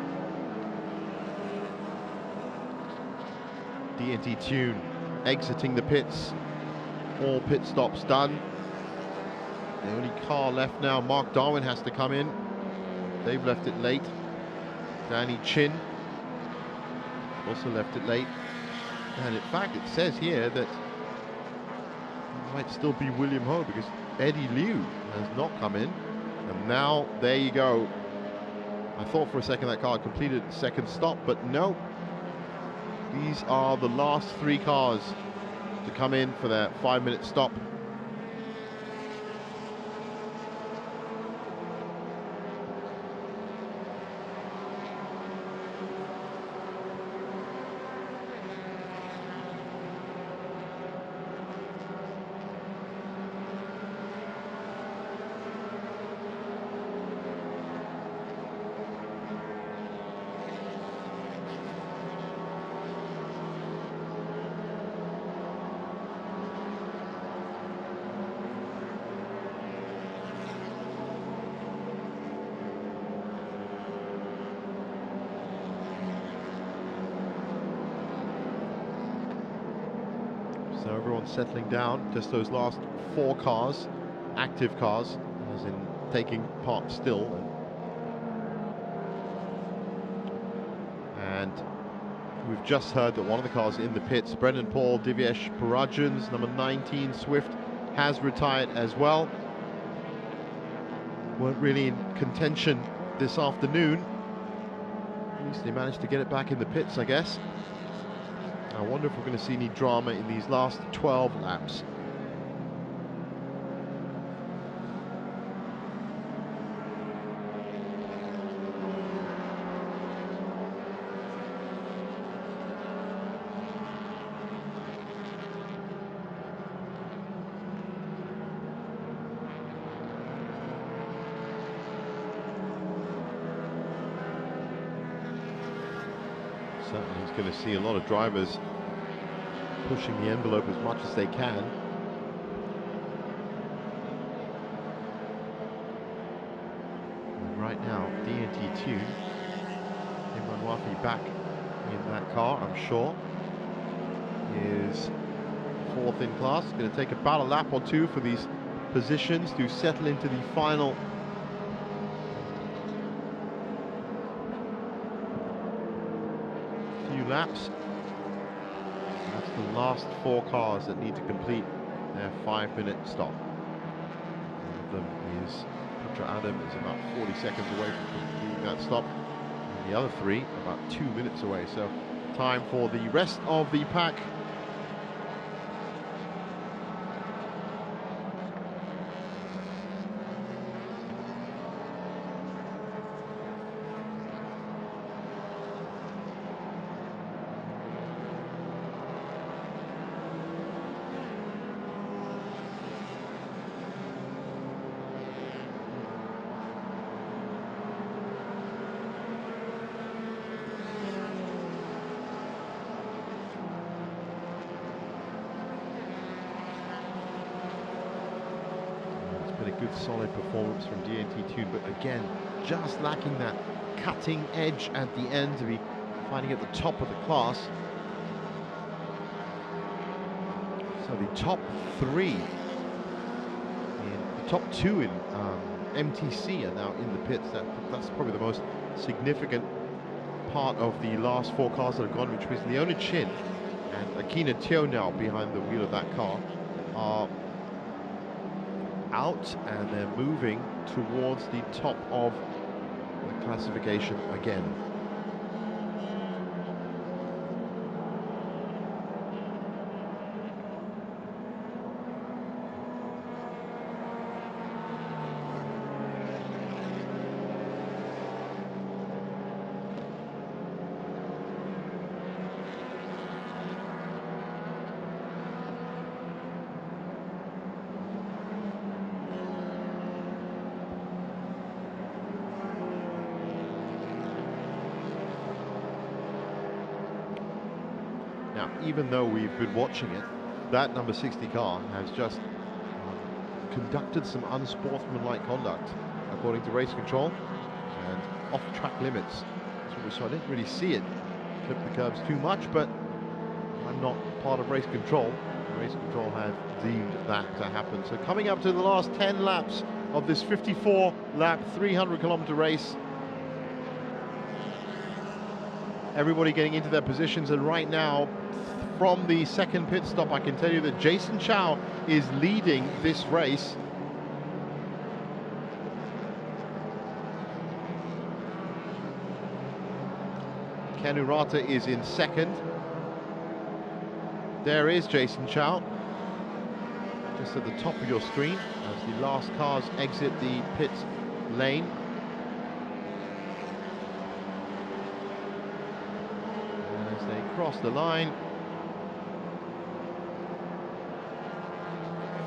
D&T Tune exiting the pits. All pit stops done. The only car left now, Mark Darwin has to come in. They've left it late. Danny Chin also left it late. And in fact, it says here that it might still be William Ho, because Eddie Liu has not come in. And now, there you go. I thought for a second that car had completed its second stop, but no. These are the last 3 cars to come in for their 5-minute stop. So everyone's settling down, just those last 4 cars, active cars, as in taking part still. And we've just heard that one of the cars in the pits, Brendan Paul, Divyesh Parajan's number 19 Swift, has retired as well. Weren't really in contention this afternoon. At least they managed to get it back in the pits, I guess. I wonder if we're going to see any drama in these last 12 laps. Certainly he's going to see a lot of drivers pushing the envelope as much as they can. And right now, D&T Tune, Imran Wafi back in that car, I'm sure, is 4th in class. It's going to take about a lap or 2 for these positions to settle into the final few laps. That's the last 4 cars that need to complete their 5-minute stop. One of them is Putra Adam, is about 40 seconds away from completing that stop. And the other 3 about 2 minutes away. So time for the rest of the pack. A good solid performance from D&T Tune, but again just lacking that cutting edge at the end to be fighting at the top of the class. So the top 3 in the top 2 in MTC are now in the pits. That's probably the most significant part of the last 4 cars that have gone, which was Leona Chin and Akina Teo now behind the wheel of that car are out, and they're moving towards the top of the classification again. Now, even though we've been watching it, that number 60 car has just conducted some unsportsmanlike conduct, according to race control, and off-track limits. That's what we saw. I didn't really see it clip the curbs too much, but I'm not part of race control. Race control have deemed that to happen. So coming up to the last 10 laps of this 54-lap, 300-kilometer race. Everybody getting into their positions, and right now, from the second pit stop, I can tell you that Jason Chow is leading this race. Ken Urata is in second. There is Jason Chow, just at the top of your screen, as the last cars exit the pit lane. And as they cross the line,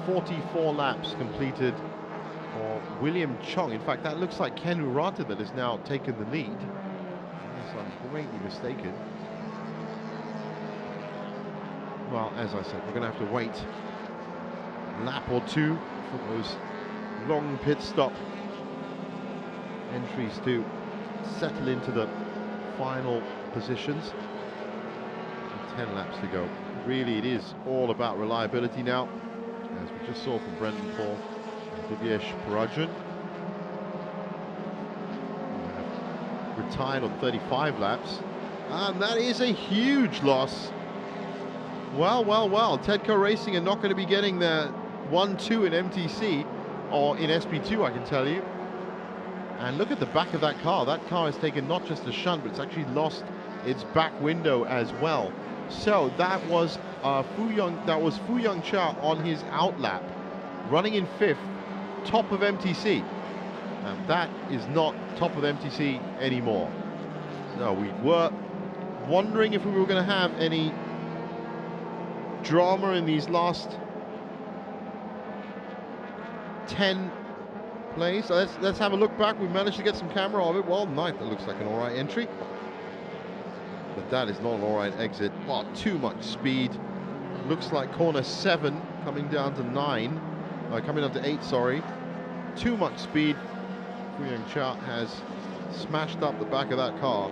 44 laps completed for William Chong. In fact, that looks like Ken Urata that has now taken the lead. Unless I'm greatly mistaken. Well, as I said, we're going to have to wait a lap or two for those long pit stop entries to settle into the final positions. 10 laps to go. Really, it is all about reliability now, as we just saw from Brendan Paul and Divyesh Parajan. Retired on 35 laps, and that is a huge loss. Well, Tedco Racing are not going to be getting their 1-2 in MTC, or in SP2, I can tell you. And look at the back of that car. That car has taken not just a shunt, but it's actually lost its back window as well. So that was Fu Young Cha on his outlap, running in 5th, top of MTC. And that is not top of MTC anymore. So we were wondering if we were going to have any drama in these last 10 plays. So let's have a look back. We managed to get some camera of it. Well, 9th, that looks like an all right entry. But that is not an all right exit. Well, too much speed. Looks like corner 7 coming down to 9. Coming down to 8, sorry. Too much speed. Fu Young Cha has smashed up the back of that car.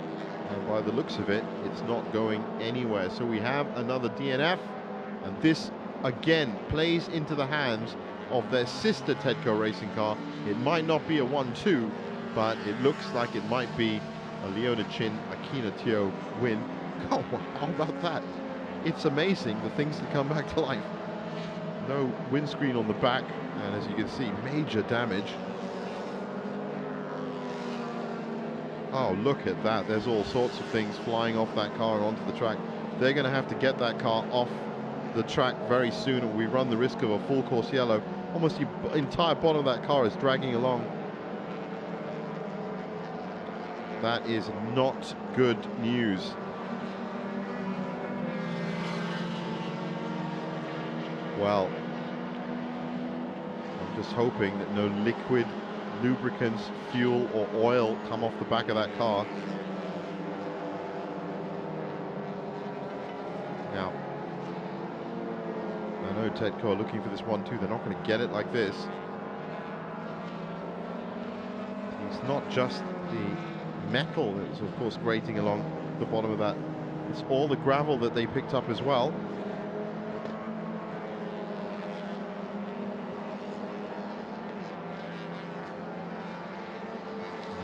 And by the looks of it, it's not going anywhere. So we have another DNF. And this, again, plays into the hands of their sister Tedco Racing car. It might not be a 1-2, but it looks like it might be a Leona Chin, Akina Teo win. Oh, wow, how about that? It's amazing the things that come back to life. No windscreen on the back, and as you can see, major damage. Oh, look at that. There's all sorts of things flying off that car and onto the track. They're going to have to get that car off the track very soon, and we run the risk of a full course yellow. Almost the entire bottom of that car is dragging along. That is not good news. Well, I'm just hoping that no liquid lubricants, fuel or oil come off the back of that car. Now, I know Tedco are looking for this 1-2. They're not going to get it like this. It's not just the metal that's of course grating along the bottom of that. It's all the gravel that they picked up as well.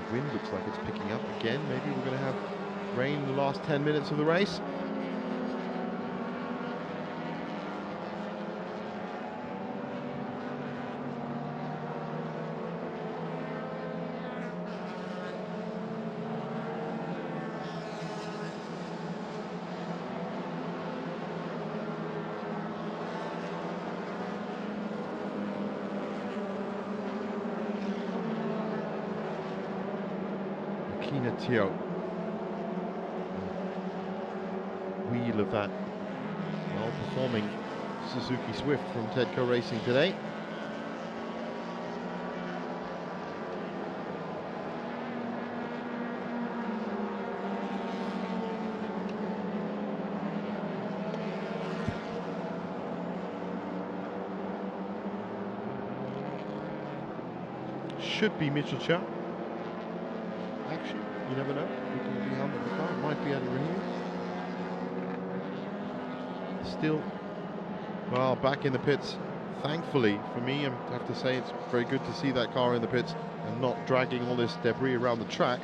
The wind looks like it's picking up again. Maybe we're going to have rain in the last 10 minutes of the race. Teo, wheel of that well-performing Suzuki Swift from Tedco Racing today. should be Mitchell Chow. Actually, you never know. It could be under the car. It might be Adam Rahimi. Still, well, back in the pits. Thankfully, for me, I have to say it's very good to see that car in the pits and not dragging all this debris around the track.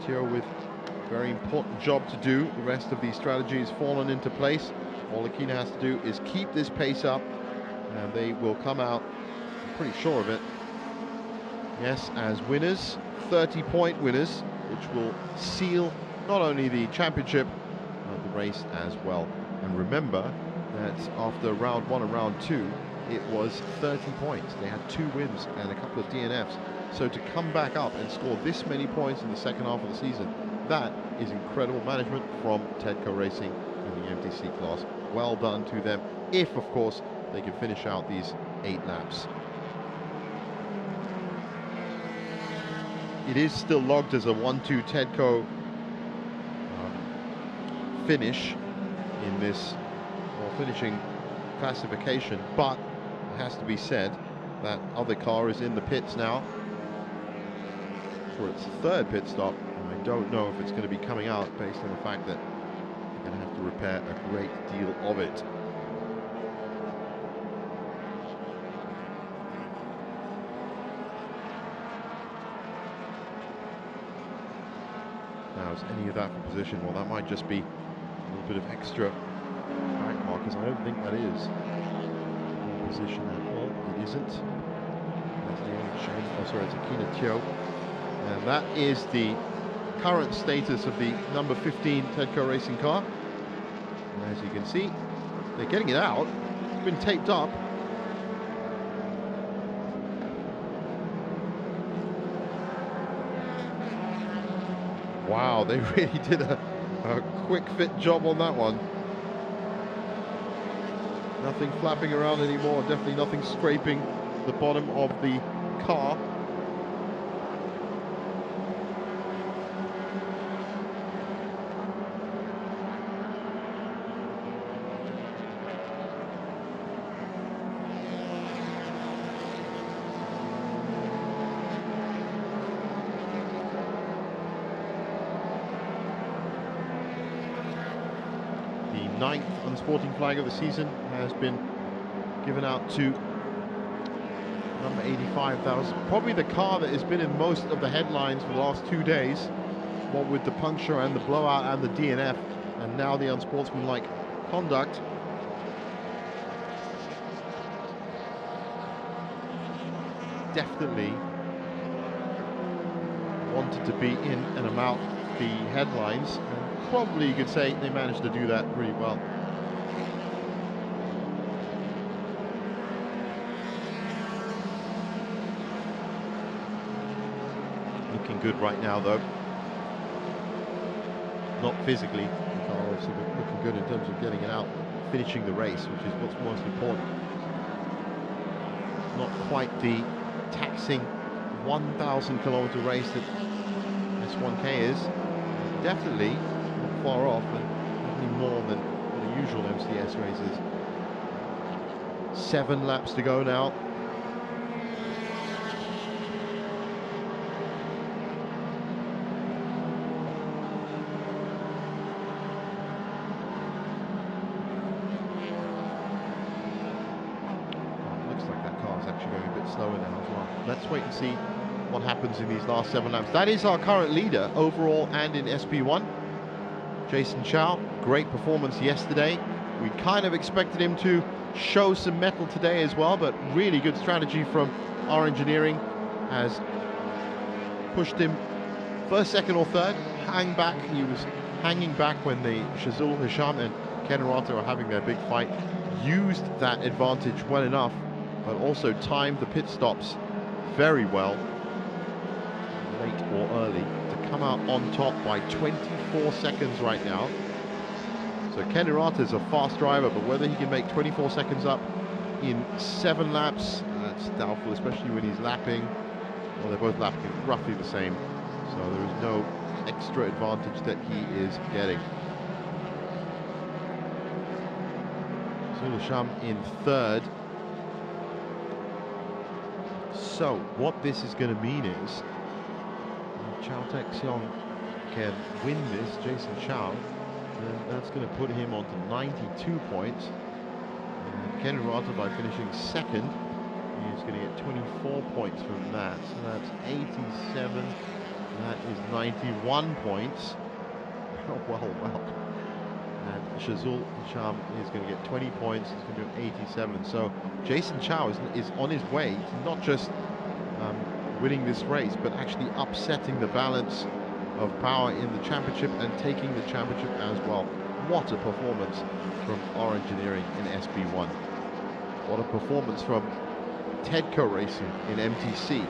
Teo with a very important job to do. The rest of the strategy has fallen into place. All Akina has to do is keep this pace up, and they will come out, I'm pretty sure of it, yes, as winners, 30-point winners, which will seal not only the championship, but the race as well. And remember that after round 1 and round 2, it was 30 points. They had 2 wins and a couple of DNFs. So to come back up and score this many points in the second half of the season, that is incredible management from Tedco Racing in the MTC class. Well done to them, if of course they can finish out these 8 laps. It is still logged as a 1-2 Tedco finish in this, or finishing classification, but it has to be said that other car is in the pits now for its 3rd pit stop, and I don't know if it's going to be coming out based on the fact that they're going to have to repair a great deal of it. Now, is any of that for position? Well, that might just be a little bit of extra back markers. I don't think that is in position at all. It isn't. That's Leona Chin. Oh, sorry, it's Akina Teo. And that is the current status of the number 15 Tedco Racing car. And as you can see, they're getting it out. It's been taped up. Wow, they really did a quick fit job on that one. Nothing flapping around anymore, definitely nothing scraping the bottom of the car. The 9th unsporting flag of the season has been given out to number 85. That was probably the car that has been in most of the headlines for the last 2 days, what with the puncture and the blowout and the DNF, and now the unsportsmanlike conduct. Definitely wanted to be in and about the headlines, and probably you could say they managed to do that pretty well. Looking good right now, though. Not physically, the car obviously, but looking good in terms of getting it out, finishing the race, which is what's most important. Not quite the taxing 1,000 kilometer race that S1K is. Definitely not far off, and definitely more than the usual MCS races. 7 laps to go now. Slower now as well. Let's wait and see what happens in these last 7 laps. That is our current leader overall and in SP1. Jason Chow, great performance yesterday. We kind of expected him to show some mettle today as well, but really good strategy from our engineering has pushed him first, second or third, hang back. He was hanging back when the Shazul Hisham and Ken Arata were having their big fight. Used that advantage well enough, but also timed the pit stops very well, late or early, to come out on top by 24 seconds right now. So Ken Arata is a fast driver, but whether he can make 24 seconds up in 7 laps, that's doubtful, especially when he's lapping. Well, they're both lapping roughly the same, so there is no extra advantage that he is getting. Zulasham in third. So what this is going to mean is Chow Taek-seong can win this, Jason Chow, and that's going to put him on to 92 points. And Ken Rata, by finishing second, is going to get 24 points from that. So that's 87. That is 91 points. Oh, well. And Shazul Cham is going to get 20 points. He's going to do 87. So Jason Chow is on his way to not just winning this race, but actually upsetting the balance of power in the championship and taking the championship as well. What a performance from R Engineering in SB1. What a performance from Tedco Racing in MTC.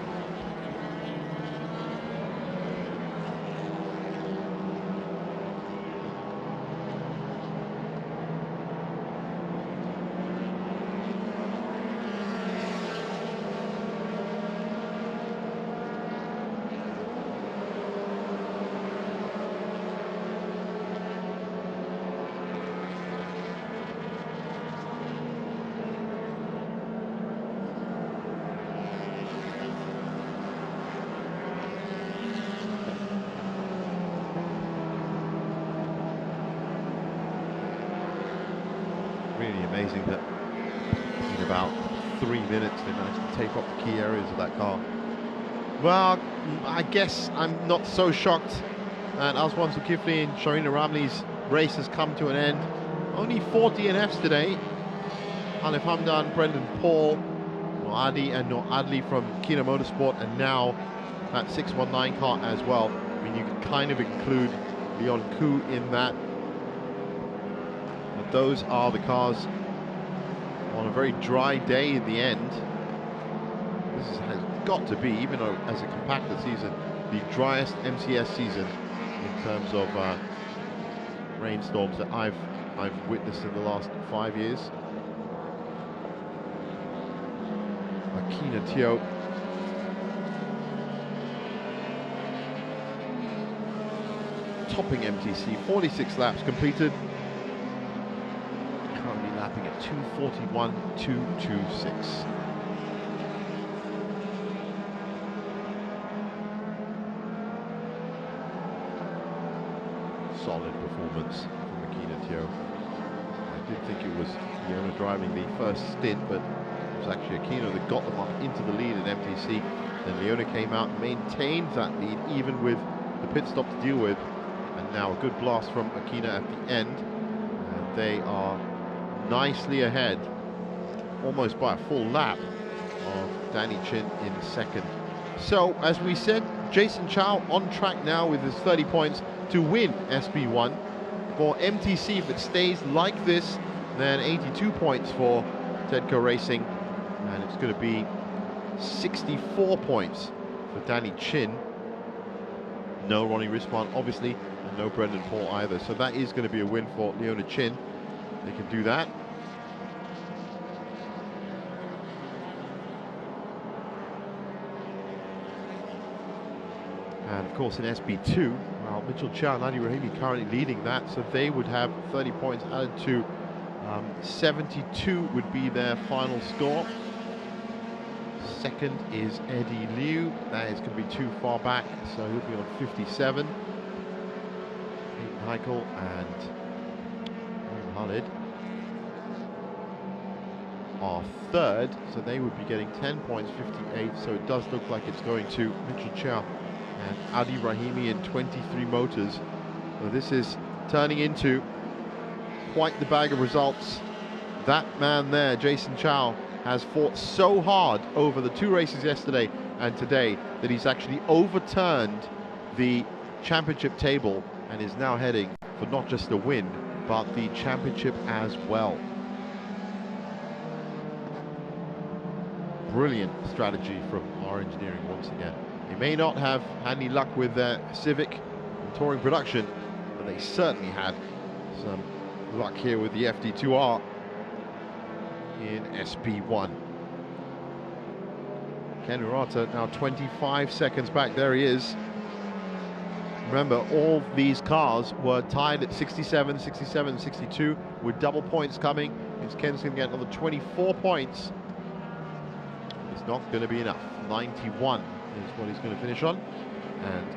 Really amazing that in about 3 minutes they managed to take off the key areas of that car. Well, I guess I'm not so shocked that Aswan Zulkifli and Sharina Ramli's race has come to an end. Only 4 DNFs today. Alif Hamdan, Brendan Paul, Noadi and Noor Adli from Kina Motorsport, and now that 619 car as well. I mean, you can kind of include Leon Koo in that. But those are the cars on a very dry day in the end. This has got to be, even though as a compacted season, the driest MCS season in terms of rainstorms that I've witnessed in the last 5 years. Akina Teo topping MTC, 46 laps completed. Currently lapping at 2:41.226. Solid performance from Akina Teo. I did think it was Leona driving the first stint, but it was actually Akina that got them up into the lead at MTC. Then Leona came out and maintained that lead, even with the pit stop to deal with. And now a good blast from Akina at the end. And they are nicely ahead, almost by a full lap, of Danny Chin in second. So, as we said, Jason Chow on track now with his 30 points to win SB1. For MTC, if it stays like this, then 82 points for Tedco Racing, and it's going to be 64 points for Danny Chin. No Ronnie Risman, obviously, and no Brendan Paul either. So that is going to be a win for Leona Chin. They can do that. And of course in SB2, well, Mitchell Chow and Ali Rahimi currently leading that, so they would have 30 points added to 72 would be their final score. Second is Eddie Liu. That is going to be too far back, so he'll be on 57. Peyton Heichel and Khalid are third, so they would be getting 10 points, 58. So it does look like it's going to Mitchell Chow and Adi Rahimi in 23 motors. So this is turning into quite the bag of results. That man there, Jason Chow, has fought so hard over the 2 races yesterday and today that he's actually overturned the championship table and is now heading for not just a win, but the championship as well. Brilliant strategy from R Engineering once again. They may not have had any luck with their Civic and touring production, but they certainly had some luck here with the FD2R in SB1. Ken Urata now 25 seconds back. There he is. Remember, all these cars were tied at 67, 67, 62 with double points coming. Ken's going to get another 24 points. It's not going to be enough. 91 is what he's going to finish on. And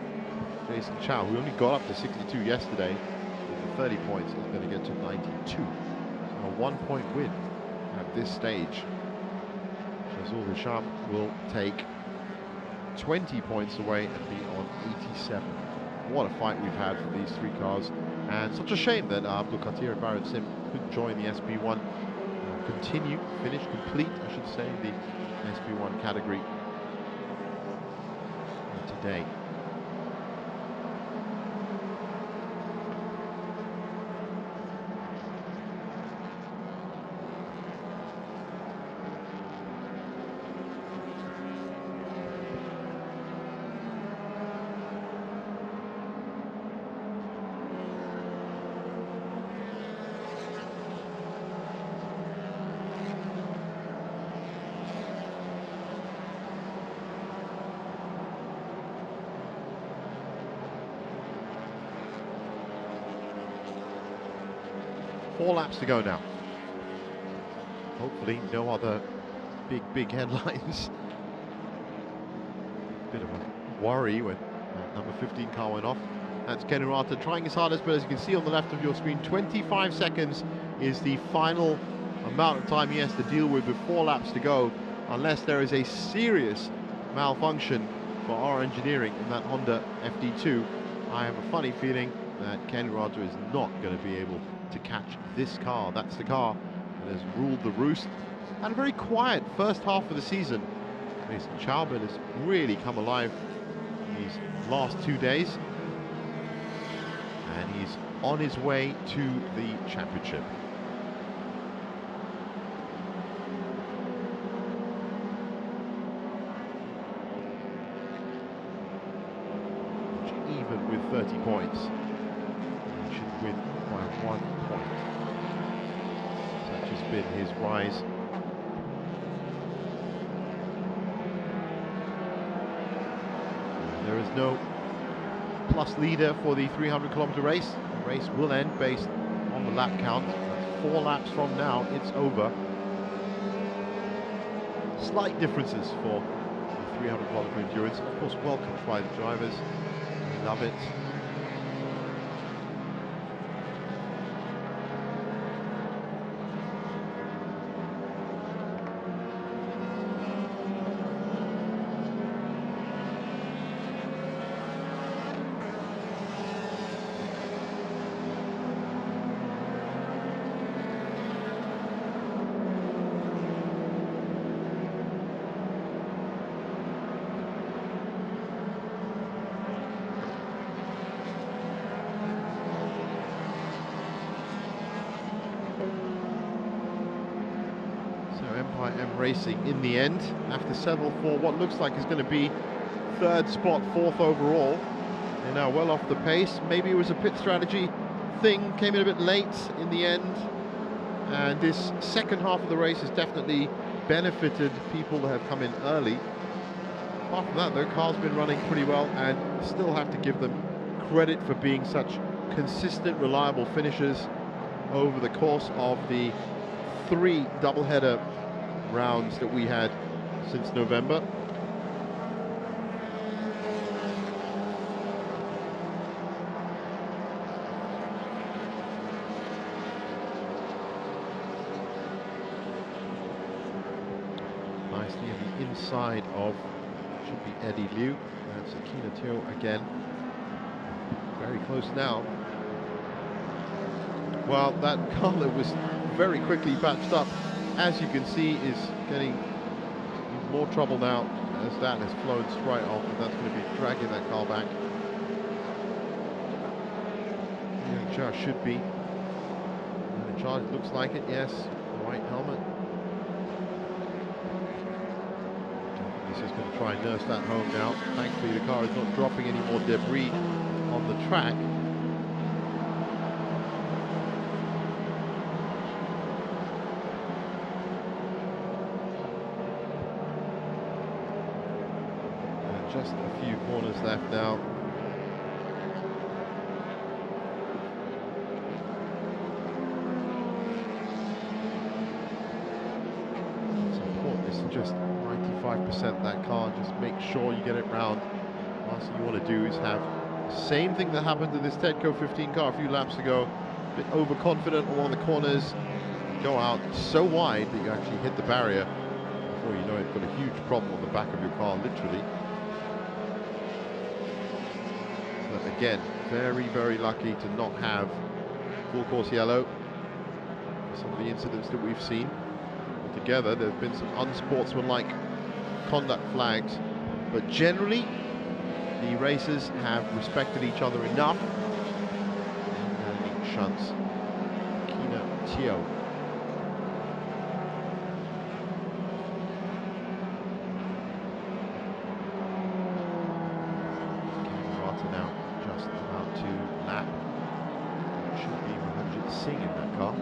Jason Chow, who only got up to 62 yesterday, with 30 points, is going to get to 92. So a 1-point win at this stage. Shazul Hisham will take 20 points away and be on 87. What a fight we've had for these three cars. And such a shame that Abdul Qadir and Barrett Sim couldn't join the SB1. Complete, I should say, the SB1 category today. Four laps to go now. Hopefully no other big headlines. Bit of a worry when number 15 car went off. That's Ken Urata trying his hardest, but as you can see on the left of your screen, 25 seconds is the final amount of time he has to deal with 4 laps to go, unless there is a serious malfunction for our engineering in that Honda FD2. I have a funny feeling that Ken Urata is not going to be able to catch this car. That's the car that has ruled the roost. And a very quiet first half of the season. Mason Chaubin has really come alive these last 2 days. And he's on his way to the championship. Even with 30 points, he should win by 1 point. Such has been his rise. There is no plus leader for the 300-kilometer race. The race will end based on the lap count. 4 laps from now, it's over. Slight differences for the 300-kilometer endurance. Of course, welcomed by the drivers. They love it. Racing in the end have to settle for what looks like is going to be 3rd spot, 4th overall. They're now well off the pace. Maybe it was a pit strategy thing, came in a bit late in the end, and this second half of the race has definitely benefited people that have come in early. Apart from that, their car's been running pretty well, and still have to give them credit for being such consistent, reliable finishers over the course of the 3 doubleheader rounds that we had since November. Nicely in the inside of, should be Eddie Liu. That's Akina Teo again. Very close now. Well, that car that was very quickly patched up, as you can see, is getting in more trouble now as that has flown straight off, and that's going to be dragging that car back. Yang Cha should be in charge, looks like it, yes. The white helmet. This is going to try and nurse that home now. Thankfully the car is not dropping any more debris on the track. Just a few corners left now. So Port is just 95 75% that car. Just make sure you get it round. Last thing you want to do is have the same thing that happened to this Tedco 15 car a few laps ago. A bit overconfident on one of the corners. Go out so wide that you actually hit the barrier. Before you know it, you've got a huge problem on the back of your car, literally. But again, very, very lucky to not have full course yellow. Some of the incidents that we've seen. Altogether, there have been some unsportsmanlike conduct flags, but generally, the racers have respected each other enough. And shunts. Kina Tio. Now just about to lap. It should be Mohammed Singh in that car.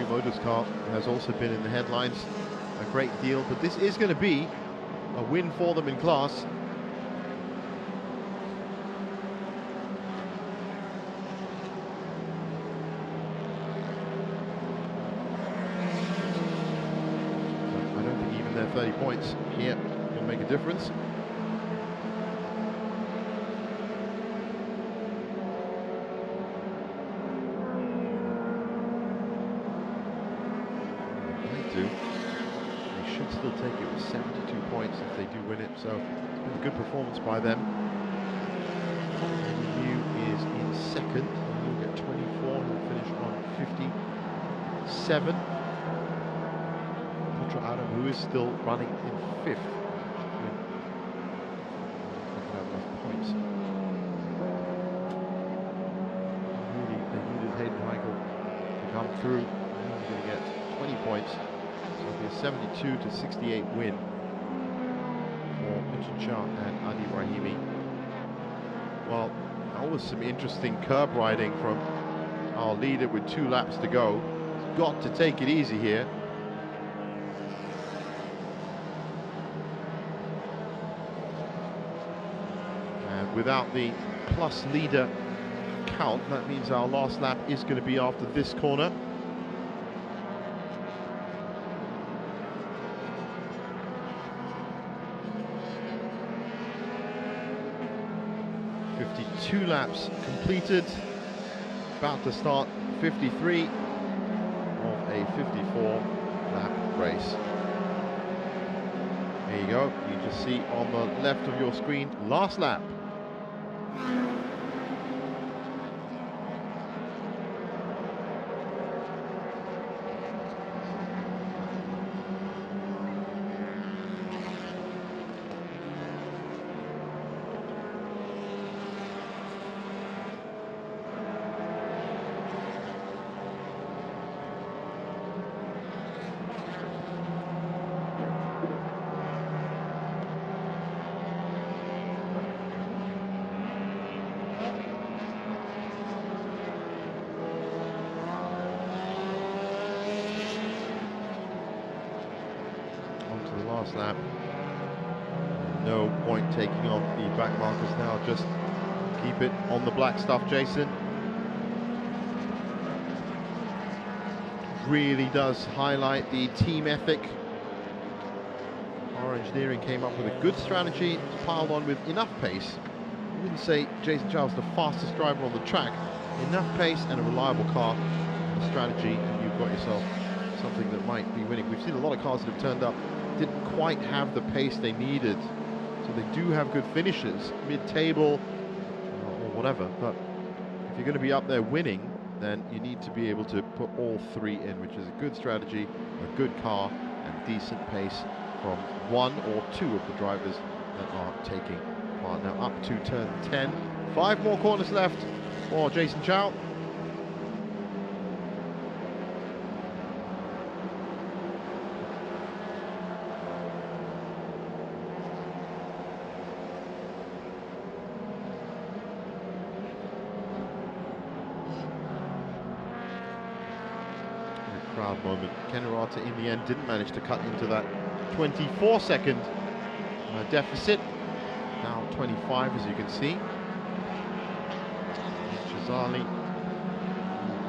Motors car has also been in the headlines a great deal, but this is going to be a win for them in class. But I don't think even their 30 points here will make a difference. They should still take it with 72 points if they do win it, so it's been a good performance by them. Yu is in second, he'll get 24, he'll finish on 57. Putra Adam, who is still running in fifth. Not enough points. Really, they needed Hayden Michael to come through. Now we're going to get 20 points. So it'll be a 72 to 68 win for Mitchin Shah and Adi Rahimi. Well, that was some interesting curb riding from our leader with 2 laps to go. He's got to take it easy here. And without the plus leader count, that means our last lap is going to be after this corner. 52 laps completed, about to start 53 of a 54 lap race. There you go, you just see on the left of your screen, last lap. Lap. No point taking off the back markers now, just keep it on the black stuff, Jason. Really does highlight the team ethic. Our engineering came up with a good strategy, piled on with enough pace. I wouldn't say Jason Charles the fastest driver on the track. Enough pace and a reliable car, a strategy, and you've got yourself something that might be winning. We've seen a lot of cars that have turned up, didn't quite have the pace they needed, so they do have good finishes mid-table or whatever, but if you're going to be up there winning, then you need to be able to put all 3 in, which is a good strategy, a good car, and decent pace from one or two of the drivers that are taking part. Now up to turn 10. 5 more corners left for Jason Chow. Proud moment. Kenurata in the end didn't manage to cut into that 24-second deficit. Now 25, as you can see. Chazali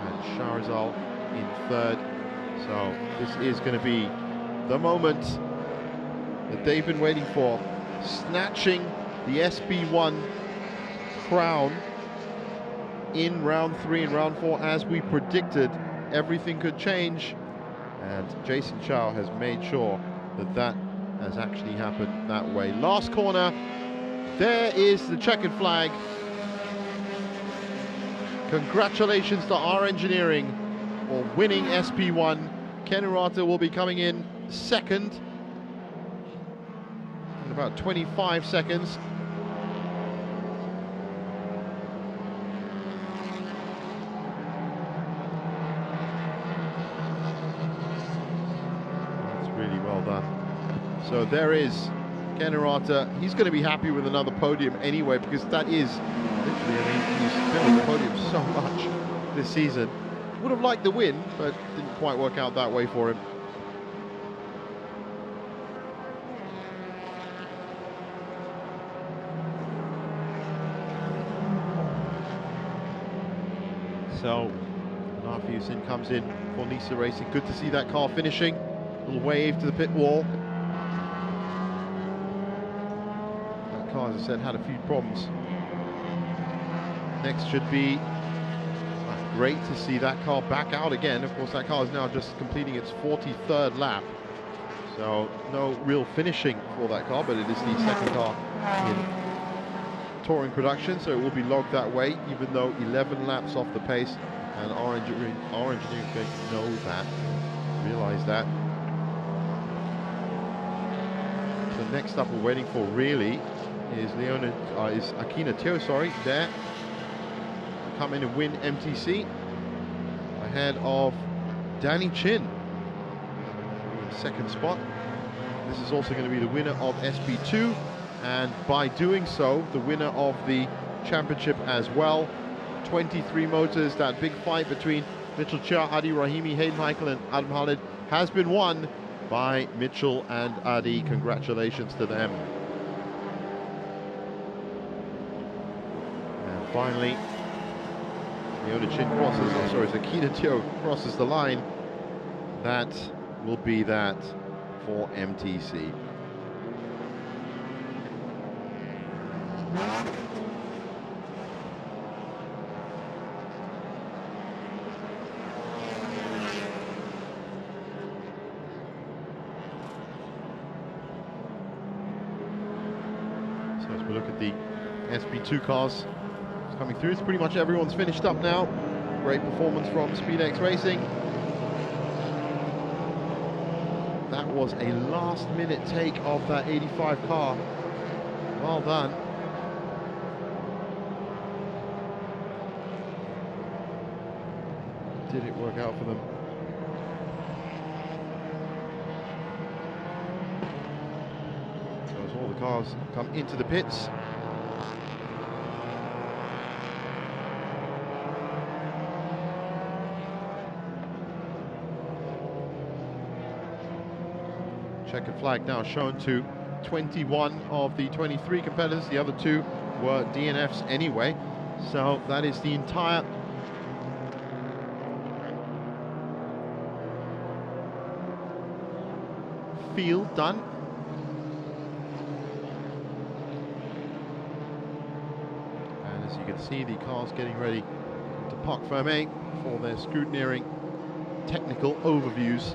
and Shahrizal in third. So this is going to be the moment that they've been waiting for, snatching the SB1 crown in round 3 and round 4, as we predicted. Everything could change, and Jason Chow has made sure that that has actually happened that way. Last corner, there is the checkered flag. Congratulations to R Engineering for winning SP1. Kenurata will be coming in second in about 25 seconds. So there is Kenurata. He's going to be happy with another podium anyway, because that is literally, I mean, he's been on the podium so much this season. Would have liked the win, but didn't quite work out that way for him. So Nafiusin comes in for Nisa Racing. Good to see that car finishing. Little wave to the pit wall. That car, as I said, had a few problems. Next should be great to see that car back out again. Of course, that car is now just completing its 43rd lap. So no real finishing for that car, but it is the second car in touring production, so it will be logged that way, even though 11 laps off the pace. And our engineering is going to know that, realize that. So next up, we're waiting for really is Akina Teo, sorry, there. Come in and win MTC ahead of Danny Chin in second spot. This is also going to be the winner of SP2, and by doing so, the winner of the championship as well. 23 motors, that big fight between Mitchell Chia, Adi Rahimi, Hayden Heikel and Adam Khalid has been won by Mitchell and Adi. Congratulations to them. And finally, Leona Chin crosses, Akina Teo crosses the line. That will be that for MTC. So as we look at the SP2 cars coming through, it's pretty much everyone's finished up now. Great performance from SpeedX Racing. That was a last-minute take of that 85 car. Well done. Did it work out for them? So as all the cars come into the pits, checkered flag now shown to 21 of the 23 competitors. The other two were DNFs anyway. So that is the entire field done. And as you can see, the cars getting ready to park fermé for their scrutineering technical overviews.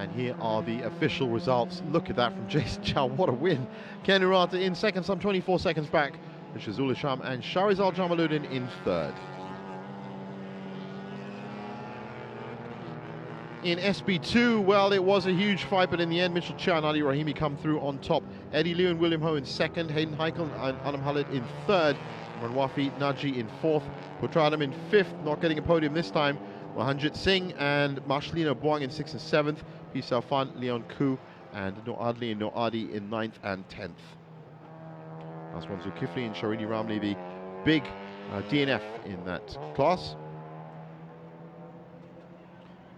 And here are the official results. Look at that from Jason Chow. What a win. Ken Urata in second, some 24 seconds back. Shazul Hisham and Shahrizal Jamaluddin in third. In SB2, well, it was a huge fight, but in the end, Mitchell Chia and Ali Rahimi come through on top. Eddie Liu and William Ho in second, Hayden Heikel and Anam Khalid in third, Ranwafi Naji in fourth, Putradam in fifth, not getting a podium this time, Mohanjit Singh and Marshalina Buang in sixth and seventh, Pisao Fan, Leon Koo, and Noor Adli and Noor Adi in ninth and 10th. Last one, Zulkifli and Sharini Ramli, the big DNF in that class.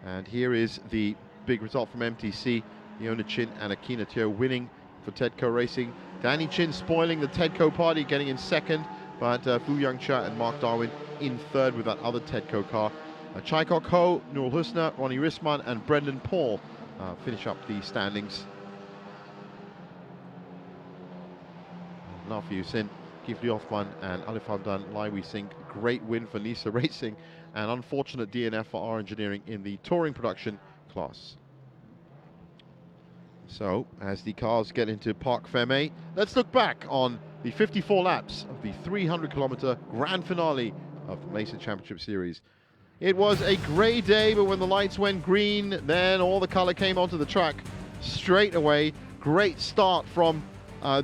And here is the big result from MTC. Leona Chin and Akina Teo winning for Tedco Racing. Danny Chin spoiling the Tedco party, getting in second, but Fu Youngcha and Mark Darwin in third with that other Tedco car. Chai Kok Ho, Nurul Husna, Ronnie Risman and Brendan Paul finish up the standings. Nafi Hussein, Kifli Othman and Alif Hamdan Laiwi Singh. Great win for Nisa Racing, and unfortunate DNF for R Engineering in the touring production class. So, as the cars get into Parc Fermé, let's look back on the 54 laps of the 300-kilometer grand finale of the Mason Championship Series. It was a grey day, but when the lights went green, then all the colour came onto the track straight away. Great start from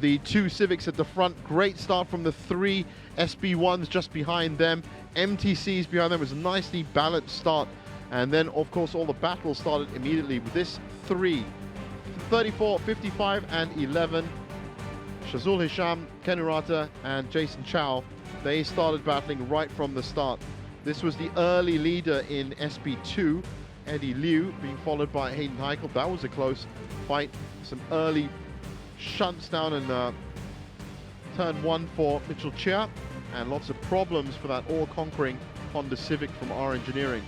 the two Civics at the front. Great start from the three SB1s just behind them. MTCs behind them. It was a nicely balanced start. And then, of course, all the battles started immediately with this three. 34, 55, and 11. Shazul Hisham, Ken Urata, and Jason Chow, they started battling right from the start. This was the early leader in SB2, Eddie Liu, being followed by Hayden Heikel. That was a close fight. Some early shunts down in turn one for Mitchell Chia, and lots of problems for that all-conquering Honda Civic from R Engineering.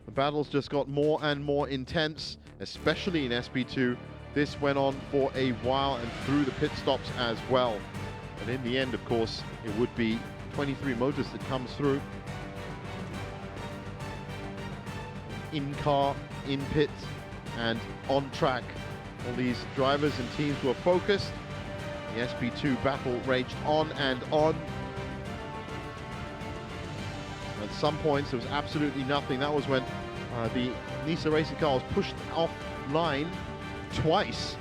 The battles just got more and more intense, especially in SB2. This went on for a while and through the pit stops as well. But in the end, of course, it would be 23 Motors that comes through. In car, in pit, and on track. All these drivers and teams were focused. The SB2 battle raged on and on. At some points, there was absolutely nothing. That was when the Nisa Racing car was pushed offline twice.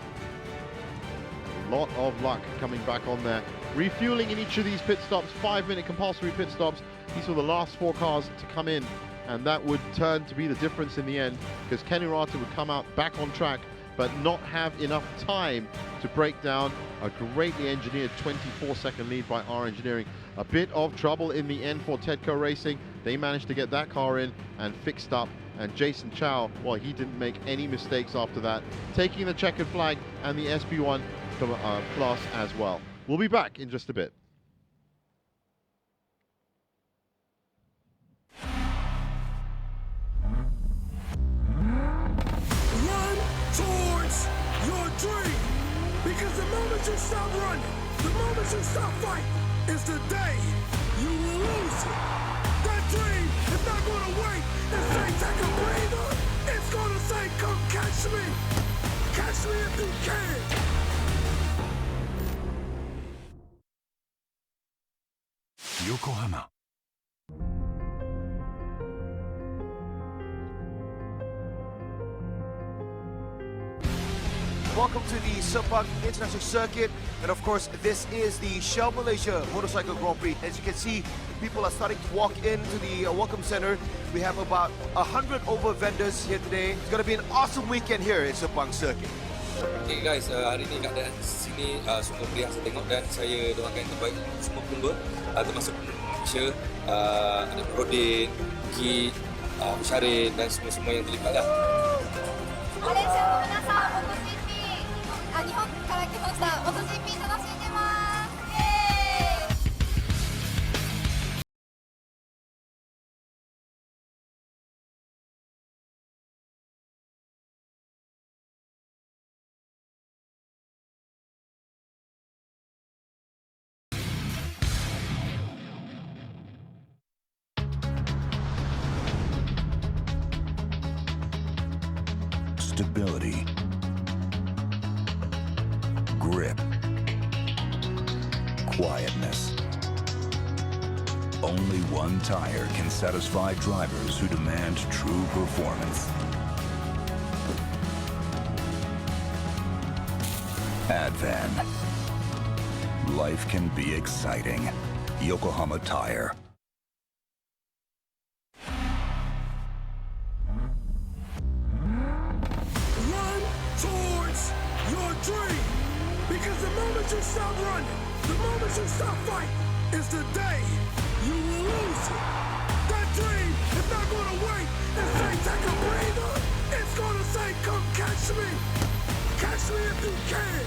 A lot of luck coming back on there. Refueling in each of these pit stops, 5-minute compulsory pit stops. These were the last four cars to come in, and that would turn to be the difference in the end, because Ken Urata would come out back on track but not have enough time to break down a greatly engineered 24-second lead by R Engineering. A bit of trouble in the end for Tedco Racing. They managed to get that car in and fixed up. And Jason Chow, well, he didn't make any mistakes after that, taking the checkered flag and the SB1 class as well. We'll be back in just a bit. Run towards your dream, because the moment you stop running, the moment you stop fighting, is the day you will lose it. That dream is not going to wait and say take a breather. It's going to say come catch me. Catch me if you can. Yokohama. Welcome to the Sepang International Circuit, and of course this is the Shell Malaysia Motorcycle Grand Prix. As you can see, people are starting to walk into the Welcome Center. We have about 100 over vendors here today. It's going to be an awesome weekend here at Sepang Circuit. Okay guys, hari ni keadaan sini sungguh meriah saya tengok, dan saya doakan yang terbaik untuk semua pemba, termasuk Malaysia, ada Rodin, Ki, Syarin dan semua-semua yang terlibat lah. マレーシアの皆さん、日本から来ました。元 GP 楽しんでます。イエーイ。Stability. Grip. Quietness. Only one tire can satisfy drivers who demand true performance. Advan. Life can be exciting. Yokohama Tire. Run towards your dream. Because the moment you stop running, the moment you stop fighting, is the day you will lose it. That dream is not going to wait and say, take a breather. It's going to say, come catch me. Catch me if you can.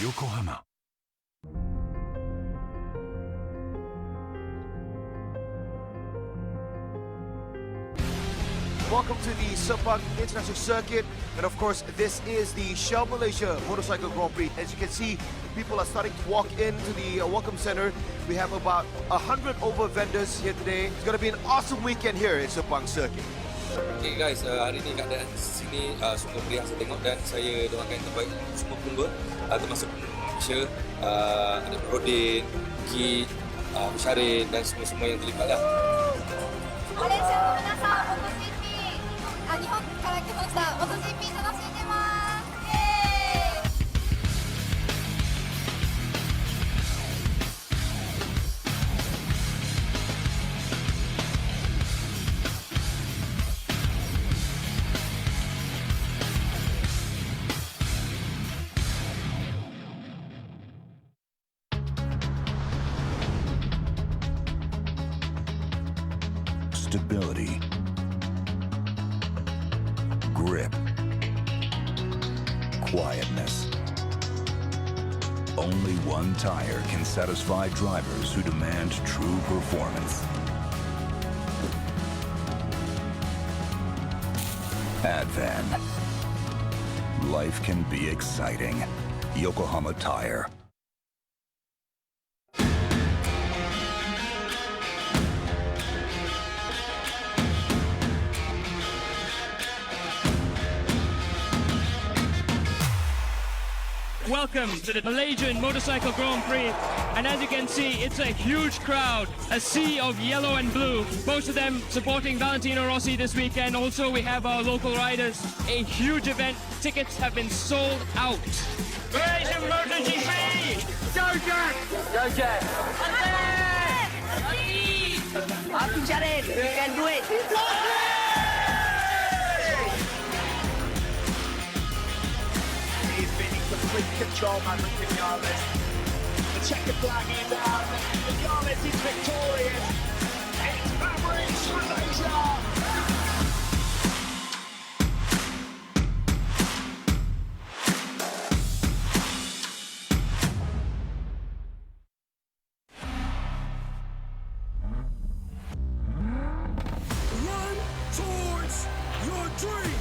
Yokohama. Welcome to the Sepang International Circuit, and of course this is the Shell Malaysia Motorcycle Grand Prix. As you can see, people are starting to walk into the welcome center. We have about 100 over vendors here today. It's going to be an awesome weekend here at Sepang Circuit. Okay guys, hari ni keadaan sini sungguh meriah saya tengok dan saya doakan yang terbaik semua pembalap termasuk Malaysia, ada Rodin, Ki, Syarin dan semua yang terlibat lah. マレーシアの皆さん、日本から来ました。元 GP 楽しんでます。イエーイ。Stability. Grip. Quietness. Only one tire can satisfy drivers who demand true performance. Advan. Life can be exciting. Yokohama Tire. Welcome to the Malaysian Motorcycle Grand Prix, and as you can see, it's a huge crowd, a sea of yellow and blue, most of them supporting Valentino Rossi this weekend. Also, we have our local riders, a huge event. Tickets have been sold out. Malaysian MotoGP! Go Jack! Go Jack! Aku Syarin, you can do it! Complete control by Vinales. The checkered flag is out. Vinales is victorious. It's Mavericks Malaysia. Run towards your dream.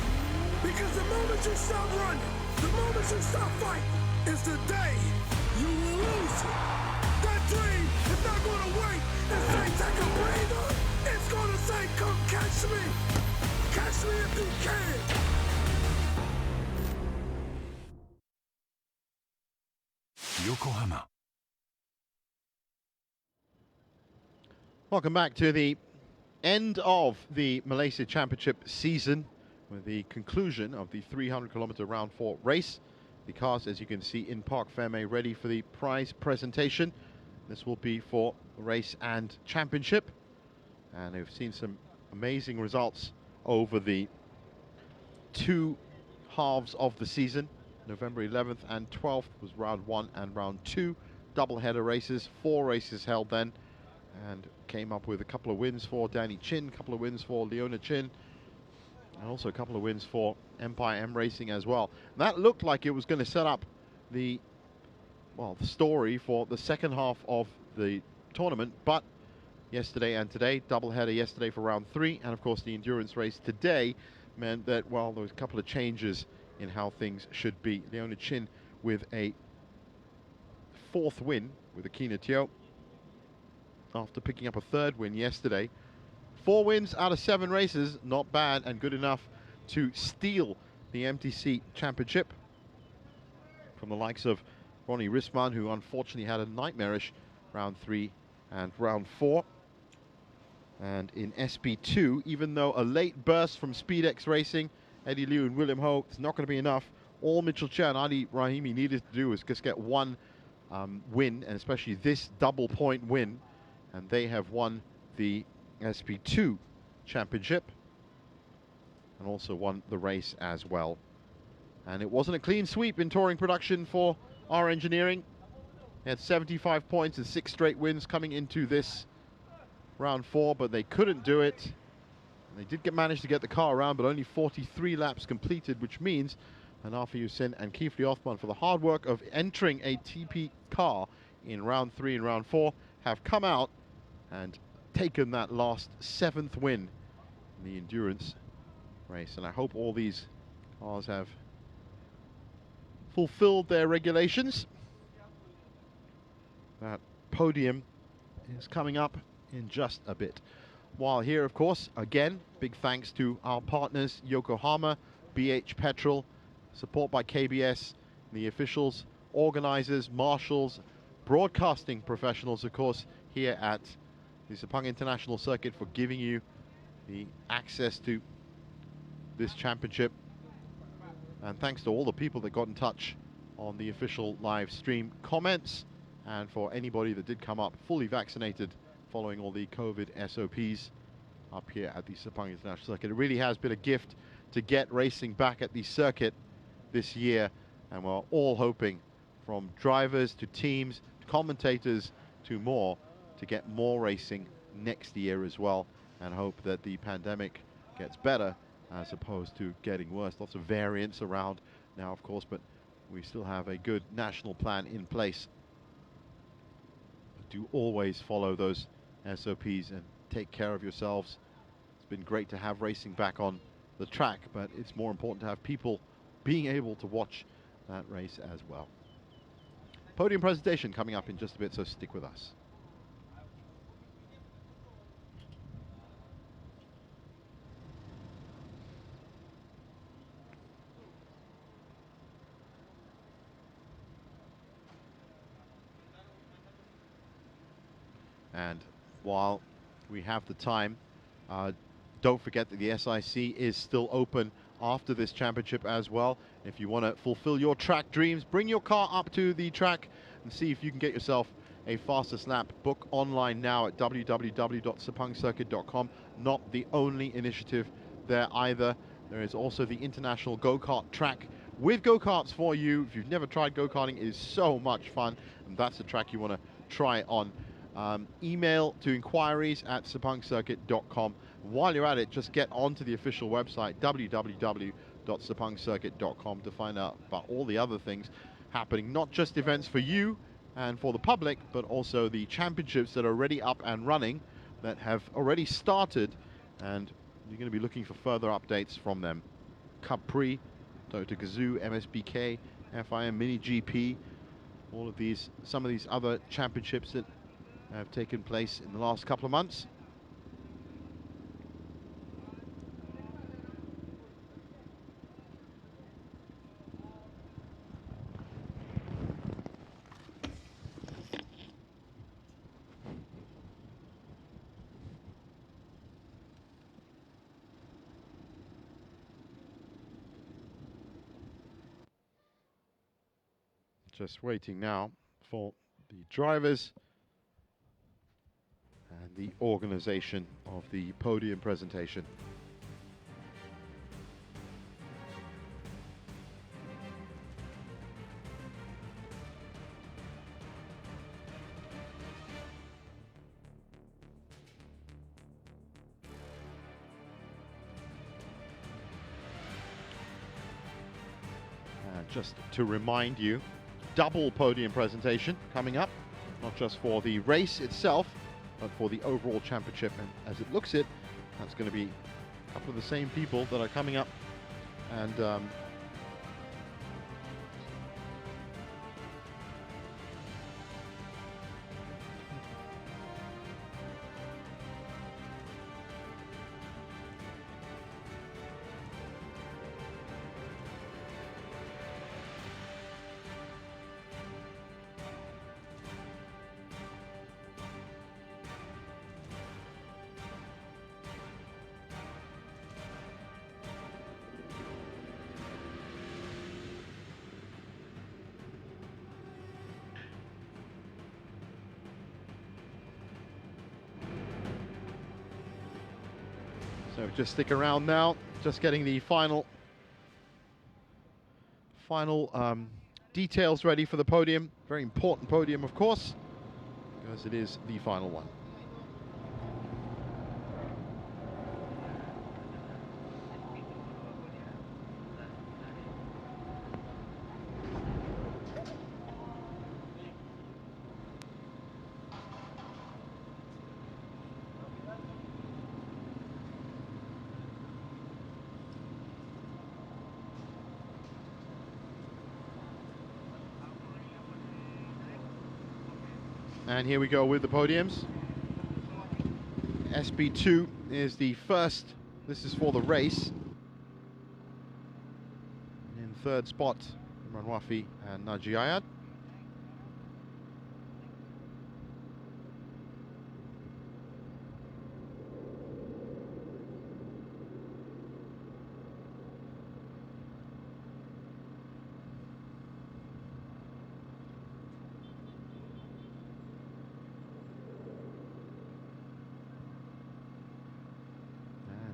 Because the moment you stop running, the moment you stop fighting, is the day you will lose it. That dream is not going to wait and say, take a breather. It's going to say, come catch me. Catch me if you can. Yokohama. Welcome back to the end of the Malaysia Championship season, with the conclusion of the 300-kilometer round 4 race. The cars, as you can see, in Park Ferme, ready for the prize presentation. This will be for race and championship. And we've seen some amazing results over the two halves of the season. November 11th and 12th was round 1 and round 2. Double-header races, 4 races held then. And came up with a couple of wins for Danny Chin, a couple of wins for Leona Chin, and also a couple of wins for Empire M Racing as well. That looked like it was going to set up the story for the second half of the tournament, but yesterday and today, doubleheader yesterday for round 3, and of course the endurance race today meant that, well, there was a couple of changes in how things should be. Leona Chin with a 4th win with Akina Teo, after picking up a 3rd win yesterday 4 wins out of 7 races, not bad and good enough to steal the MTC Championship from the likes of Ronnie Risman, who unfortunately had a nightmarish round 3 and round 4. And in SP2, even though a late burst from SpeedX Racing, Eddie Liu and William Ho, it's not going to be enough. All Mitchell Chia and Ali Rahimi needed to do was just get one win, and especially this double point win, and they have won the SP2 championship and also won the race as well. And it wasn't a clean sweep in touring production for R Engineering. They had 75 points and 6 straight wins coming into this round 4, but they couldn't do it. And they did manage to get the car around, but only 43 laps completed, which means Hanafi Hussein and Kifli Othman, for the hard work of entering a TP car in round 3 and round 4, have come out and taken that last 7th win in the endurance race. And I hope all these cars have fulfilled their regulations. That podium is coming up in just a bit. While here, of course, again, big thanks to our partners, Yokohama, BH Petrol, support by KBS, the officials, organizers, marshals, broadcasting professionals, of course, here at the Sepang International Circuit for giving you the access to this championship. And thanks to all the people that got in touch on the official live stream comments, and for anybody that did come up fully vaccinated following all the COVID SOPs up here at the Sepang International Circuit. It really has been a gift to get racing back at the circuit this year, and we're all hoping, from drivers to teams, to commentators to more, to get more racing next year as well, and hope that the pandemic gets better as opposed to getting worse. Lots of variants around now, of course, but we still have a good national plan in place. But do always follow those SOPs and take care of yourselves. It's been great to have racing back on the track, but it's more important to have people being able to watch that race as well. Podium presentation coming up in just a bit, so stick with us. And while we have the time, don't forget that the SIC is still open after this championship as well. If you want to fulfill your track dreams, bring your car up to the track and see if you can get yourself a fastest lap. Book online now at www.sepangcircuit.com. Not the only initiative there either. There is also the international go-kart track with go-karts for you. If you've never tried go-karting, it is so much fun, and that's the track you want to try on. Email to inquiries at sepangcircuit.com. While you're at it, just get onto the official website, www.sepangcircuit.com, to find out about all the other things happening, not just events for you and for the public, but also the championships that are already up and running, that have already started, and you're going to be looking for further updates from them. Capri, Toyota Gazoo, MSBK, FIM Mini GP, all of these, some of these other championships that have taken place in the last couple of months. Just waiting now for the drivers and the organization of the podium presentation. Just to remind you, double podium presentation coming up, not just for the race itself, but for the overall championship. And as it looks it, that's going to be a couple of the same people that are coming up and So just stick around now, just getting the final details ready for the podium. Very important podium, of course, because it is the final one. And here we go with the podiums. SB2 is the first. This is for the race. In third spot, Imran Wafi and Naji Ayad.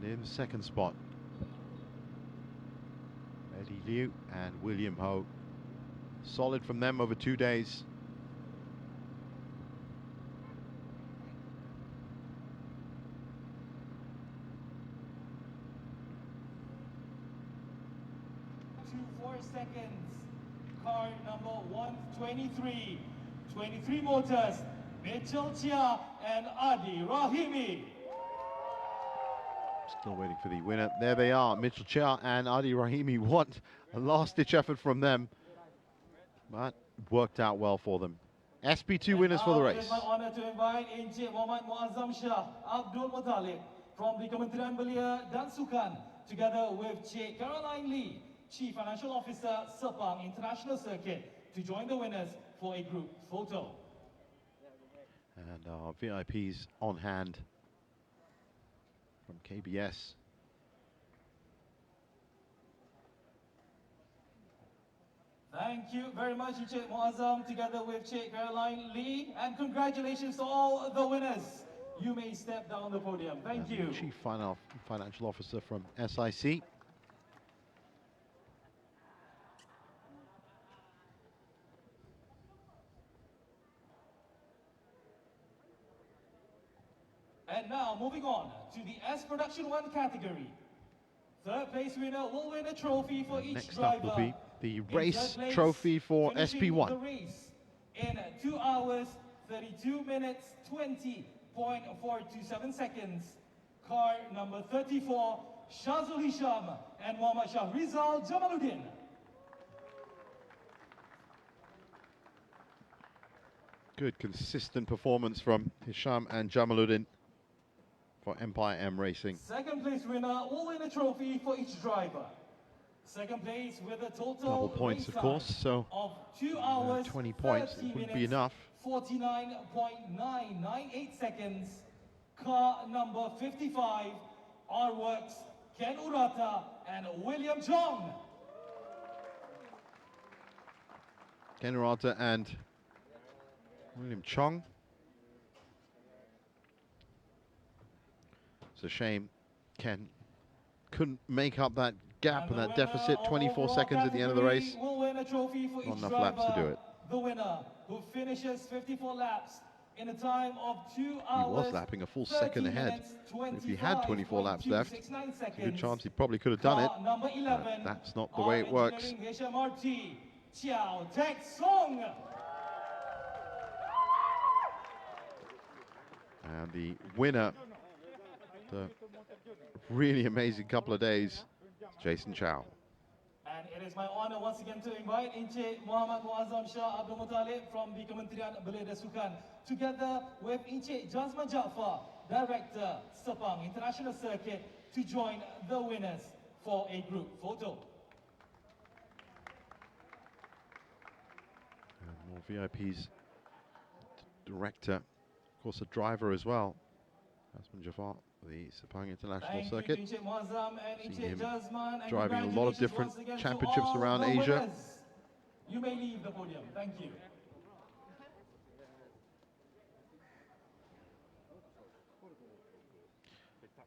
In second spot, Eddie Liu and William Ho. Solid from them over 2 days. To 4 seconds. Car number 123. 23 Motors, Mitchell Chia and Adi Rahimi. Still waiting for the winner. There they are, Mitchell Chia and Adi Rahimi. What a last-ditch effort from them, but worked out well for them. SB2 winners for the race. It is my honor to invite Encik Muhammad Muazzam Shah Abdul Muttalib from the Kementerian Belia dan Sukan, together with Cik Caroline Lee, Chief Financial Officer, Sepang International Circuit, to join the winners for a group photo. And our VIPs on hand from KBS. Thank you very much, Encik Muazzam, together with Cik Caroline Lee, and congratulations to all the winners. You may step down the podium. Thank you. Chief Financial Officer from SIC. And now, moving on to the S Production 1 category. Third place winner will win a trophy for each Next driver. up will be the race trophy for SP1. The race in 2 hours, 32 minutes, 20.427 seconds. Car number 34, Shazul Hisham and Muhammad Shahrizal Jamaluddin. Good consistent performance from Hisham and Jamaluddin for Empire M Racing. Second place winner will win a trophy for each driver. Second place with a total Double points, of course, so of 2 hours, 20 points, it wouldn't be enough. 49.998 seconds. Car number 55, R-Works, Ken Urata and William Chong. Ken Urata and William Chong. It's a shame Ken couldn't make up that gap and that deficit. 24 seconds at the end of the race. Will win a trophy for Not each enough driver. laps to do it. The winner, who finishes 54 laps in a time of 2 hours. He was lapping a full second ahead. If he had 24 laps left, there's a good chance he probably could have done it. Number 11, but that's not the way it works. HMRT, Chiao Tek Song. And the winner, the really amazing couple of days, Jason Chow. And it is my honor once again to invite Encik Muhammad Muazzam Shah Abdul Muttalib from the Kementerian Belia dan Sukan, together with Encik Jazman Jaafar, Director, Sepang International Circuit, to join the winners for a group photo. And more VIPs. Director, of course, a driver as well. Jazman Jaafar, the Sepang International Circuit. Thank you to Encik Muazzam and Encik Jazman, and driving a lot of congratulations different once again to championships all around the Asia. winners. You may leave the podium. Thank you.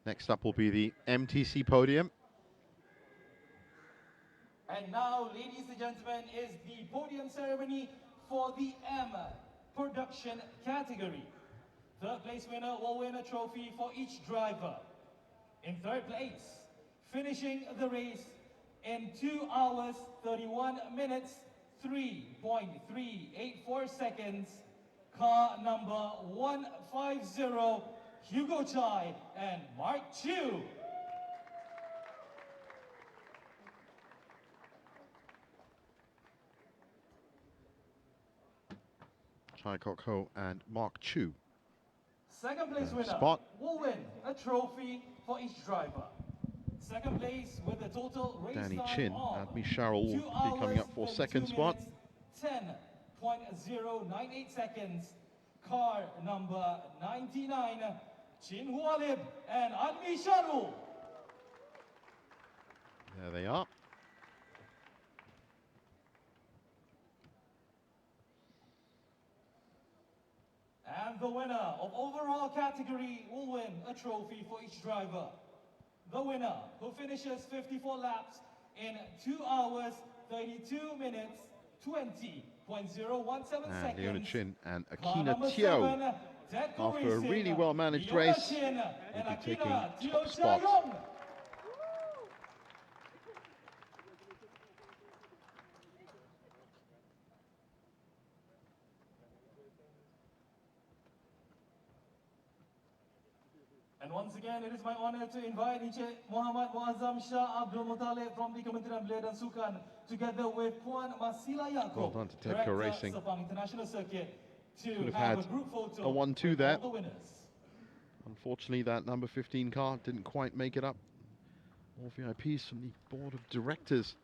Next up will be the MTC podium. And now, ladies and gentlemen, is the podium ceremony for the M production category. Third place winner will win a trophy for each driver. In third place, finishing the race in 2 hours, 31 minutes, 3.384 seconds, car number 150, Hugo Chai and Mark Chu. Chai Kok Ho and Mark Chu. Second place winner will win a trophy for each driver. Second place with the total race Danny time Chin of and Cheryl will 2 be hours, coming up for 32 second spot. minutes, 10.098 seconds. Car number 99, Chin Hualib and Admi Sharu. There they are. And the winner of overall category will win a trophy for each driver. The winner, who finishes 54 laps in 2 hours, 32 minutes, 20.017 seconds. Leona Chin and Car Akina number Teo, 7, Tedco after a Racing, really well-managed Leona race, Chin will and be taking Akina Teo top spot. Chayong. And once again, it is my honor to invite Encik Muhammad Muazzam Shah Abdul Muttalib from the Kementerian Belia dan Sukan, together with Puan Masila Yaakob, Well done to Tedco Director, Racing. Sepang International Circuit, to Could have have had a group photo a 1-2 with there. all the winners. Unfortunately, that number 15 car didn't quite make it up. More VIPs from the board of directors,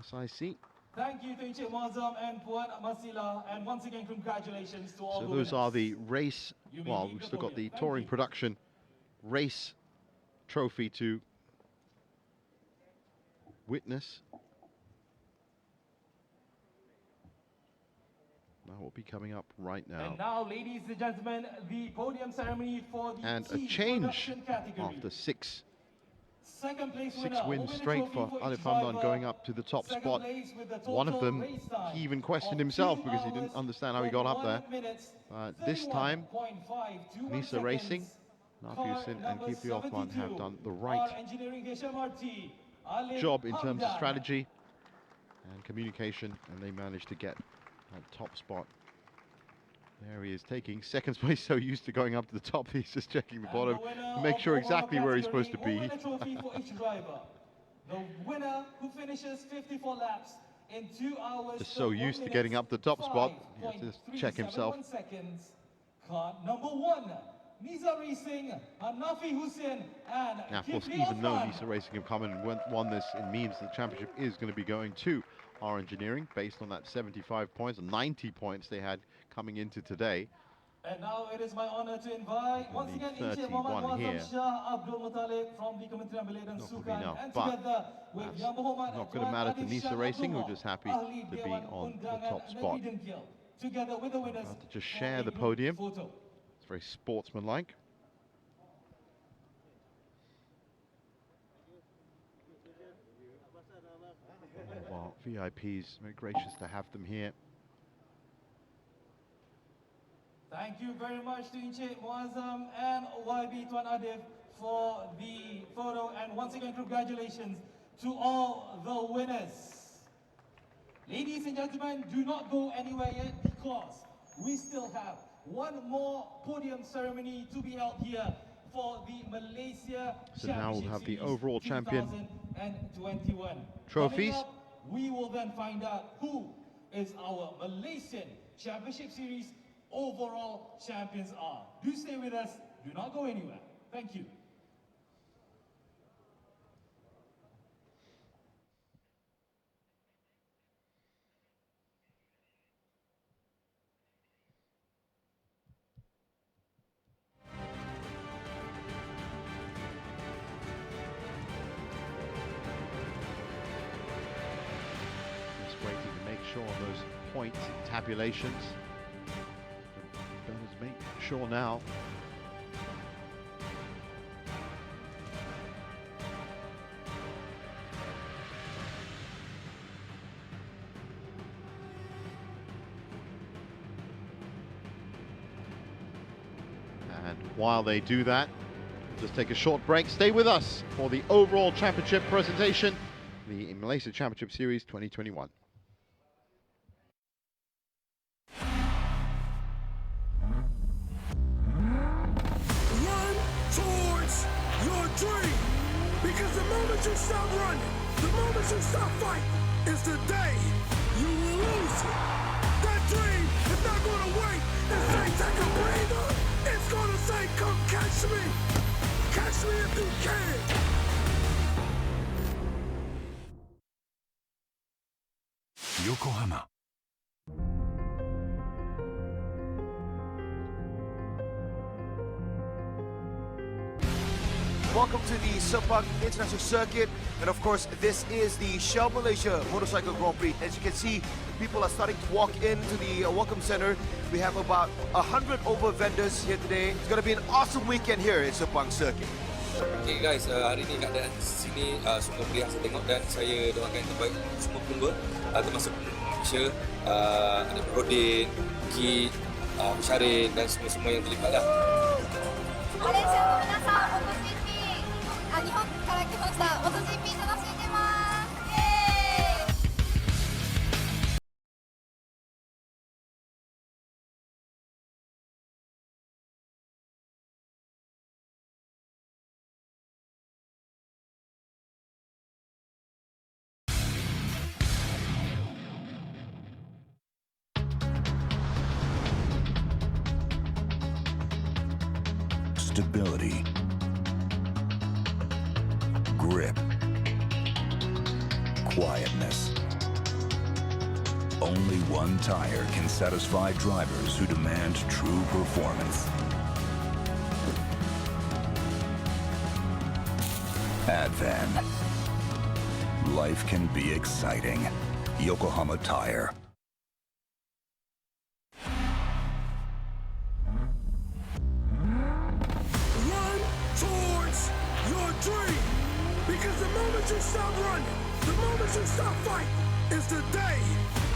SIC. Thank you to Encik Muazzam and Puan Masila, and once again, congratulations to all So the those are winners. the race, You may well, leave we've the still got the podium. Thank touring you. production race trophy to witness. That will be coming up right now. And now, ladies and gentlemen, the podium ceremony for the And a T change production category. after six Second place winner will wins win a straight trophy for for Alif each Hamdan driver. going up to the top Second spot. place with the One of total them, race time he even questioned of himself 2 because he didn't hours, understand how he got up there. 21 minutes, This time, 31.521 Nisa Racing, seconds. Nafi Hussain and Car Kifi Othman number have done the 72, right our engineering HMRT, Alif job in terms of Hamdan. strategy and communication, and they managed to get that top spot. There he is, taking second place, so used to going up to the top, he's just checking the bottom to make sure exactly where he's supposed to be. Will win a trophy for each driver. The winner who finishes 54 laps in 2 hours. Just so 31 used to minutes, getting up the top spot, he has to just check 5.371 himself. Seconds. Car number 1, Nisa Racing, Nafi Hussain, and Now, of course, Kifli even though Othman. Nisa Racing have come in and won this, it means the championship is going to be going to our engineering based on that 75 points, 90 points they had coming into today. And now it is my honor to invite once again Encik 31 Muhammad here. Muazzam Shah Abdul Muttalib from the Kementerian Belia dan Not gonna be Sukan, enough, and but together with Yang Berhormat not going to Tuan matter to Adif Nisa Shah Racing, who are Abdullah, just happy Ahli to be Dewan on the Undangan top spot. Negeri Dengkil, together with the winners. To just for share a the group podium. photo. It's very sportsmanlike. Well, VIPs, very gracious to have them here. Thank you very much to Encik Muazzam and YB Tuan Adif for the photo, and once again congratulations to all the winners. Ladies and gentlemen, do not go anywhere yet because we still have one more podium ceremony to be held here for the Malaysia So now we'll have the Series overall champion 2021 trophies. Coming up, we will then find out who is our Malaysian Championship Series overall champions are. Do stay with us, do not go anywhere. Thank you. Just waiting to make sure on those point tabulations. Better make sure now. And while they do that, just take a short break. Stay with us for the overall championship presentation, the Malaysia Championship Series 2021. Run towards your dream. Because the moment you stop running, the moment you stop fighting, is the day you will lose it. That dream is not going to wait and say, take a breather. It's going to say, come catch me. Catch me if you can. Yokohama. Welcome to the Sepang International Circuit, and of course this is the Shell Malaysia Motorcycle Grand Prix. As you can see, people are starting to walk into the welcome center. We have about 100 over vendors here today. It's going to be an awesome weekend here at Sepang Circuit. Okay guys, hari ni keadaan sini sungguh meriah saya tengok dan saya doakan yang terbaik semua pemba, termasuk Malaysia, ada Rodin, Ki, Syarin dan semua yang terlibat lah. マレーシアの皆さん、MotoGP、日本から来ました。MotoGP 楽しんでます。イエーイ。Stability, grip, quietness. Only one tire can satisfy drivers who demand true performance. Advan. Life can be exciting. Yokohama Tire. Run towards your dream. Because the moment you stop running, the moment you stop fighting, is the day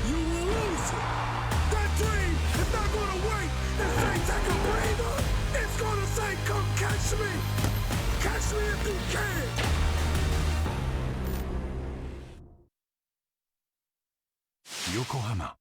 you will lose it. That dream is not going to wait and say, take a breather. It's going to say, come catch me. Catch me if you can. Yokohama.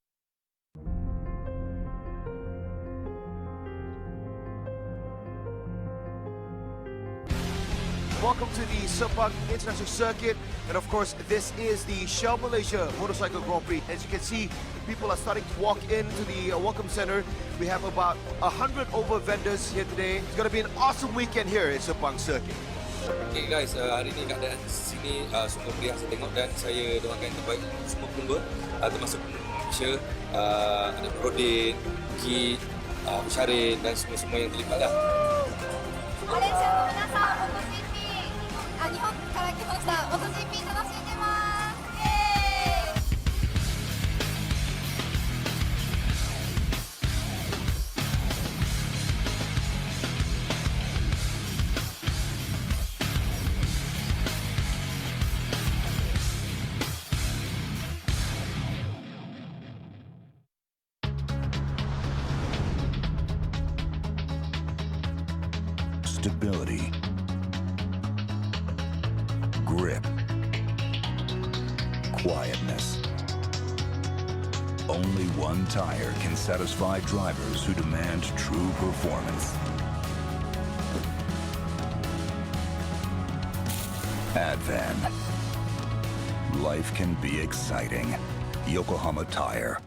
Welcome to the Sepang International Circuit, and of course this is the Shell Malaysia Motorcycle Grand Prix. As you can see, people are starting to walk into the welcome center. We have about 100 over vendors here today. It's going to be an awesome weekend here at Sepang Circuit. Okay guys, hari ni keadaan sini sungguh meriah saya tengok dan saya doakan yang terbaik semua pemba, termasuk Malaysia, ada Rodin, Ki, Syarin dan semua yang terlibat lah. マレーシアの皆さん、MotoGP、日本から来ました。MotoGP 楽しんでます。イエーイ。Stability, grip, quietness. Only one tire can satisfy drivers who demand true performance. Advan. Life can be exciting. Yokohama Tire.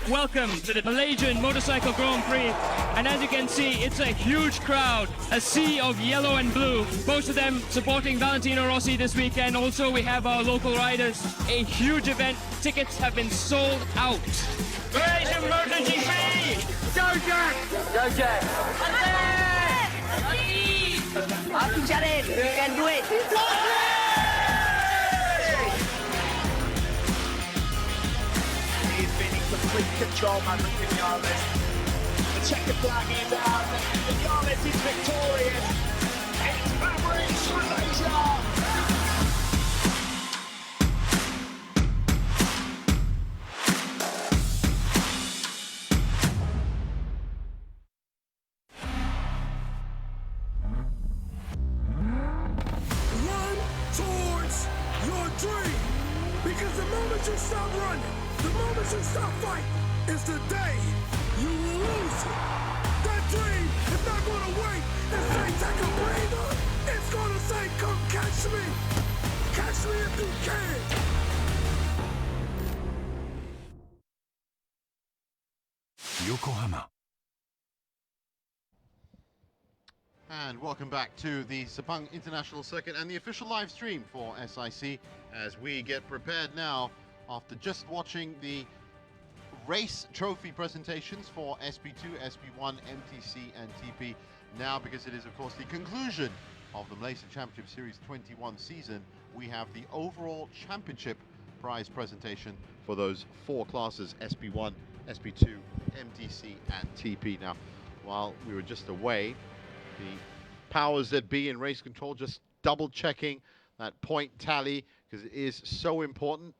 Welcome to the Malaysian Motorcycle Grand Prix, and as you can see, it's a huge crowd, a sea of yellow and blue, most of them supporting Valentino Rossi this weekend. Also, we have our local riders, a huge event. Tickets have been sold out. Malaysian MotoGP! Go Jack! Go Jack! Aku Syarin, you can do it! He's been in complete control by Vinales. The checkered flag is out, and Vinales is victorious. It's Mavericks Malaysia. Run towards your dream. Because the moment you stop running, the moment you stop fighting, is the day you will lose it. That dream is not going to wait and say, take a breather. It's going to say, come catch me. Catch me if you can. Yokohama. And welcome back to the Sepang International Circuit and the official live stream for SIC as we get prepared now after just watching the race trophy presentations for SP2, SP1, MTC and TP. Now, because it is of course the conclusion of the Malaysian Championship Series 21 season, we have the overall championship prize presentation for those four classes, SP1, SP2, MTC and TP. Now, while we were just away, the powers that be in race control just double checking that point tally because it is so important.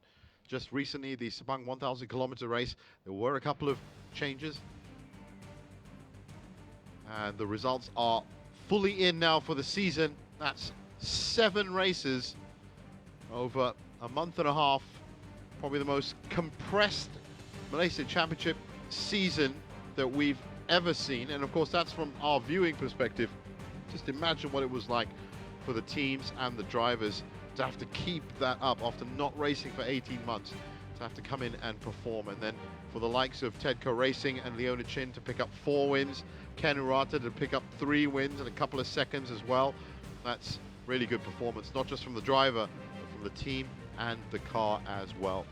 Just recently, the Sepang 1,000 kilometer race, there were a couple of changes. And the results are fully in now for the season. That's 7 races over a month and a half. Probably the most compressed Malaysian Championship season that we've ever seen. And of course, that's from our viewing perspective. Just imagine what it was like for the teams and the drivers to have to keep that up after not racing for 18 months, to have to come in and perform. And then for the likes of Tedco Racing and Leona Chin to pick up 4 wins, Ken Urata to pick up 3 wins and a couple of seconds as well. That's really good performance, not just from the driver, but from the team and the car as well.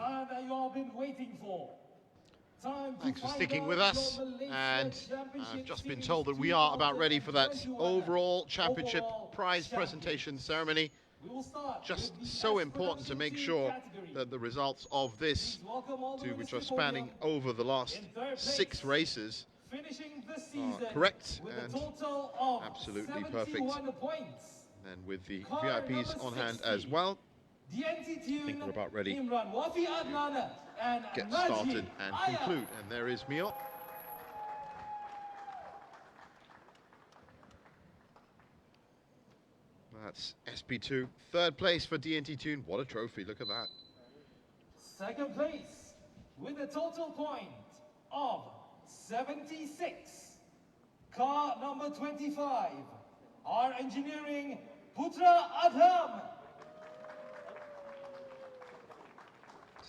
time that you all been waiting for. Thanks for sticking with us, and I've just been told that we are about ready for that overall championship prize presentation ceremony. Just so important to make sure that the results of this two, which are spanning over the last 6 races, are correct and absolutely perfect. And with the VIPs on hand as well, I think we're about ready to get started and conclude. And there is Mio. That's SP2. 3rd place for DNT Tune. What a trophy, look at that. 2nd place with a total point of 76. Car number 25, our engineering Putra Adam.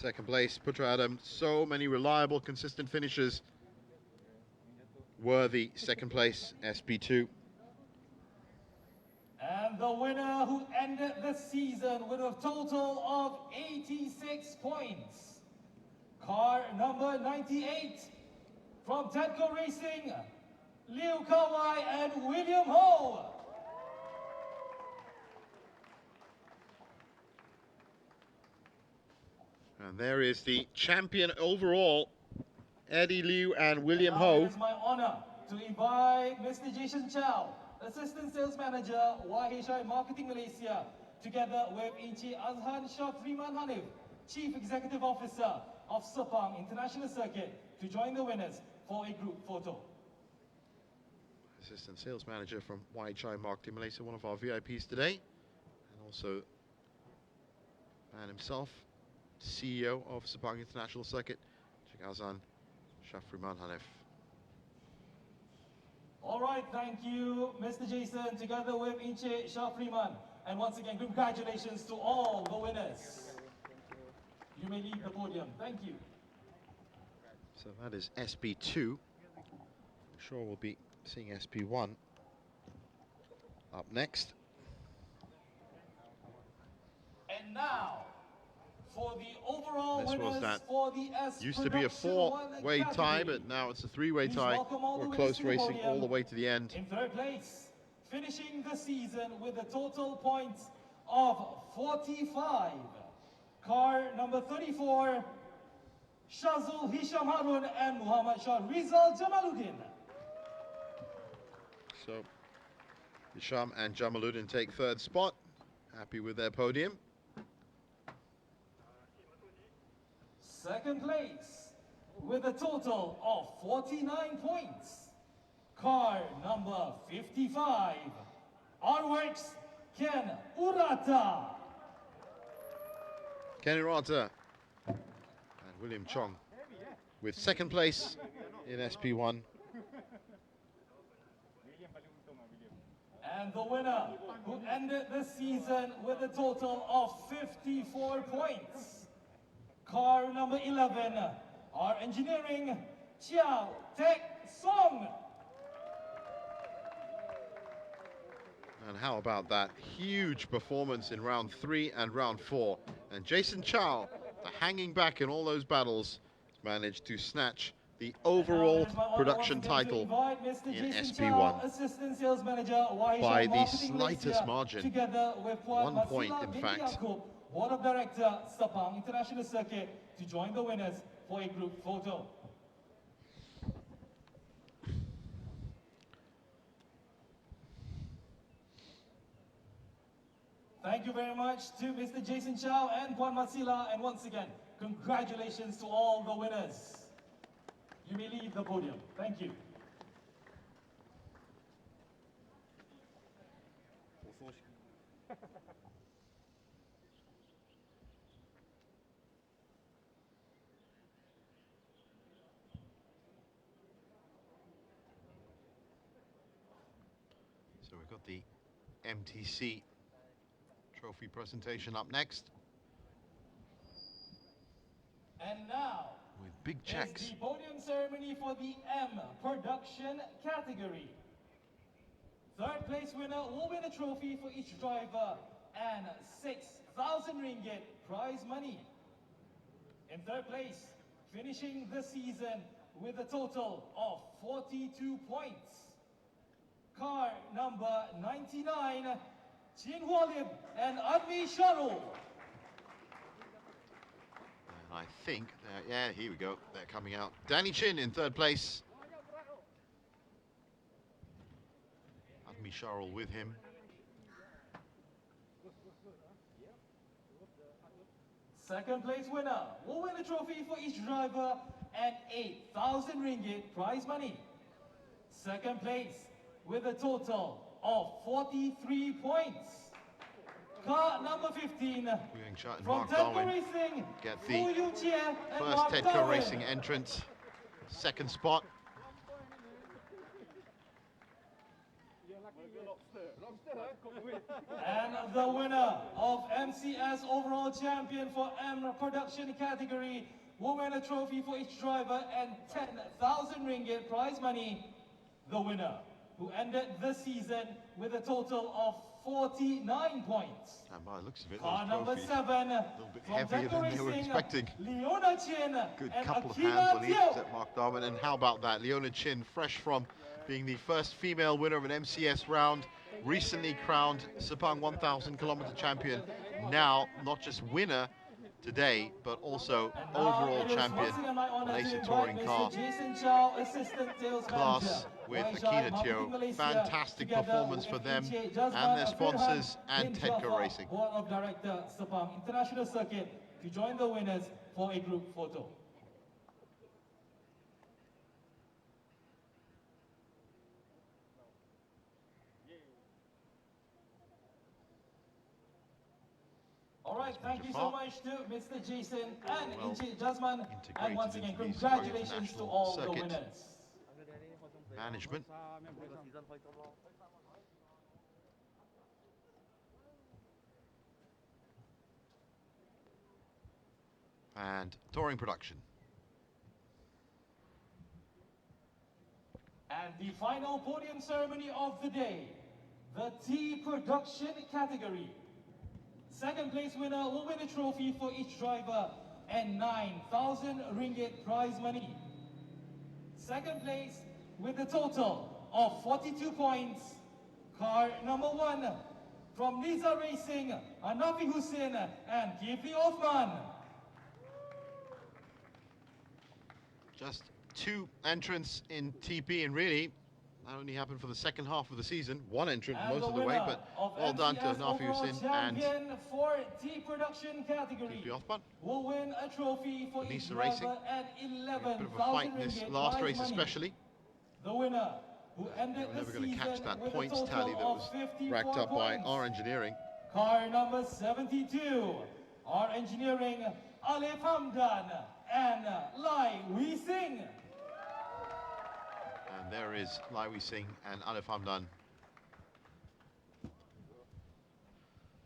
2nd place, Putra Adam. So many reliable, consistent finishes. Worthy 2nd place, SP2. And the winner who ended the season with a total of 86 points. Car number 98 from Tedco Racing, Liu Kawai and William Ho. And there is the champion overall, Eddie Liu and William Now Ho. it is my honor to invite Mr. Jason Chow, Assistant Sales Manager, YHI Marketing Malaysia, together with Encik Azhan Shah Freeman Hanif, Chief Executive Officer of Sepang International Circuit, to join the winners for a group photo. Assistant Sales Manager from YHI Marketing Malaysia, one of our VIPs today. And also, man himself, CEO of Sepang International Circuit, Encik Azhan Shah Freeman Hanif. All right, thank you, Mr. Jason, together with Encik Shah Freeman. And once again, congratulations to all the winners. You may leave the podium. Thank you. So that is SP2. I'm sure we'll be seeing SP1 up next. And now, for the overall This winners was that for the S used to be a Production 4-way One tie, category. but now it's a 3-way Please tie, welcome all the or winners close to the racing podium. all the way to the end. In 3rd place, finishing the season with a total points of 45. Car number 34, Shazul Hisham Harun and Muhammad Shah Rizal Jamaluddin. So Hisham and Jamaluddin take 3rd spot. Happy with their podium. 2nd place with a total of 49 points. Car number 55, R-Works Ken Urata. Ken Urata and William Chong with 2nd place in SP1. And the winner who ended the season with a total of 54 points. Car number 11, our engineering, Chiao Tek Song. And how about that huge performance in round 3 and round 4. And Jason Chow, hanging back in all those battles, managed to snatch the overall production title in SP1 Assistant Sales Manager, by the Marketing slightest Malaysia, margin. together with 1 point, in fact. Board of Director, Sepang International Circuit, to join the winners for a group photo. Thank you very much to Mr. Jason Chow and Puan Masila, and once again, congratulations to all the winners. You may leave the podium. Thank you. So we've got the MTC trophy presentation up next. And now, with big is checks. the podium ceremony for the M production category. 3rd place winner will win a trophy for each driver and 6,000 ringgit prize money. In third place, finishing the season with a total of 42 points. Car number 99, Chin Hualib and Admi Sharul. And I think, yeah, here we go. They're coming out. Danny Chin in third place. Admi Sharul with him. Second place winner will win a trophy for each driver and 8,000 ringgit prize money. Second place with a total of 43 points. Car number 15 and from Mark Tedco Darwin Racing, get Fu the Yu Chia and first Mark Tedco Darwin. Racing entrance. Second spot. And the winner of MCS overall champion for M production category will win a trophy for each driver and 10,000 ringgit prize money. The winner, who ended the season with a total of 49 points. And by the looks of it, Car those number trophies 7, a little bit from heavier Tedco than they were Racing, expecting. Leona Chin Good and couple of Akina hands on each, Teo. except Mark Darwin. And how about that? Leona Chin, fresh from being the first female winner of an MCS round, recently crowned Sepang 1,000 kilometer champion. Now, not just winner today, but also overall champion Malaysia touring car class with Akina Teo. Fantastic performance for them and their sponsors and Tedco Racing. Board of Director Sepang International Circuit to join the winners for a group photo. All right, thank you so much to Mr. Jason and Encik Jasman. And once again, congratulations to all the winners. Management. And touring production. And the final podium ceremony of the day, the T production category. Second place winner will win a trophy for each driver and 9,000 ringgit prize money. Second place with a total of 42 points, car number 1 from Niza Racing, Anafi Hussein and Kifli Othman. Just 2 entrants in TP, and really that only happened for the second half of the season. 1 entrant most of the way, but well done to Nafi Hussein and for T production category. Will win a trophy for each driver and 11,000 bit of a fight in this last race especially. The winner, who ended We're never the going to catch season that with points a total tally that was of 54 racked up by points. our engineering. Car number 72, our engineering, Alif Hamdan and Lai Wee Sing. And there is Lai Wee Sing and Alif Hamdan.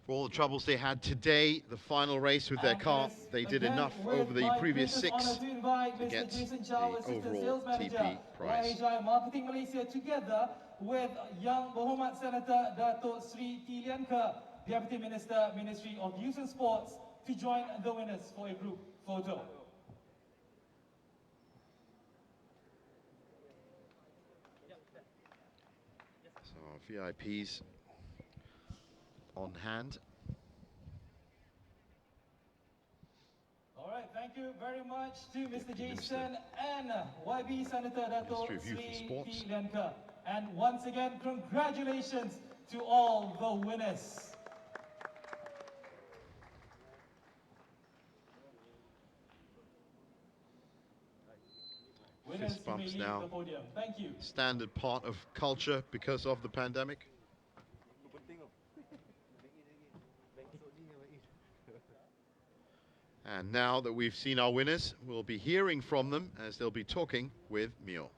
For all the troubles they had today, the final race with their car, they did enough over the previous 6 to get the overall TP prize. Marketing Malaysia together with Yang Berhormat Senator Dato Sri Tilian Ke, Deputy Minister, Ministry of Youth and Sports, to join the winners for a group photo. So our VIPs on hand. All right, thank you very much to Mr. Jason and YB Senator Dato Sri Tilian Ke. And once again, congratulations to all the winners. Fist bumps now. Thank you. Standard part of culture because of the pandemic. And now that we've seen our winners, we'll be hearing from them as they'll be talking with Mio.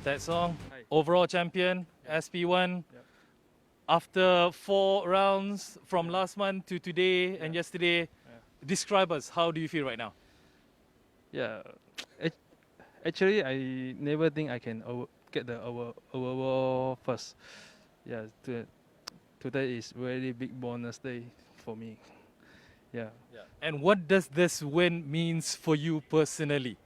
That song, Hi. overall champion, SP1. After 4 rounds from last month to today and yesterday, describe us. How do you feel right now? Yeah, actually, I never think I can get the overall first. Yeah, today is very big bonus day for me. Yeah. And what does this win means for you personally?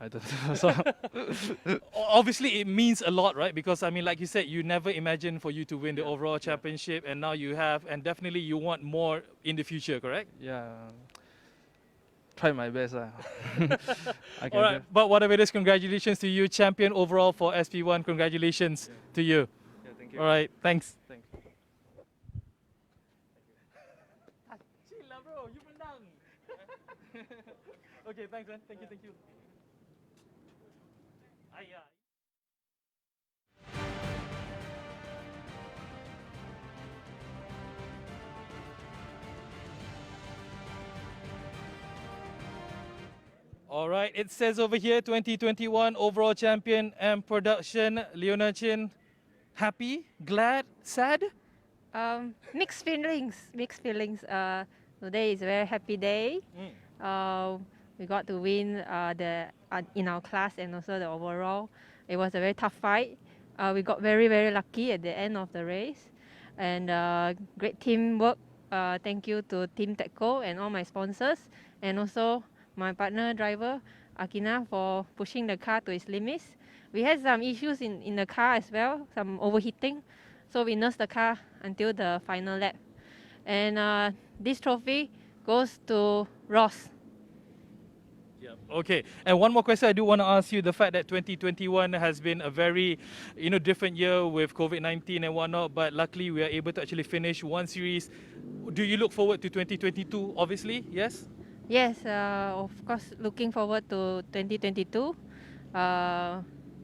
I don't know. So Obviously, it means a lot, right? Because I mean, like you said, you never imagined for you to win the overall championship, and now you have, and definitely you want more in the future, correct? yeah, try my best. I can All right, but whatever it is, congratulations to you, champion overall for SP1. Congratulations to you. Yeah, thank you. All right, thanks. Thanks. Chill lah, bro. You menang. Okay, thanks, man. Thank you. Ayah. All right, it says over here 2021 overall champion and production, Leona Chin. Happy, glad, sad? Mixed feelings. Today is a very happy day. We got to win in our class and also the overall. It was a very tough fight. We got very, very lucky at the end of the race. And great teamwork. Thank you to Team Techco and all my sponsors. And also my partner driver, Akina, for pushing the car to its limits. We had some issues in the car as well, some overheating. So we nursed the car until the final lap. And this trophy goes to Ross. Okay, and one more question I do want to ask you, the fact that 2021 has been a very, different year with COVID-19 and whatnot, but luckily we are able to actually finish one series. Do you look forward to 2022, obviously, yes? Yes, of course, looking forward to 2022.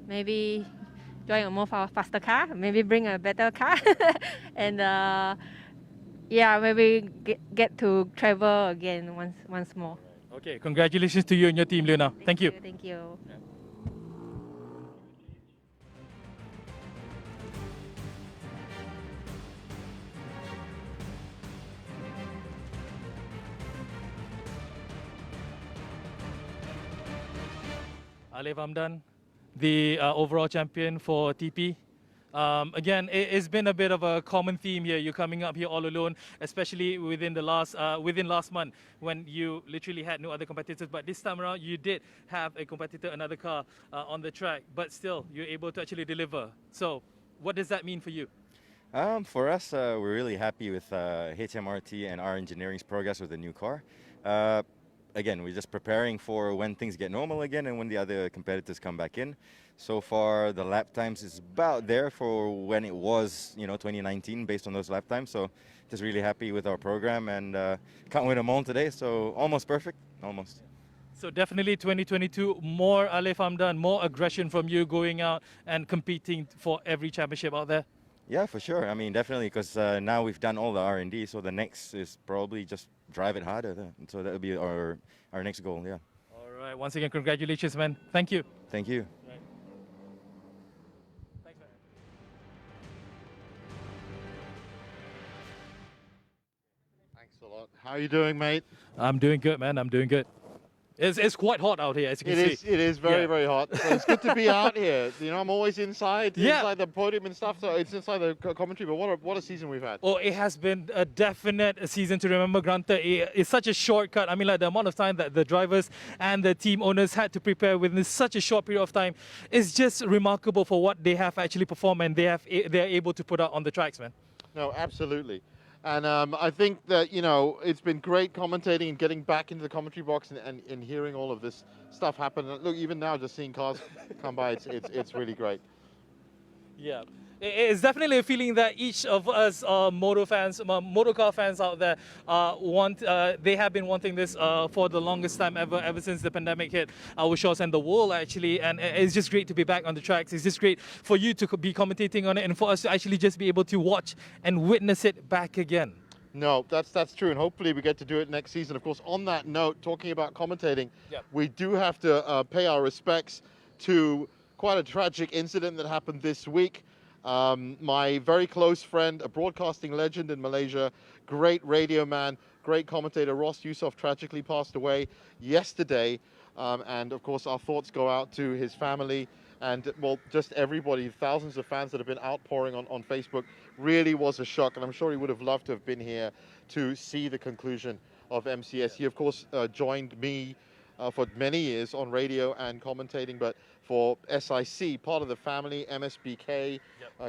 Maybe join a more faster car, maybe bring a better car. And maybe get to travel again once more. Okay, congratulations to you and your team, Leona. Thank you. Thank you. Alif Hamdan, the overall champion for TP. Again, it's been a bit of a common theme here. You're coming up here all alone, especially within last month when you literally had no other competitors. But this time around, you did have a competitor, another car on the track. But still, you're able to actually deliver. So, what does that mean for you? For us, we're really happy with HMRT and our engineering's progress with the new car. Again, we're just preparing for when things get normal again and when the other competitors come back in. So far, the lap times is about there for when it was, 2019, based on those lap times. So just really happy with our program and can't win them all today. So almost perfect, almost. So definitely 2022, more Alif Hamdan, more aggression from you going out and competing for every championship out there. Yeah, for sure. I mean, definitely, because now we've done all the R&D, so the next is probably just drive it harder. So that'll be our next goal, yeah. All right, once again, congratulations, man. Thank you. Thank you. Right. Thanks, man. Thanks a lot. How are you doing, mate? I'm doing good, man. I'm doing good. It's quite hot out here, as you can see. It is very, very hot. So it's good to be out here. I'm always inside the podium and stuff. So it's inside the commentary. But what a season we've had. Oh, it has been a definite season to remember. Granted, it's such a shortcut. I mean, like the amount of time that the drivers and the team owners had to prepare within such a short period of time is just remarkable for what they have actually performed and they're able to put out on the tracks, man. No, absolutely. And I think that, it's been great commentating and getting back into the commentary box and hearing all of this stuff happen. And look, even now, just seeing cars come by, it's really great. Yeah. It's definitely a feeling that each of us motorcar fans out there they have been wanting this for the longest time ever since the pandemic hit our shores and the world actually. And it's just great to be back on the tracks. It's just great for you to be commentating on it and for us to actually just be able to watch and witness it back again. No, that's true, and hopefully we get to do it next season. Of course, on that note, talking about commentating, we do have to pay our respects to quite a tragic incident that happened this week. My very close friend, a broadcasting legend in Malaysia, great radio man, great commentator, Ross Yusof, tragically passed away yesterday. And of course, our thoughts go out to his family and, well, just everybody, thousands of fans that have been outpouring on Facebook. Really was a shock, and I'm sure he would have loved to have been here to see the conclusion of MCS. He, of course, joined me for many years on radio and commentating, but for SIC, part of the family, MSBK,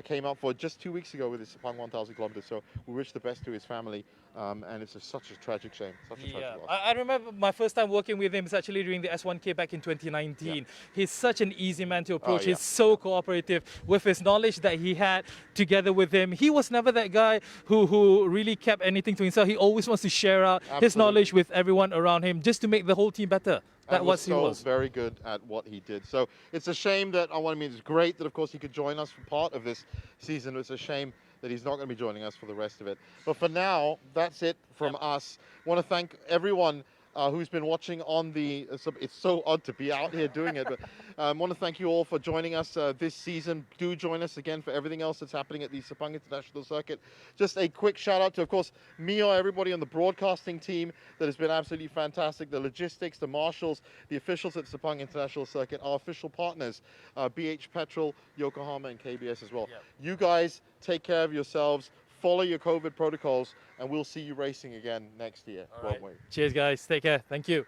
came up for just 2 weeks ago with his Sepang 1,000 kilometers. So we wish the best to his family, and it's such a tragic shame, such a tragic loss. I remember my first time working with him is actually during the S1K back in 2019. He's such an easy man to approach. He's so cooperative with his knowledge that he had together with him. He was never that guy who really kept anything to himself. He always wants to share out his knowledge with everyone around him just to make the whole team better. That was he was very good at what he did. So it's a shame that, it's great that, of course, he could join us for part of this season. It's a shame that he's not going to be joining us for the rest of it. But for now, that's it from us. I want to thank everyone who's been watching on the... it's so odd to be out here doing it, but I want to thank you all for joining us this season. Do join us again for everything else that's happening at the Sepang International Circuit. Just a quick shout out to, of course, Mio, everybody on the broadcasting team that has been absolutely fantastic, the logistics, the marshals, the officials at Sepang International Circuit, our official partners, BH Petrol, Yokohama, and KBS as well. You guys take care of yourselves. Follow your COVID protocols, and we'll see you racing again next year, won't we? Cheers, guys. Take care. Thank you.